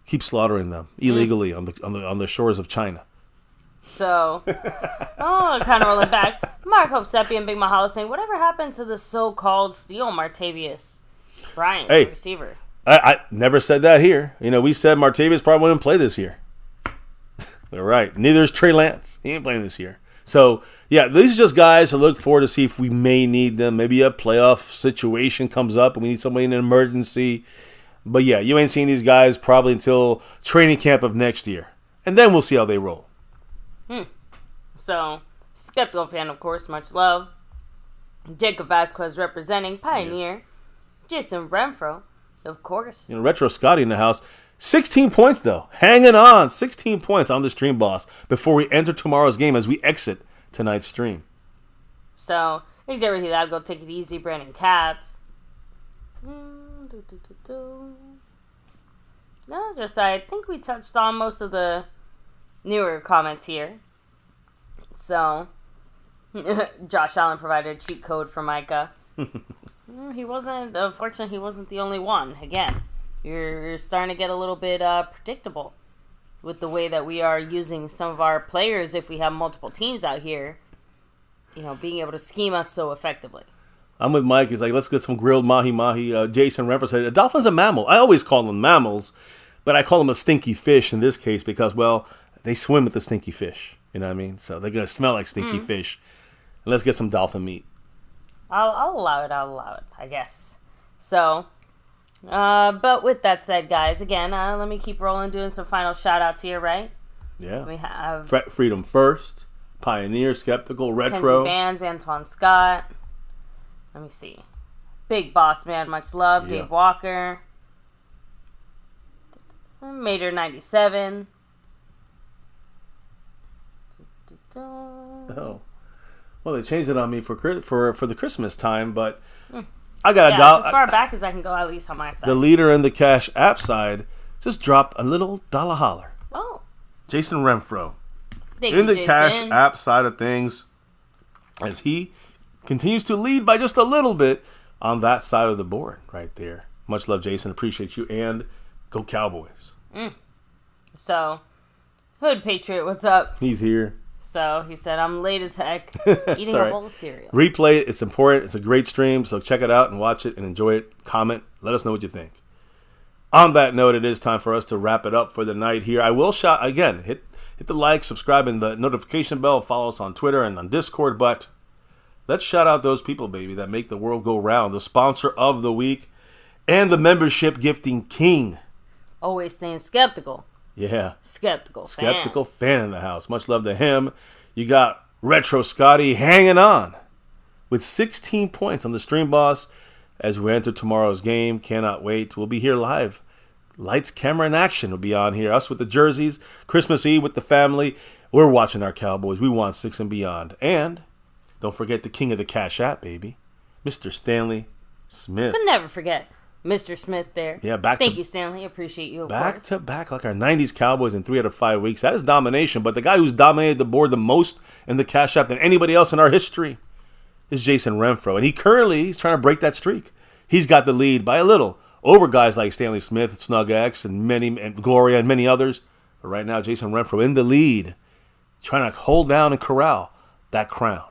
keep slaughtering them illegally on the shores of China. So, kind of rolling back. Mark Hope Seppi and Big Mahalo saying, whatever happened to the so-called Steel Martavius Bryant, receiver? I never said that here. We said Martavius probably wouldn't play this year. All right. Neither is Trey Lance. He ain't playing this year. So, yeah, these are just guys to look forward to see if we may need them. Maybe a playoff situation comes up and we need somebody in an emergency. But, yeah, you ain't seeing these guys probably until training camp of next year. And then we'll see how they roll. So, Skeptical Fan, of course, much love. Jacob Vasquez representing Pioneer. Yeah. Jason Renfro, of course. Retro Scotty in the house. 16 points, though. Hanging on. 16 points on the stream, boss, before we enter tomorrow's game as we exit tonight's stream. So, Xavier Lab, go take it easy, Brandon Katz. No, just I think we touched on most of the newer comments here. So, Josh Allen provided a cheat code for Micah. Unfortunately, he wasn't the only one. Again, you're starting to get a little bit predictable with the way that we are using some of our players if we have multiple teams out here, being able to scheme us so effectively. I'm with Mike. He's like, let's get some grilled mahi-mahi. Jason Renfro said, a dolphin's a mammal. I always call them mammals, but I call them a stinky fish in this case because, well, they swim with the stinky fish. You know what I mean? So they're going to smell like stinky fish. And let's get some dolphin meat. I'll allow it, I guess. So, but with that said, guys, again, let me keep rolling, doing some final shout-outs here, right? Yeah. We have Freedom First, Pioneer, Skeptical, Retro. Kenzie Bands, Antoine Scott. Let me see. Big Boss Man, much love. Yeah. Dave Walker. Mater 97. Oh. Well, they changed it on me for the Christmas time, but I got as far back as I can go, at least on my side. The leader in the Cash app side just dropped a little dollar holler. Oh. Jason Renfro. In the Cash app side of things, as he continues to lead by just a little bit on that side of the board right there. Much love, Jason. Appreciate you, and go Cowboys. So, Hood Patriot, what's up? He's here. So, he said, I'm late as heck, eating a bowl of cereal. Replay it. It's important. It's a great stream, so check it out and watch it and enjoy it. Comment. Let us know what you think. On that note, it is time for us to wrap it up for the night here. I will shout, again, hit Hit the like, subscribe, and the notification bell. Follow us on Twitter and on Discord. But let's shout out those people, baby, that make the world go round. The sponsor of the week and the membership gifting king. Always staying skeptical. Yeah. Skeptical fan in the house. Much love to him. You got Retro Scotty hanging on with 16 points on the Stream Boss as we enter tomorrow's game. Cannot wait. We'll be here live. Lights, camera, and action will be on here. Us with the jerseys. Christmas Eve with the family. We're watching our Cowboys. We want 6 and beyond. And don't forget the king of the Cash App, baby. Mr. Stanley Smith. Could never forget Mr. Smith there. Yeah, Thank you, Stanley. Appreciate you. Back to back, like our 90s Cowboys in 3 out of 5 weeks. That is domination. But the guy who's dominated the board the most in the Cash App than anybody else in our history is Jason Renfro. And he's trying to break that streak. He's got the lead by a little over guys like Stanley Smith, Snug X, and Gloria, and many others. But right now, Jason Renfro in the lead, trying to hold down and corral that crown.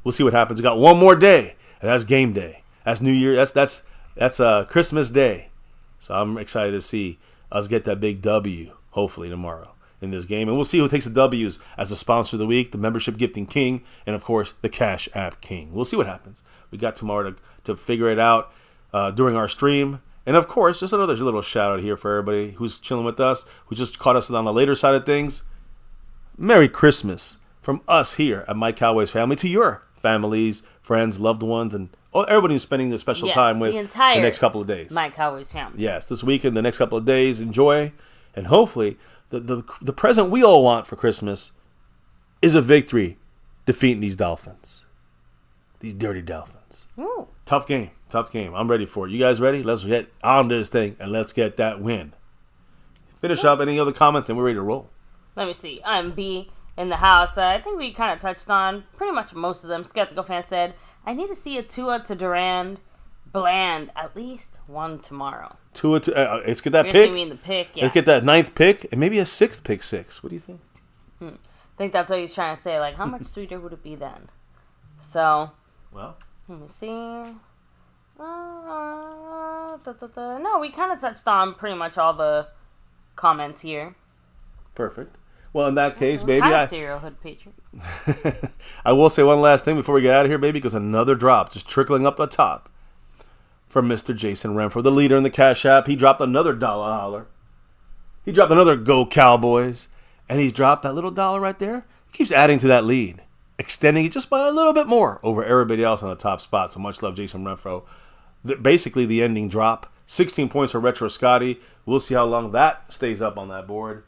We'll see what happens. We got one more day, and that's game day. That's New Year. That's Christmas Day. So I'm excited to see us get that big W, hopefully, tomorrow in this game. And we'll see who takes the W's as the sponsor of the week, the membership gifting king, and, of course, the Cash App king. We'll see what happens. We got tomorrow to figure it out during our stream. And, of course, just another little shout-out here for everybody who's chilling with us, who just caught us on the later side of things. Merry Christmas from us here at My Cowboys Family to your families, friends, loved ones, and everybody who's spending this special time with the next couple of days. My Cowboys Family. Yes, this weekend, the next couple of days, enjoy. And hopefully, the present we all want for Christmas is a victory defeating these Dolphins. These dirty Dolphins. Ooh. Tough game. I'm ready for it. You guys ready? Let's get on this thing and let's get that win. Finish up any other comments and we're ready to roll. Let me see. I'm B in the house. I think we kind of touched on pretty much most of them. Skeptical fan said, I need to see a Tua to Durand Bland at least one tomorrow. Tua to let's get that You're pick. mean the pick, yeah. Let's get that 9th pick and maybe a 6th pick 6. What do you think? I think that's what he's trying to say. Like, how much sweeter would it be then? So, well, let me see. No, we kind of touched on pretty much all the comments here. Perfect. Well, in that case, baby, Serial Hood Patriot. I will say one last thing before we get out of here, baby, because another drop just trickling up the top from Mr. Jason Renfro, the leader in the Cash App. He dropped another dollar holler. He dropped another Go Cowboys, and he's dropped that little dollar right there. He keeps adding to that lead, extending it just by a little bit more over everybody else on the top spot. So much love, Jason Renfro. Basically, the ending drop. 16 points for Retro Scotty. We'll see how long that stays up on that board,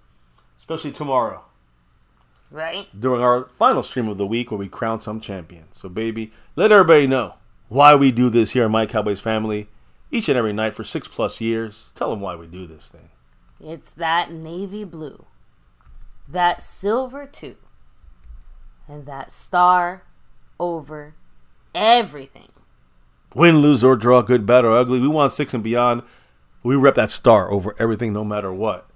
especially tomorrow. Right. During our final stream of the week where we crown some champions. So, baby, let everybody know why we do this here in My Cowboys Family each and every night for 6+ years. Tell them why we do this thing. It's that navy blue, that silver too, and that star over everything. Win, lose, or draw, good, bad, or ugly. We want 6 and beyond. We rep that star over everything no matter what.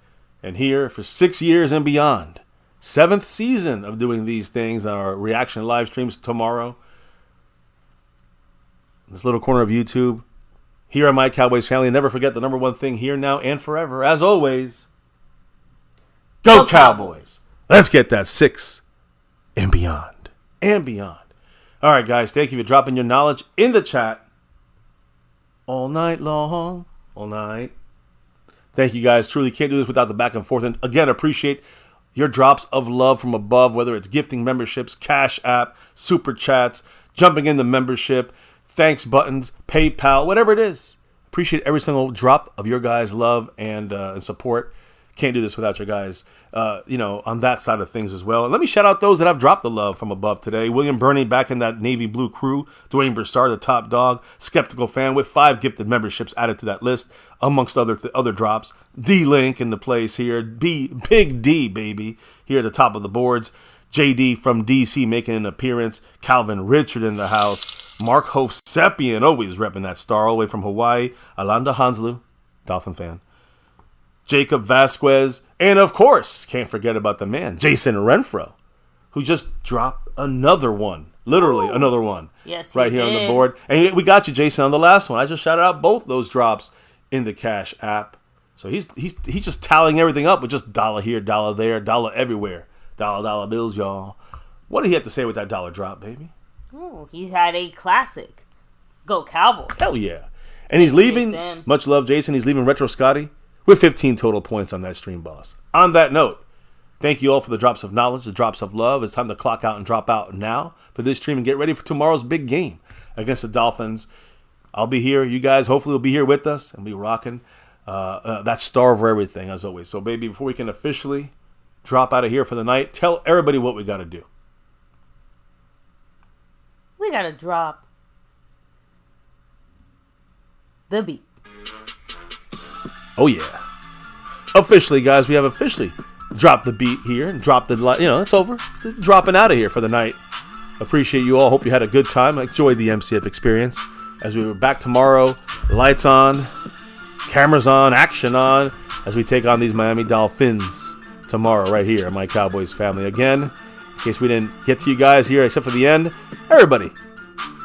And here for 6 years and beyond. 7th season of doing these things on our reaction live streams tomorrow. This little corner of YouTube. Here on My Cowboys Family. Never forget the number one thing here, now, and forever. As always, Go Cowboys. Let's get that 6 and beyond. And beyond. All right, guys. Thank you for dropping your knowledge in the chat. All night long. All night. Thank you, guys. Truly can't do this without the back and forth. And again, appreciate your drops of love from above, whether it's gifting memberships, Cash App, Super Chats, jumping in the membership, thanks buttons, PayPal, whatever it is. Appreciate every single drop of your guys' love and support. Can't do this without your guys, on that side of things as well. And let me shout out those that have dropped the love from above today. William Burney back in that navy blue crew. Dwayne Broussard, the top dog. Skeptical fan with 5 gifted memberships added to that list, amongst other drops. D-Link in the place here. Big D, baby, here at the top of the boards. JD from DC making an appearance. Calvin Richard in the house. Mark Hovsepian, always repping that star all the way from Hawaii. Alanda Hanslu, Dolphin fan. Jacob Vasquez, and of course, can't forget about the man, Jason Renfro, who just dropped another one. Literally another one. Yes, right here on the board. And we got you, Jason, on the last one. I just shouted out both those drops in the Cash App. So he's just tallying everything up with just dollar here, dollar there, dollar everywhere. Dollar bills, y'all. What did he have to say with that dollar drop, baby? Oh, he's had a classic. Go Cowboys. Hell yeah. And he's leaving. Jason. Much love, Jason. He's leaving Retro Scotty with 15 total points on that stream, boss. On that note, thank you all for the drops of knowledge, the drops of love. It's time to clock out and drop out now for this stream and get ready for tomorrow's big game against the Dolphins. I'll be here. You guys hopefully will be here with us and be rocking that star over everything, as always. So, baby, before we can officially drop out of here for the night, tell everybody what we got to do. We got to drop the beat. Oh, yeah. Officially, guys, we have officially dropped the beat here and dropped the, it's over. It's dropping out of here for the night. Appreciate you all. Hope you had a good time. Enjoyed the MCF experience. As we were back tomorrow, lights on, cameras on, action on, as we take on these Miami Dolphins tomorrow right here at My Cowboys Family. Again, in case we didn't get to you guys here except for the end, everybody,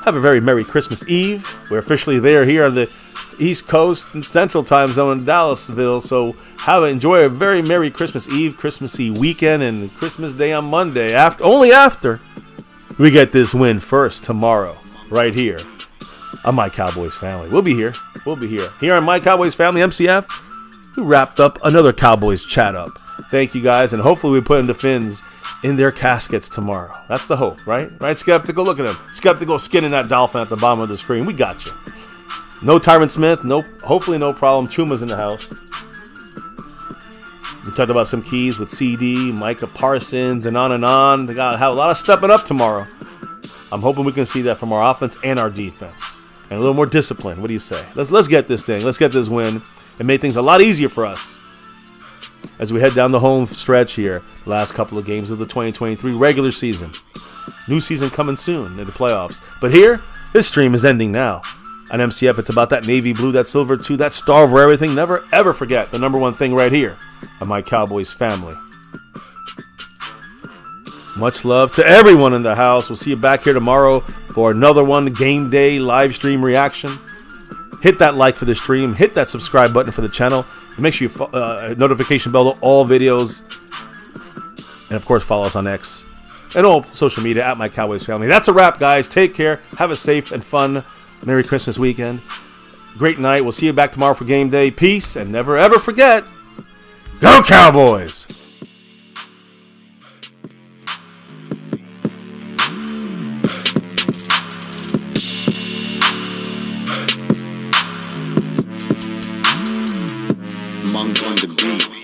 have a very Merry Christmas Eve. We're officially there here on the East Coast and Central Time Zone in Dallasville, so enjoy a very Merry Christmas Eve, Christmassy weekend, and Christmas Day on Monday. Only after we get this win first tomorrow, right here on My Cowboys Family. We'll be here. Here on My Cowboys Family MCF, we wrapped up another Cowboys chat up. Thank you guys, and hopefully we put in the Fins in their caskets tomorrow. That's the hope, right? Right, Skeptical? Look at him. Skeptical skinning that Dolphin at the bottom of the screen. We got you. No Tyron Smith. Hopefully no problem. Chuma's in the house. We talked about some keys with CD, Micah Parsons, and on and on. They got to have a lot of stepping up tomorrow. I'm hoping we can see that from our offense and our defense. And a little more discipline. What do you say? Let's get this thing. Let's get this win and make things a lot easier for us as we head down the home stretch here. Last couple of games of the 2023 regular season. New season coming soon in the playoffs. But here, this stream is ending now. On MCF, it's about that navy blue, that silver too, that star over everything. Never, ever forget the number one thing right here on My Cowboys Family. Much love to everyone in the house. We'll see you back here tomorrow for another one, game day live stream reaction. Hit that like for the stream. Hit that subscribe button for the channel. Make sure you notification bell to all videos. And, of course, follow us on X and all social media at My Cowboys Family. That's a wrap, guys. Take care. Have a safe and fun Merry Christmas weekend. Great night. We'll see you back tomorrow for game day. Peace. And never, ever forget, go Cowboys! Monk on the beat.